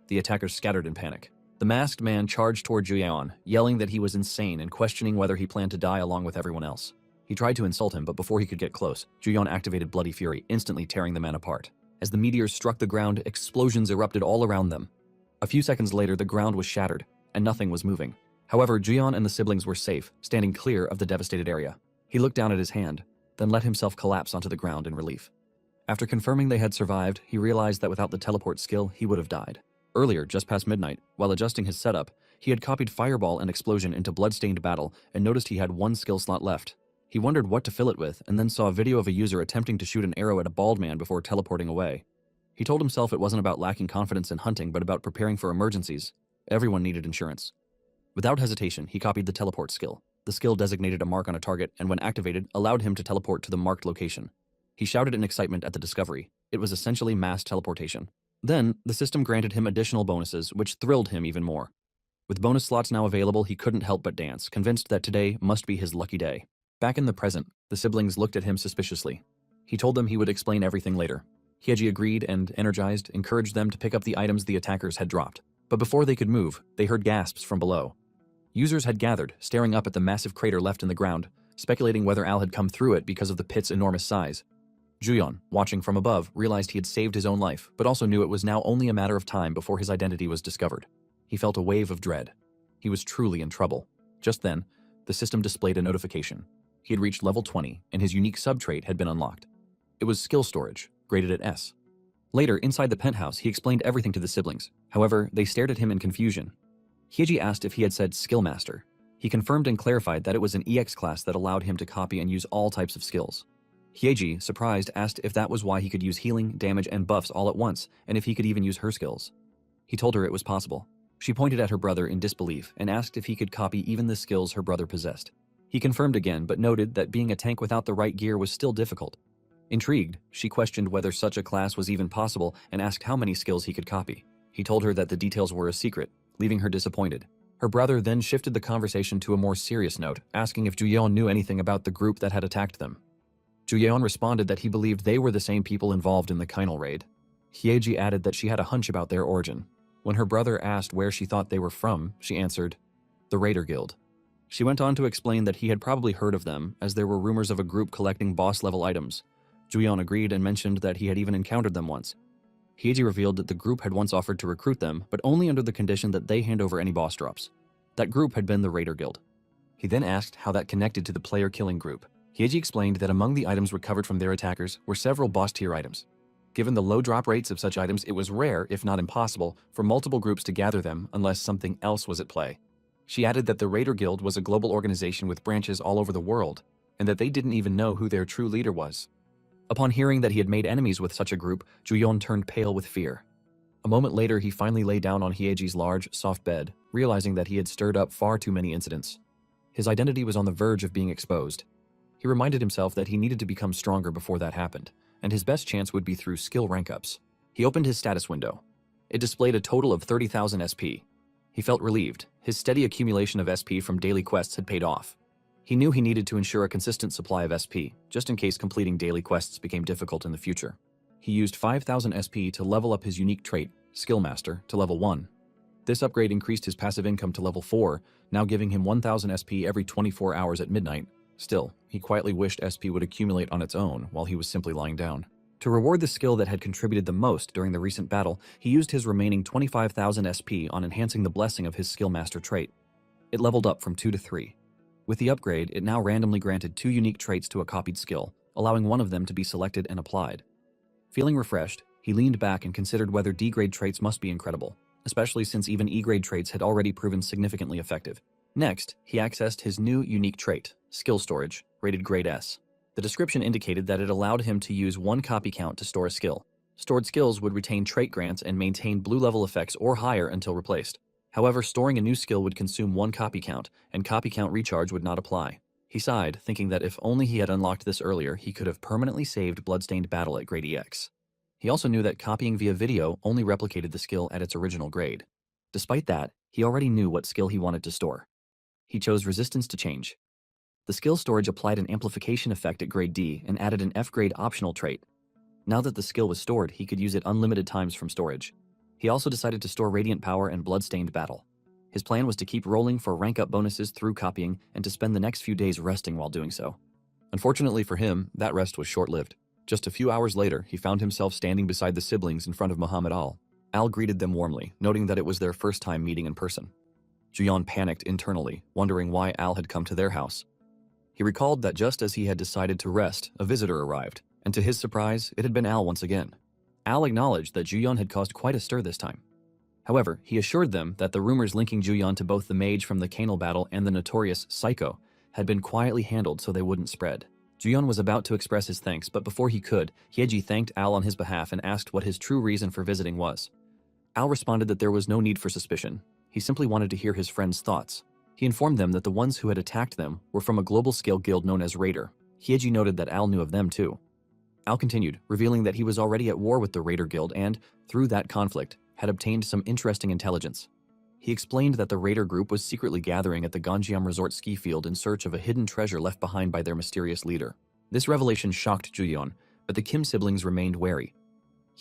S1: The attackers scattered in panic. The masked man charged toward Juyeon, yelling that he was insane and questioning whether he planned to die along with everyone else. He tried to insult him, but before he could get close, Juyeon activated Bloody Fury, instantly tearing the man apart. As the meteors struck the ground, explosions erupted all around them. A few seconds later, the ground was shattered, and nothing was moving. However, Juyeon and the siblings were safe, standing clear of the devastated area. He looked down at his hand, then let himself collapse onto the ground in relief. After confirming they had survived, he realized that without the teleport skill, he would have died. Earlier, just past midnight, while adjusting his setup, he had copied Fireball and Explosion into Bloodstained Battle and noticed he had one skill slot left. He wondered what to fill it with, and then saw a video of a user attempting to shoot an arrow at a bald man before teleporting away. He told himself it wasn't about lacking confidence in hunting, but about preparing for emergencies. Everyone needed insurance. Without hesitation, he copied the teleport skill. The skill designated a mark on a target, and when activated, allowed him to teleport to the marked location. He shouted in excitement at the discovery. It was essentially mass teleportation. Then, the system granted him additional bonuses, which thrilled him even more. With bonus slots now available, he couldn't help but dance, convinced that today must be his lucky day. Back in the present, the siblings looked at him suspiciously. He told them he would explain everything later. Hyeji agreed and, energized, encouraged them to pick up the items the attackers had dropped. But before they could move, they heard gasps from below. Users had gathered, staring up at the massive crater left in the ground, speculating whether Al had come through it because of the pit's enormous size. Juyeon, watching from above, realized he had saved his own life, but also knew it was now only a matter of time before his identity was discovered. He felt a wave of dread. He was truly in trouble. Just then, the system displayed a notification. He had reached level 20, and his unique sub-trait had been unlocked. It was skill storage, graded at S. Later, inside the penthouse, he explained everything to the siblings. However, they stared at him in confusion. Hyeji asked if he had said Skill Master. He confirmed and clarified that it was an EX class that allowed him to copy and use all types of skills. Hyeji, surprised, asked if that was why he could use healing, damage, and buffs all at once, and if he could even use her skills. He told her it was possible. She pointed at her brother in disbelief and asked if he could copy even the skills her brother possessed. He confirmed again, but noted that being a tank without the right gear was still difficult. Intrigued, she questioned whether such a class was even possible and asked how many skills he could copy. He told her that the details were a secret, leaving her disappointed. Her brother then shifted the conversation to a more serious note, asking if Juyeon knew anything about the group that had attacked them. Juyeon responded that he believed they were the same people involved in the Kainal raid. Hyeji added that she had a hunch about their origin. When her brother asked where she thought they were from, she answered, "The Raider Guild." She went on to explain that he had probably heard of them, as there were rumors of a group collecting boss-level items. Juyeon agreed and mentioned that he had even encountered them once. Hyeji revealed that the group had once offered to recruit them, but only under the condition that they hand over any boss drops. That group had been the Raider Guild. He then asked how that connected to the player-killing group. Hyeji explained that among the items recovered from their attackers were several boss-tier items. Given the low drop rates of such items, it was rare, if not impossible, for multiple groups to gather them unless something else was at play. She added that the Raider Guild was a global organization with branches all over the world, and that they didn't even know who their true leader was. Upon hearing that he had made enemies with such a group, Juyeon turned pale with fear. A moment later, he finally lay down on Hyeji's large, soft bed, realizing that he had stirred up far too many incidents. His identity was on the verge of being exposed. He reminded himself that he needed to become stronger before that happened, and his best chance would be through skill rank-ups. He opened his status window. It displayed a total of 30,000 SP. He felt relieved. His steady accumulation of SP from daily quests had paid off. He knew he needed to ensure a consistent supply of SP, just in case completing daily quests became difficult in the future. He used 5,000 SP to level up his unique trait, Skill Master, to level 1. This upgrade increased his passive income to level 4, now giving him 1,000 SP every 24 hours at midnight. Still, he quietly wished SP would accumulate on its own while he was simply lying down. To reward the skill that had contributed the most during the recent battle, he used his remaining 25,000 SP on enhancing the blessing of his Skill Master trait. It leveled up from 2 to 3. With the upgrade, it now randomly granted 2 unique traits to a copied skill, allowing one of them to be selected and applied. Feeling refreshed, he leaned back and considered whether D-grade traits must be incredible, especially since even E-grade traits had already proven significantly effective. Next, he accessed his new unique trait, Skill Storage, rated Grade S. The description indicated that it allowed him to use 1 copy count to store a skill. Stored skills would retain trait grants and maintain blue level effects or higher until replaced. However, storing a new skill would consume 1 copy count, and copy count recharge would not apply. He sighed, thinking that if only he had unlocked this earlier, he could have permanently saved Bloodstained Battle at Grade EX. He also knew that copying via video only replicated the skill at its original grade. Despite that, he already knew what skill he wanted to store. He chose Resistance to Change. The skill storage applied an amplification effect at Grade D and added an F-grade optional trait. Now that the skill was stored, he could use it unlimited times from storage. He also decided to store Radiant Power and Bloodstained Battle. His plan was to keep rolling for rank-up bonuses through copying and to spend the next few days resting while doing so. Unfortunately for him, that rest was short-lived. Just a few hours later, he found himself standing beside the siblings in front of Muhammad Al. Al greeted them warmly, noting that it was their first time meeting in person. Juyon panicked internally, wondering why Al had come to their house. He recalled that just as he had decided to rest, a visitor arrived, and to his surprise, it had been Al once again. Al acknowledged that Juyon had caused quite a stir this time. However, he assured them that the rumors linking Juyon to both the mage from the Canal battle and the notorious Psycho had been quietly handled so they wouldn't spread. Juyon was about to express his thanks, but before he could, Hyeji thanked Al on his behalf and asked what his true reason for visiting was. Al responded that there was no need for suspicion. He simply wanted to hear his friend's thoughts. He informed them that the ones who had attacked them were from a global-scale guild known as Raider. Hyeji noted that Al knew of them too. Al continued, revealing that he was already at war with the Raider Guild and, through that conflict, had obtained some interesting intelligence. He explained that the Raider group was secretly gathering at the Ganjiam Resort ski field in search of a hidden treasure left behind by their mysterious leader. This revelation shocked Juyon, but the Kim siblings remained wary.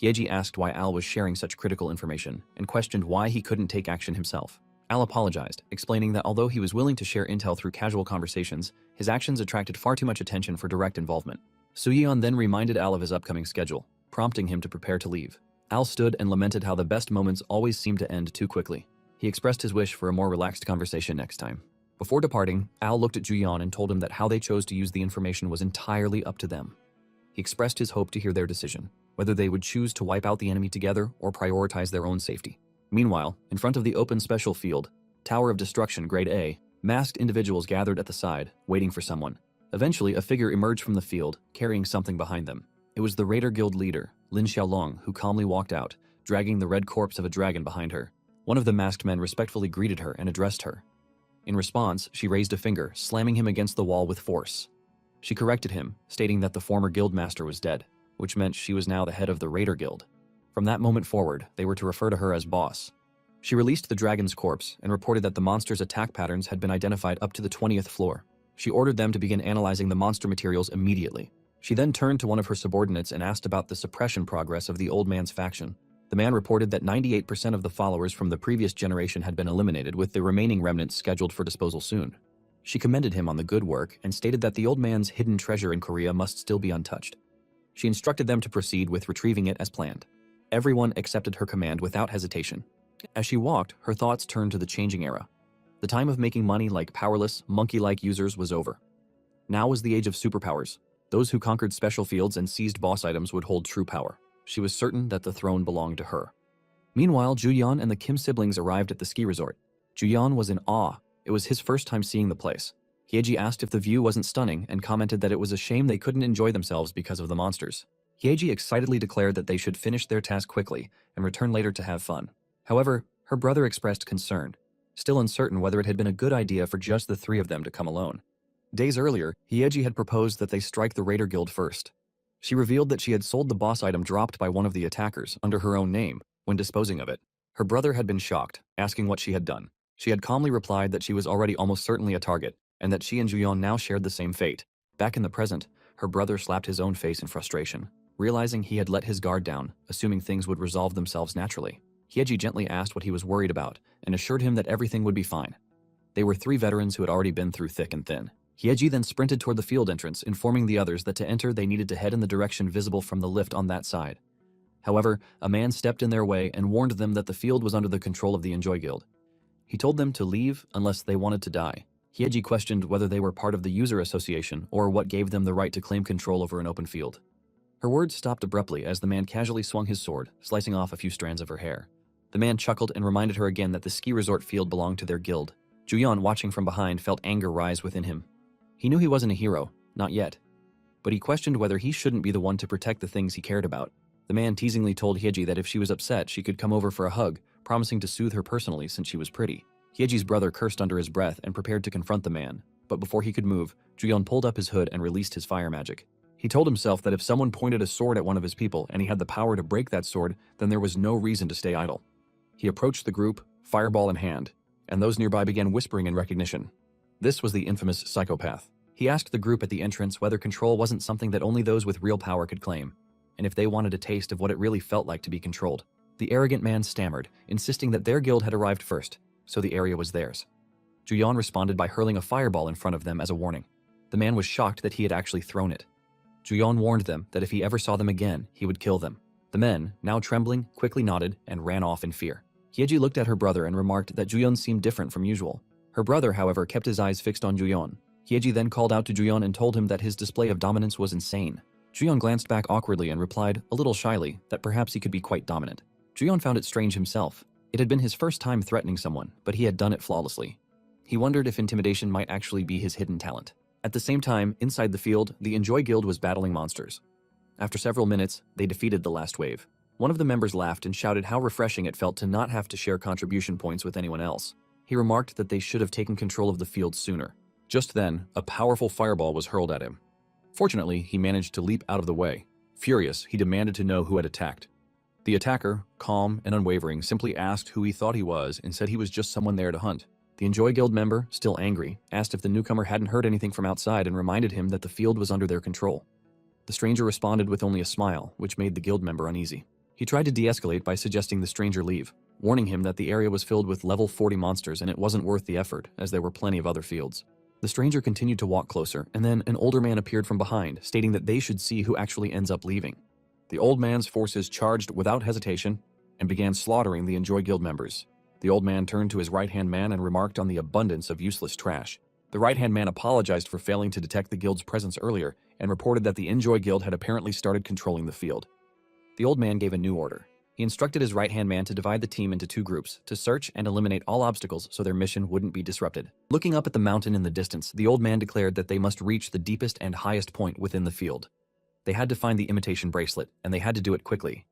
S1: Hyeji asked why Al was sharing such critical information and questioned why he couldn't take action himself. Al apologized, explaining that although he was willing to share intel through casual conversations, his actions attracted far too much attention for direct involvement. Suyeon then reminded Al of his upcoming schedule, prompting him to prepare to leave. Al stood and lamented how the best moments always seem to end too quickly. He expressed his wish for a more relaxed conversation next time. Before departing, Al looked at Juyon and told him that how they chose to use the information was entirely up to them. He expressed his hope to hear their decision, whether they would choose to wipe out the enemy together or prioritize their own safety. Meanwhile, in front of the open special field, Tower of Destruction Grade A, masked individuals gathered at the side, waiting for someone. Eventually, a figure emerged from the field, carrying something behind them. It was the Raider Guild leader, Lin Xiaolong, who calmly walked out, dragging the red corpse of a dragon behind her. One of the masked men respectfully greeted her and addressed her. In response, she raised a finger, slamming him against the wall with force. She corrected him, stating that the former guildmaster was dead, which meant she was now the head of the Raider Guild. From that moment forward, they were to refer to her as boss. She released the dragon's corpse and reported that the monster's attack patterns had been identified up to the 20th floor. She ordered them to begin analyzing the monster materials immediately. She then turned to one of her subordinates and asked about the suppression progress of the old man's faction. The man reported that 98% of the followers from the previous generation had been eliminated, with the remaining remnants scheduled for disposal soon. She commended him on the good work and stated that the old man's hidden treasure in Korea must still be untouched. She instructed them to proceed with retrieving it as planned. Everyone accepted her command without hesitation. As she walked, her thoughts turned to the changing era. The time of making money like powerless, monkey-like users was over. Now was the age of superpowers. Those who conquered special fields and seized boss items would hold true power. She was certain that the throne belonged to her. Meanwhile, Juyon and the Kim siblings arrived at the ski resort. Juyon was in awe. It was his first time seeing the place. Hyeji asked if the view wasn't stunning and commented that it was a shame they couldn't enjoy themselves because of the monsters. Hyeji excitedly declared that they should finish their task quickly and return later to have fun. However, her brother expressed concern, still uncertain whether it had been a good idea for just the three of them to come alone. Days earlier, Hyeji had proposed that they strike the Raider Guild first. She revealed that she had sold the boss item dropped by one of the attackers under her own name when disposing of it. Her brother had been shocked, asking what she had done. She had calmly replied that she was already almost certainly a target, and that she and Juyeon now shared the same fate. Back in the present, her brother slapped his own face in frustration, realizing he had let his guard down, assuming things would resolve themselves naturally. Hyeji gently asked what he was worried about, and assured him that everything would be fine. They were three veterans who had already been through thick and thin. Hyeji then sprinted toward the field entrance, informing the others that to enter they needed to head in the direction visible from the lift on that side. However, a man stepped in their way and warned them that the field was under the control of the Enjoy Guild. He told them to leave unless they wanted to die. Hyeji questioned whether they were part of the user association or what gave them the right to claim control over an open field. Her words stopped abruptly as the man casually swung his sword, slicing off a few strands of her hair. The man chuckled and reminded her again that the ski resort field belonged to their guild. Juyeon, watching from behind, felt anger rise within him. He knew he wasn't a hero, not yet. But he questioned whether he shouldn't be the one to protect the things he cared about. The man teasingly told Hyeji that if she was upset, she could come over for a hug, promising to soothe her personally since she was pretty. Hyeji's brother cursed under his breath and prepared to confront the man, but before he could move, Juyeon pulled up his hood and released his fire magic. He told himself that if someone pointed a sword at one of his people and he had the power to break that sword, then there was no reason to stay idle. He approached the group, fireball in hand, and those nearby began whispering in recognition. This was the infamous psychopath. He asked the group at the entrance whether control wasn't something that only those with real power could claim, and if they wanted a taste of what it really felt like to be controlled. The arrogant man stammered, insisting that their guild had arrived first, so the area was theirs. Juyeon responded by hurling a fireball in front of them as a warning. The man was shocked that he had actually thrown it. Juyeon warned them that if he ever saw them again, he would kill them. The men, now trembling, quickly nodded and ran off in fear. Hyeji looked at her brother and remarked that Juyeon seemed different from usual. Her brother, however, kept his eyes fixed on Juyeon. Hyeji then called out to Juyeon and told him that his display of dominance was insane. Juyeon glanced back awkwardly and replied, a little shyly, that perhaps he could be quite dominant. Juyeon found it strange himself. It had been his first time threatening someone, but he had done it flawlessly. He wondered if intimidation might actually be his hidden talent. At the same time, inside the field, the Enjoy Guild was battling monsters. After several minutes, they defeated the last wave. One of the members laughed and shouted how refreshing it felt to not have to share contribution points with anyone else. He remarked that they should have taken control of the field sooner. Just then, a powerful fireball was hurled at him. Fortunately, he managed to leap out of the way. Furious, he demanded to know who had attacked. The attacker, calm and unwavering, simply asked who he thought he was and said he was just someone there to hunt. The Enjoy Guild member, still angry, asked if the newcomer hadn't heard anything from outside and reminded him that the field was under their control. The stranger responded with only a smile, which made the guild member uneasy. He tried to de-escalate by suggesting the stranger leave, warning him that the area was filled with level 40 monsters and it wasn't worth the effort, as there were plenty of other fields. The stranger continued to walk closer, and then an older man appeared from behind, stating that they should see who actually ends up leaving. The old man's forces charged without hesitation and began slaughtering the Enjoy Guild members. The old man turned to his right-hand man and remarked on the abundance of useless trash. The right-hand man apologized for failing to detect the guild's presence earlier and reported that the Enjoy Guild had apparently started controlling the field. The old man gave a new order. He instructed his right-hand man to divide the team into two groups, to search and eliminate all obstacles so their mission wouldn't be disrupted. Looking up at the mountain in the distance, the old man declared that they must reach the deepest and highest point within the field. They had to find the imitation bracelet, and they had to do it quickly,